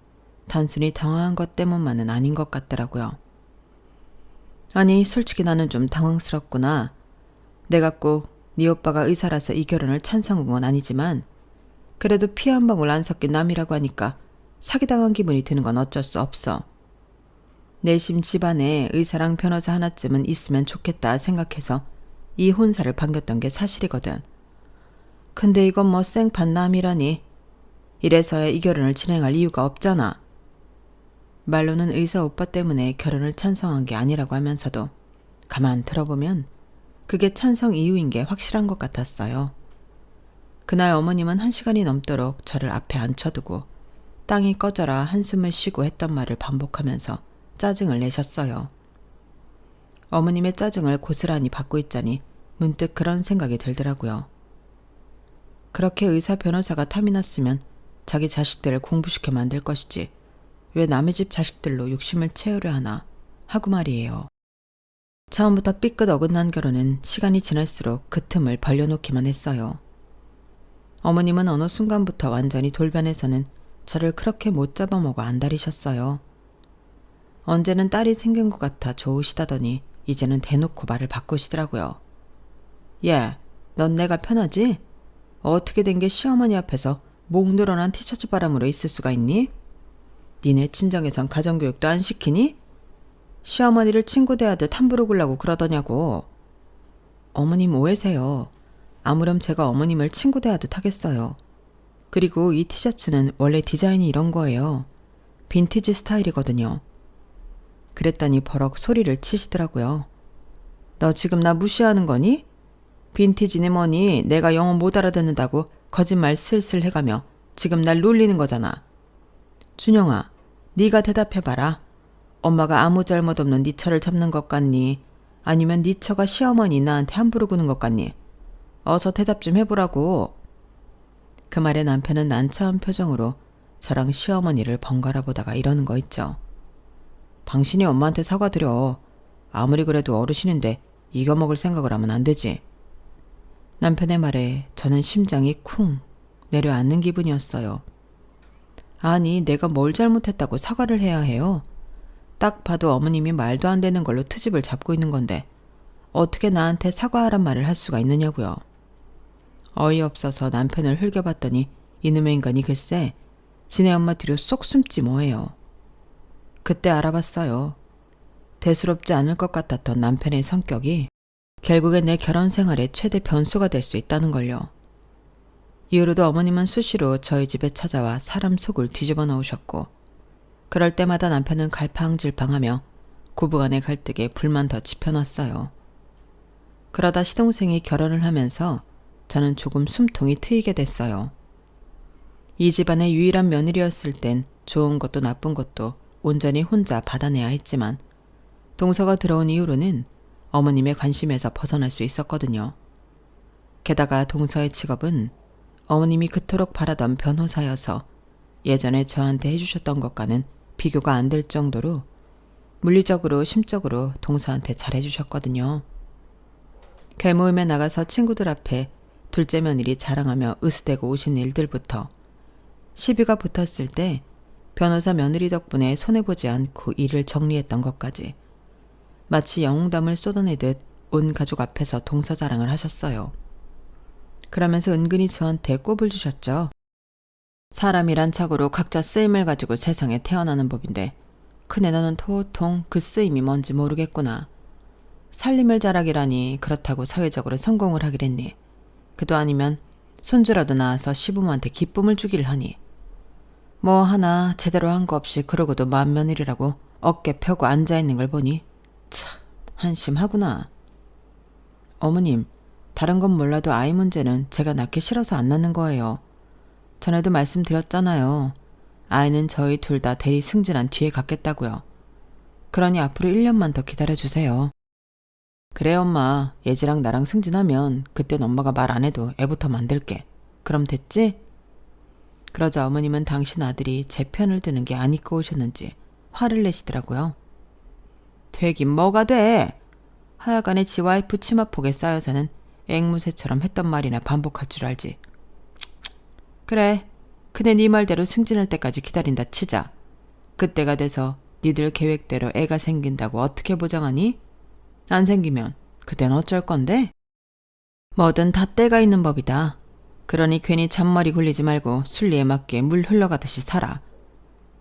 단순히 당황한 것 때문만은 아닌 것 같더라고요. 아니 솔직히 나는 좀 당황스럽구나. 내가 꼭 네 오빠가 의사라서 이 결혼을 찬성한 건 아니지만 그래도 피 한 방울 안 섞인 남이라고 하니까 사기당한 기분이 드는 건 어쩔 수 없어. 내심 집안에 의사랑 변호사 하나쯤은 있으면 좋겠다 생각해서 이 혼사를 반겼던 게 사실이거든. 근데 이건 뭐 생판남이라니. 이래서야 이 결혼을 진행할 이유가 없잖아. 말로는 의사 오빠 때문에 결혼을 찬성한 게 아니라고 하면서도 가만 들어보면 그게 찬성 이유인 게 확실한 것 같았어요. 그날 어머님은 1시간이 넘도록 저를 앞에 앉혀두고 땅이 꺼져라 한숨을 쉬고 했던 말을 반복하면서 짜증을 내셨어요. 어머님의 짜증을 고스란히 받고 있자니 문득 그런 생각이 들더라고요. 그렇게 의사 변호사가 탐이 났으면 자기 자식들을 공부시켜 만들 것이지 왜 남의 집 자식들로 욕심을 채우려 하나 하고 말이에요. 처음부터 삐끗 어긋난 결혼은 시간이 지날수록 그 틈을 벌려놓기만 했어요. 어머님은 어느 순간부터 완전히 돌변해서는 저를 그렇게 못 잡아먹어 안달이셨어요. 언제는 딸이 생긴 것 같아 좋으시다더니 이제는 대놓고 말을 바꾸시더라고요. 예, 넌 내가 편하지? 어떻게 된 게 시어머니 앞에서 목 늘어난 티셔츠 바람으로 있을 수가 있니? 니네 친정에선 가정교육도 안 시키니? 시어머니를 친구 대하듯 함부로 굴라고 그러더냐고. 어머님 오해세요. 아무렴 제가 어머님을 친구 대하듯 하겠어요. 그리고 이 티셔츠는 원래 디자인이 이런 거예요. 빈티지 스타일이거든요. 그랬더니 버럭 소리를 치시더라고요. 너 지금 나 무시하는 거니? 빈티지네 뭐니 내가 영어 못 알아듣는다고 거짓말 슬슬 해가며 지금 날 놀리는 거잖아. 준영아, 네가 대답해봐라. 엄마가 아무 잘못 없는 네 처를 잡는 것 같니? 아니면 네 처가 시어머니 나한테 함부로 구는 것 같니? 어서 대답 좀 해보라고. 그 말에 남편은 난처한 표정으로 저랑 시어머니를 번갈아 보다가 이러는 거 있죠. 당신이 엄마한테 사과드려. 아무리 그래도 어르신인데 이겨먹을 생각을 하면 안 되지. 남편의 말에 저는 심장이 쿵 내려앉는 기분이었어요. 아니, 내가 뭘 잘못했다고 사과를 해야 해요? 딱 봐도 어머님이 말도 안 되는 걸로 트집을 잡고 있는 건데 어떻게 나한테 사과하란 말을 할 수가 있느냐고요. 어이없어서 남편을 흘겨봤더니 이놈의 인간이 글쎄 지네 엄마 뒤로 쏙 숨지 뭐예요. 그때 알아봤어요. 대수롭지 않을 것 같았던 남편의 성격이 결국엔 내 결혼 생활의 최대 변수가 될 수 있다는 걸요. 이후로도 어머님은 수시로 저희 집에 찾아와 사람 속을 뒤집어 놓으셨고 그럴 때마다 남편은 갈팡질팡하며 고부간의 갈등에 불만 더 지펴놨어요. 그러다 시동생이 결혼을 하면서 저는 조금 숨통이 트이게 됐어요. 이 집안의 유일한 며느리였을 땐 좋은 것도 나쁜 것도 온전히 혼자 받아내야 했지만 동서가 들어온 이후로는 어머님의 관심에서 벗어날 수 있었거든요. 게다가 동서의 직업은 어머님이 그토록 바라던 변호사여서 예전에 저한테 해주셨던 것과는 비교가 안 될 정도로 물리적으로 심적으로 동서한테 잘해주셨거든요. 개모임에 나가서 친구들 앞에 둘째 며느리 자랑하며 으스대고 오신 일들부터 시비가 붙었을 때 변호사 며느리 덕분에 손해보지 않고 일을 정리했던 것까지 마치 영웅담을 쏟아내듯 온 가족 앞에서 동서 자랑을 하셨어요. 그러면서 은근히 저한테 꼽을 주셨죠. 사람이란 착오로 각자 쓰임을 가지고 세상에 태어나는 법인데 큰애 너는 도통 그 쓰임이 뭔지 모르겠구나. 살림을 잘하기라니 그렇다고 사회적으로 성공을 하기랬니. 그도 아니면 손주라도 낳아서 시부모한테 기쁨을 주기를 하니. 뭐 하나 제대로 한 거 없이 그러고도 만며느리라고 어깨 펴고 앉아있는 걸 보니 참 한심하구나. 어머님, 다른 건 몰라도 아이 문제는 제가 낳기 싫어서 안 낳는 거예요. 전에도 말씀드렸잖아요. 아이는 저희 둘 다 대리 승진한 뒤에 갖겠다고요. 그러니 앞으로 1년만 더 기다려주세요. 그래 엄마, 예지랑 나랑 승진하면 그땐 엄마가 말 안 해도 애부터 만들게. 그럼 됐지? 그러자 어머님은 당신 아들이 제 편을 드는 게 안 입고 오셨는지 화를 내시더라고요. 되긴 뭐가 돼? 하여간에 지 와이프 치마폭에 쌓여서는 앵무새처럼 했던 말이나 반복할 줄 알지. 그래, 그네 네 말대로 승진할 때까지 기다린다 치자. 그때가 돼서 니들 계획대로 애가 생긴다고 어떻게 보장하니? 안 생기면 그땐 어쩔 건데? 뭐든 다 때가 있는 법이다. 그러니 괜히 잔머리 굴리지 말고 순리에 맞게 물 흘러가듯이 살아.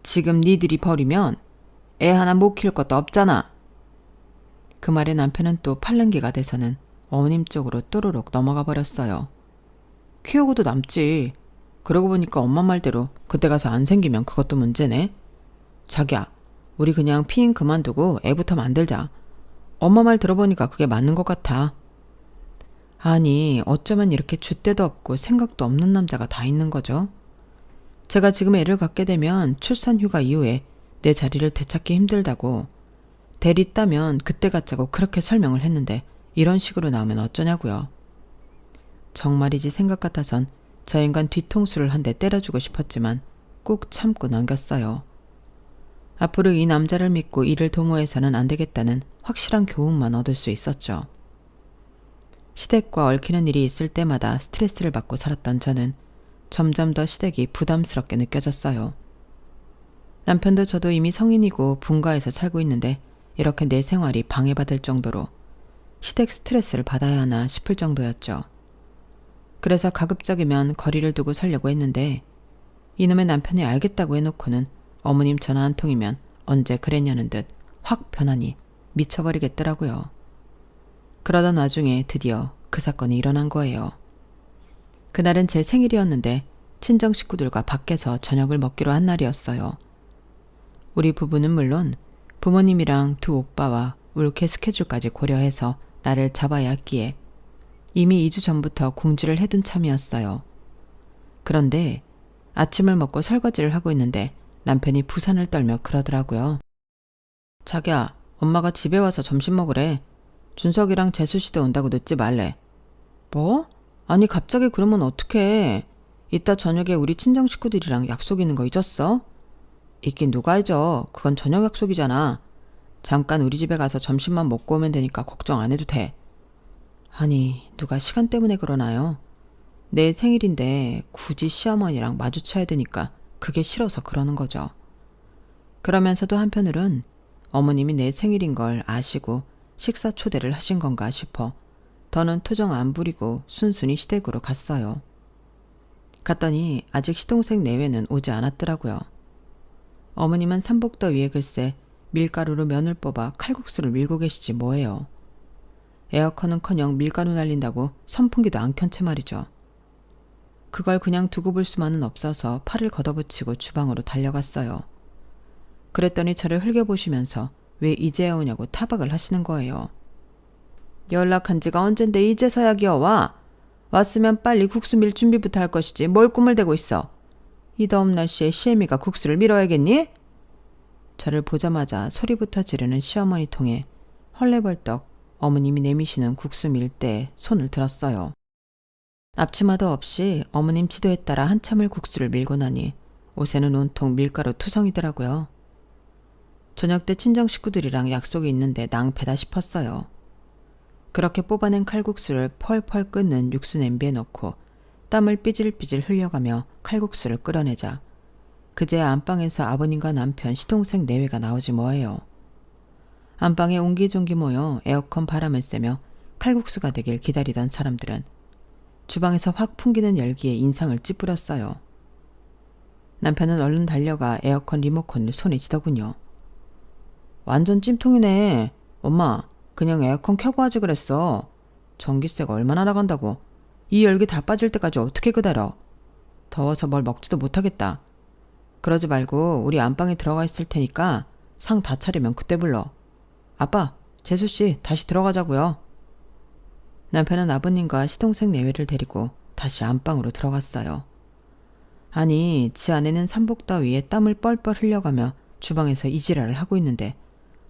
지금 니들이 버리면 애 하나 못 키울 것도 없잖아. 그 말에 남편은 또 팔랑귀가 돼서는 어머님 쪽으로 또로록 넘어가 버렸어요. 키우고도 남지. 그러고 보니까 엄마 말대로 그때 가서 안 생기면 그것도 문제네. 자기야, 우리 그냥 피임 그만두고 애부터 만들자. 엄마 말 들어보니까 그게 맞는 것 같아. 아니, 어쩌면 이렇게 줏대도 없고 생각도 없는 남자가 다 있는 거죠. 제가 지금 애를 갖게 되면 출산 휴가 이후에 내 자리를 되찾기 힘들다고. 대리 따면 그때 갖자고 그렇게 설명을 했는데 이런 식으로 나오면 어쩌냐고요. 정말이지 생각 같아선 저 인간 뒤통수를 한 대 때려주고 싶었지만 꾹 참고 넘겼어요. 앞으로 이 남자를 믿고 이를 도모해서는 안 되겠다는 확실한 교훈만 얻을 수 있었죠. 시댁과 얽히는 일이 있을 때마다 스트레스를 받고 살았던 저는 점점 더 시댁이 부담스럽게 느껴졌어요. 남편도 저도 이미 성인이고 분가해서 살고 있는데 이렇게 내 생활이 방해받을 정도로 시댁 스트레스를 받아야 하나 싶을 정도였죠. 그래서 가급적이면 거리를 두고 살려고 했는데 이놈의 남편이 알겠다고 해놓고는 어머님 전화 한 통이면 언제 그랬냐는 듯 확 변하니 미쳐버리겠더라고요. 그러던 와중에 드디어 그 사건이 일어난 거예요. 그날은 제 생일이었는데 친정 식구들과 밖에서 저녁을 먹기로 한 날이었어요. 우리 부부는 물론 부모님이랑 두 오빠와 올케 스케줄까지 고려해서 나를 잡아야 했기에 이미 2주 전부터 공지를 해둔 참이었어요. 그런데 아침을 먹고 설거지를 하고 있는데 남편이 부산을 떨며 그러더라고요. 자기야, 엄마가 집에 와서 점심 먹으래. 준석이랑 재수씨도 온다고 늦지 말래. 뭐? 아니 갑자기 그러면 어떡해. 이따 저녁에 우리 친정 식구들이랑 약속 있는 거 잊었어? 있긴 누가 잊어. 그건 저녁 약속이잖아. 잠깐 우리 집에 가서 점심만 먹고 오면 되니까 걱정 안 해도 돼. 아니 누가 시간 때문에 그러나요? 내 생일인데 굳이 시어머니랑 마주쳐야 되니까 그게 싫어서 그러는 거죠. 그러면서도 한편으론 어머님이 내 생일인 걸 아시고 식사 초대를 하신 건가 싶어 더는 투정 안 부리고 순순히 시댁으로 갔어요. 갔더니 아직 시동생 내외는 오지 않았더라고요. 어머님은 삼복더위에 글쎄 밀가루로 면을 뽑아 칼국수를 밀고 계시지 뭐예요. 에어컨은커녕 밀가루 날린다고 선풍기도 안 켠 채 말이죠. 그걸 그냥 두고 볼 수만은 없어서 팔을 걷어붙이고 주방으로 달려갔어요. 그랬더니 저를 흘겨보시면서 왜 이제야 오냐고 타박을 하시는 거예요. 연락한 지가 언젠데 이제서야 기어와. 왔으면 빨리 국수 밀 준비부터 할 것이지 뭘 꿈을 대고 있어. 이 더운 날씨에 시애미가 국수를 밀어야겠니? 저를 보자마자 소리부터 지르는 시어머니 통에 헐레벌떡 어머님이 내미시는 국수 밀 때 손을 들었어요. 앞치마도 없이 어머님 지도에 따라 한참을 국수를 밀고 나니 옷에는 온통 밀가루 투성이더라고요. 저녁 때 친정 식구들이랑 약속이 있는데 낭패다 싶었어요. 그렇게 뽑아낸 칼국수를 펄펄 끓는 육수 냄비에 넣고 땀을 삐질삐질 흘려가며 칼국수를 끓여내자 그제야 안방에서 아버님과 남편, 시동생 내외가 나오지 뭐예요. 안방에 옹기종기 모여 에어컨 바람을 쐬며 칼국수가 되길 기다리던 사람들은 주방에서 확 풍기는 열기에 인상을 찌푸렸어요. 남편은 얼른 달려가 에어컨 리모컨을 손에 쥐더군요. 완전 찜통이네. 엄마, 그냥 에어컨 켜고 하지 그랬어. 전기세가 얼마나 나간다고. 이 열기 다 빠질 때까지 어떻게 기다려. 더워서 뭘 먹지도 못하겠다. 그러지 말고 우리 안방에 들어가 있을 테니까 상 다 차리면 그때 불러. 아빠, 재수씨 다시 들어가자고요. 남편은 아버님과 시동생 내외를 데리고 다시 안방으로 들어갔어요. 아니, 지 아내는 삼복더위에 땀을 뻘뻘 흘려가며 주방에서 이지랄을 하고 있는데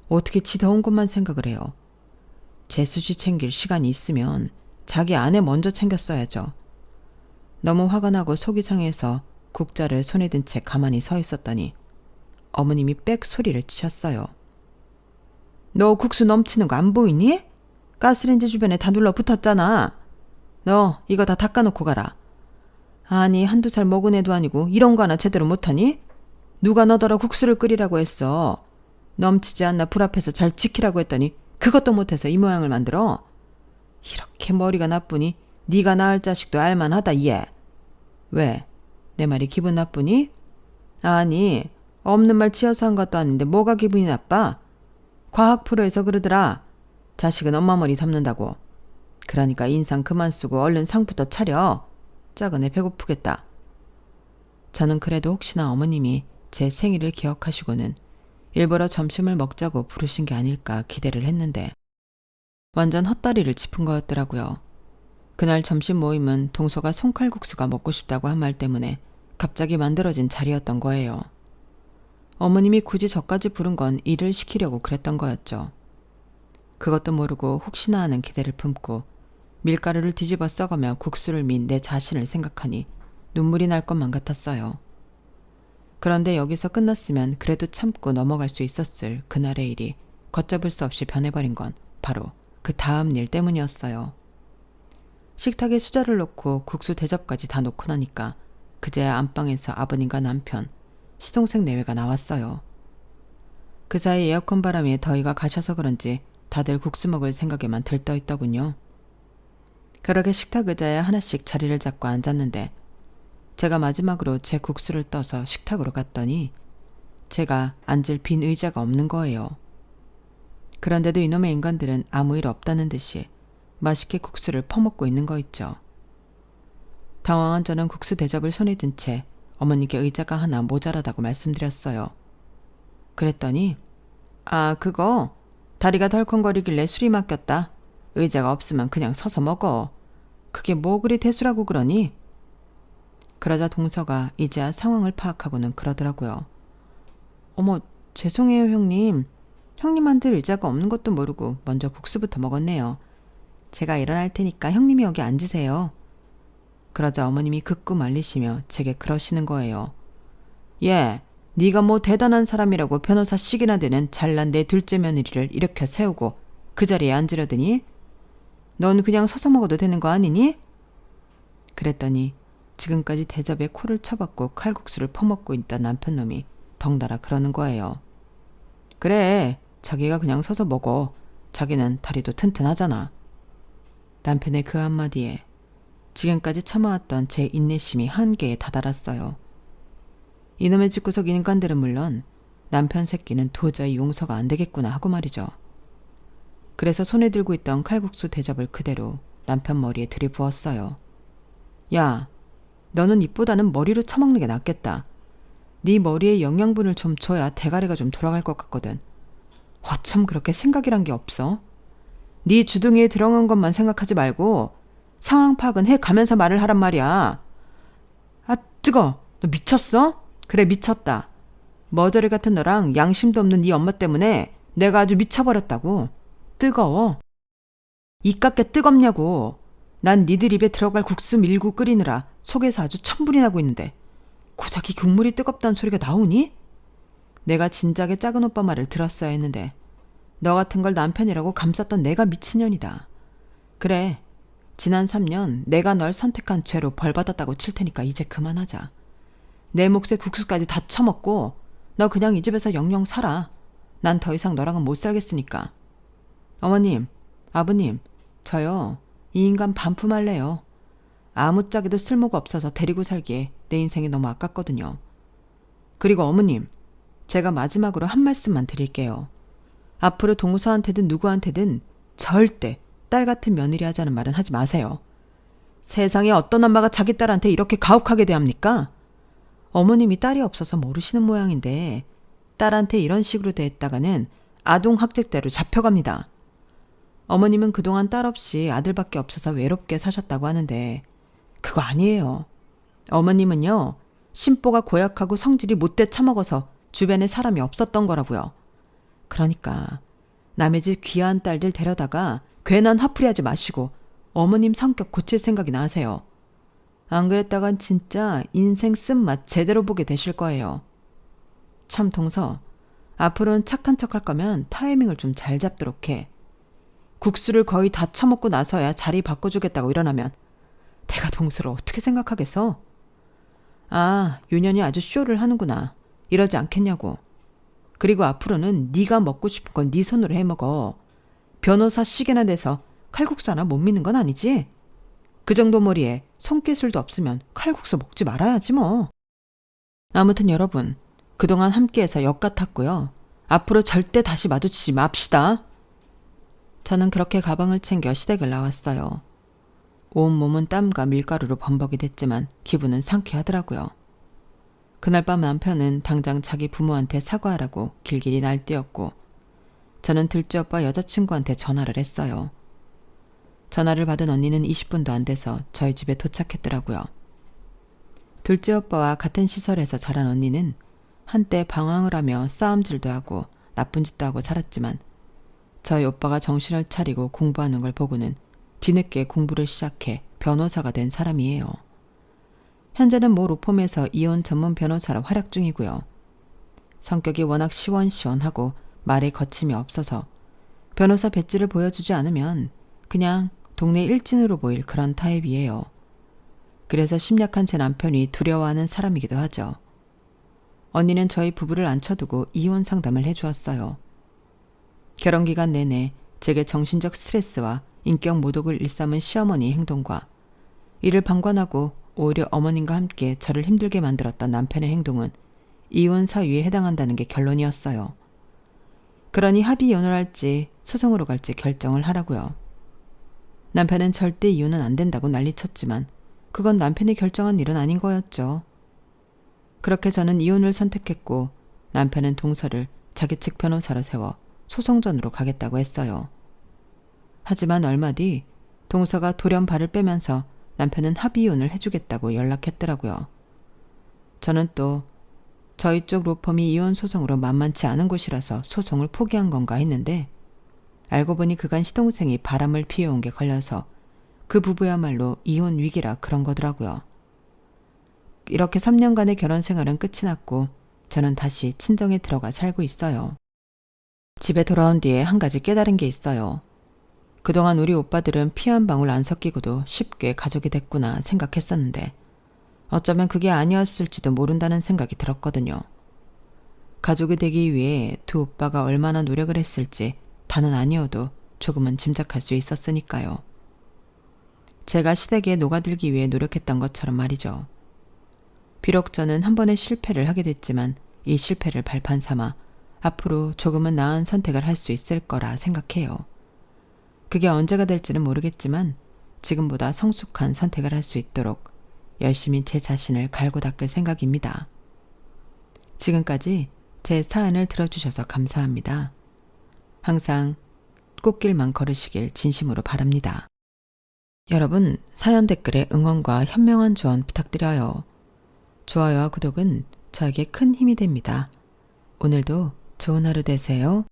어떻게 지 더운 것만 생각을 해요. 재수씨 챙길 시간이 있으면 자기 아내 먼저 챙겼어야죠. 너무 화가 나고 속이 상해서 국자를 손에 든 채 가만히 서 있었더니 어머님이 빽 소리를 치셨어요. 너 국수 넘치는 거 안 보이니? 가스레인지 주변에 다 눌러붙었잖아. 너 이거 다 닦아놓고 가라. 아니 한두 살 먹은 애도 아니고 이런 거 하나 제대로 못하니? 누가 너더러 국수를 끓이라고 했어. 넘치지 않나 불 앞에서 잘 지키라고 했더니 그것도 못해서 이 모양을 만들어. 이렇게 머리가 나쁘니 네가 낳을 자식도 알만하다 얘. 왜? 내 말이 기분 나쁘니? 아니 없는 말 지어서 한 것도 아닌데 뭐가 기분이 나빠? 과학 프로에서 그러더라. 자식은 엄마 머리 담는다고. 그러니까 인상 그만 쓰고 얼른 상부터 차려. 작은 애 배고프겠다. 저는 그래도 혹시나 어머님이 제 생일을 기억하시고는 일부러 점심을 먹자고 부르신 게 아닐까 기대를 했는데 완전 헛다리를 짚은 거였더라고요. 그날 점심 모임은 동서가 송칼국수가 먹고 싶다고 한 말 때문에 갑자기 만들어진 자리였던 거예요. 어머님이 굳이 저까지 부른 건 일을 시키려고 그랬던 거였죠. 그것도 모르고 혹시나 하는 기대를 품고 밀가루를 뒤집어 썩으며 국수를 민 내 자신을 생각하니 눈물이 날 것만 같았어요. 그런데 여기서 끝났으면 그래도 참고 넘어갈 수 있었을 그날의 일이 걷잡을 수 없이 변해버린 건 바로 그 다음 일 때문이었어요. 식탁에 수저를 놓고 국수 대접까지 다 놓고 나니까 그제야 안방에서 아버님과 남편, 시동생 내외가 나왔어요. 그 사이 에어컨 바람에 더위가 가셔서 그런지 다들 국수 먹을 생각에만 들떠있더군요. 그렇게 식탁 의자에 하나씩 자리를 잡고 앉았는데 제가 마지막으로 제 국수를 떠서 식탁으로 갔더니 제가 앉을 빈 의자가 없는 거예요. 그런데도 이놈의 인간들은 아무 일 없다는 듯이 맛있게 국수를 퍼먹고 있는 거 있죠. 당황한 저는 국수 대접을 손에 든 채 어머니께 의자가 하나 모자라다고 말씀드렸어요. 그랬더니 아 그거 다리가 덜컹거리길래 술이 맡겼다. 의자가 없으면 그냥 서서 먹어. 그게 뭐 그리 대수라고 그러니? 그러자 동서가 이제야 상황을 파악하고는 그러더라고요. 어머 죄송해요 형님. 형님한테 의자가 없는 것도 모르고 먼저 국수부터 먹었네요. 제가 일어날 테니까 형님이 여기 앉으세요. 그러자 어머님이 극구 말리시며 제게 그러시는 거예요. 예, 네가 뭐 대단한 사람이라고 변호사씩이나 되는 잘난 내 둘째 며느리를 일으켜 세우고 그 자리에 앉으려더니 넌 그냥 서서 먹어도 되는 거 아니니? 그랬더니 지금까지 대접에 코를 쳐박고 칼국수를 퍼먹고 있던 남편놈이 덩달아 그러는 거예요. 그래, 자기가 그냥 서서 먹어. 자기는 다리도 튼튼하잖아. 남편의 그 한마디에 지금까지 참아왔던 제 인내심이 한계에 다다랐어요. 이놈의 집구석 인간들은 물론 남편 새끼는 도저히 용서가 안 되겠구나 하고 말이죠. 그래서 손에 들고 있던 칼국수 대접을 그대로 남편 머리에 들이부었어요. 야, 너는 입보다는 머리로 처먹는 게 낫겠다. 네 머리에 영양분을 좀 줘야 대가리가 좀 돌아갈 것 같거든. 어쩜 그렇게 생각이란 게 없어? 네 주둥이에 들어간 것만 생각하지 말고 상황 파악은 해가면서 말을 하란 말이야. 아, 뜨거! 너 미쳤어? 그래, 미쳤다. 머저리 같은 너랑 양심도 없는 네 엄마 때문에 내가 아주 미쳐버렸다고. 뜨거워. 이깟게 뜨겁냐고. 난 니들 입에 들어갈 국수 밀고 끓이느라 속에서 아주 천불이 나고 있는데 고작이 국물이 뜨겁다는 소리가 나오니? 내가 진작에 작은 오빠 말을 들었어야 했는데 너 같은 걸 남편이라고 감쌌던 내가 미친년이다. 그래, 지난 3년 내가 널 선택한 죄로 벌받았다고 칠 테니까 이제 그만하자. 내 몫에 국수까지 다 처먹고 너 그냥 이 집에서 영영 살아. 난 더 이상 너랑은 못 살겠으니까. 어머님, 아버님, 저요 이 인간 반품할래요. 아무짝에도 쓸모가 없어서 데리고 살기에 내 인생이 너무 아깝거든요. 그리고 어머님, 제가 마지막으로 한 말씀만 드릴게요. 앞으로 동서한테든 누구한테든 절대 딸 같은 며느리 하자는 말은 하지 마세요. 세상에 어떤 엄마가 자기 딸한테 이렇게 가혹하게 대합니까? 어머님이 딸이 없어서 모르시는 모양인데 딸한테 이런 식으로 대했다가는 아동학대죄로 잡혀갑니다. 어머님은 그동안 딸 없이 아들밖에 없어서 외롭게 사셨다고 하는데 그거 아니에요. 어머님은요, 심보가 고약하고 성질이 못돼 처먹어서 주변에 사람이 없었던 거라고요. 그러니까 남의 집 귀한 딸들 데려다가 괜한 화풀이 하지 마시고 어머님 성격 고칠 생각이나 하세요. 안 그랬다간 진짜 인생 쓴맛 제대로 보게 되실 거예요. 참 동서, 앞으로는 착한 척 할 거면 타이밍을 좀 잘 잡도록 해. 국수를 거의 다 처먹고 나서야 자리 바꿔주겠다고 일어나면 내가 동서를 어떻게 생각하겠어? 아, 윤현이 아주 쇼를 하는구나. 이러지 않겠냐고. 그리고 앞으로는 네가 먹고 싶은 건 네 손으로 해먹어. 변호사 시계나 내서 칼국수 하나 못 믿는 건 아니지? 그 정도 머리에 손기술도 없으면 칼국수 먹지 말아야지 뭐. 아무튼 여러분, 그동안 함께해서 역 같았고요. 앞으로 절대 다시 마주치지 맙시다. 저는 그렇게 가방을 챙겨 시댁을 나왔어요. 온몸은 땀과 밀가루로 범벅이 됐지만 기분은 상쾌하더라고요. 그날 밤 남편은 당장 자기 부모한테 사과하라고 길길이 날뛰었고 저는 둘째 오빠 여자친구한테 전화를 했어요. 전화를 받은 언니는 20분도 안 돼서 저희 집에 도착했더라고요. 둘째 오빠와 같은 시설에서 자란 언니는 한때 방황을 하며 싸움질도 하고 나쁜 짓도 하고 살았지만 저희 오빠가 정신을 차리고 공부하는 걸 보고는 뒤늦게 공부를 시작해 변호사가 된 사람이에요. 현재는 모 로펌에서 이혼 전문 변호사로 활약 중이고요. 성격이 워낙 시원시원하고 말에 거침이 없어서 변호사 배지를 보여주지 않으면 그냥 동네 일진으로 보일 그런 타입이에요. 그래서 심약한 제 남편이 두려워하는 사람이기도 하죠. 언니는 저희 부부를 앉혀두고 이혼 상담을 해주었어요. 결혼기간 내내 제게 정신적 스트레스와 인격 모독을 일삼은 시어머니의 행동과 이를 방관하고 오히려 어머님과 함께 저를 힘들게 만들었던 남편의 행동은 이혼 사유에 해당한다는 게 결론이었어요. 그러니 합의 이혼을 할지 소송으로 갈지 결정을 하라고요. 남편은 절대 이혼은 안 된다고 난리쳤지만 그건 남편이 결정한 일은 아닌 거였죠. 그렇게 저는 이혼을 선택했고 남편은 동서를 자기 측 변호사로 세워 소송전으로 가겠다고 했어요. 하지만 얼마 뒤 동서가 돌연 발을 빼면서 남편은 합의 이혼을 해주겠다고 연락했더라고요. 저는 또 저희 쪽 로펌이 이혼 소송으로 만만치 않은 곳이라서 소송을 포기한 건가 했는데 알고 보니 그간 시동생이 바람을 피워온 게 걸려서 그 부부야말로 이혼 위기라 그런 거더라고요. 이렇게 3년간의 결혼 생활은 끝이 났고 저는 다시 친정에 들어가 살고 있어요. 집에 돌아온 뒤에 한 가지 깨달은 게 있어요. 그동안 우리 오빠들은 피 한 방울 안 섞이고도 쉽게 가족이 됐구나 생각했었는데 어쩌면 그게 아니었을지도 모른다는 생각이 들었거든요. 가족이 되기 위해 두 오빠가 얼마나 노력을 했을지 다는 아니어도 조금은 짐작할 수 있었으니까요. 제가 시댁에 녹아들기 위해 노력했던 것처럼 말이죠. 비록 저는 한 번의 실패를 하게 됐지만 이 실패를 발판 삼아 앞으로 조금은 나은 선택을 할 수 있을 거라 생각해요. 그게 언제가 될지는 모르겠지만 지금보다 성숙한 선택을 할 수 있도록 열심히 제 자신을 갈고 닦을 생각입니다. 지금까지 제 사연을 들어주셔서 감사합니다. 항상 꽃길만 걸으시길 진심으로 바랍니다. 여러분, 사연 댓글에 응원과 현명한 조언 부탁드려요. 좋아요와 구독은 저에게 큰 힘이 됩니다. 오늘도 좋은 하루 되세요.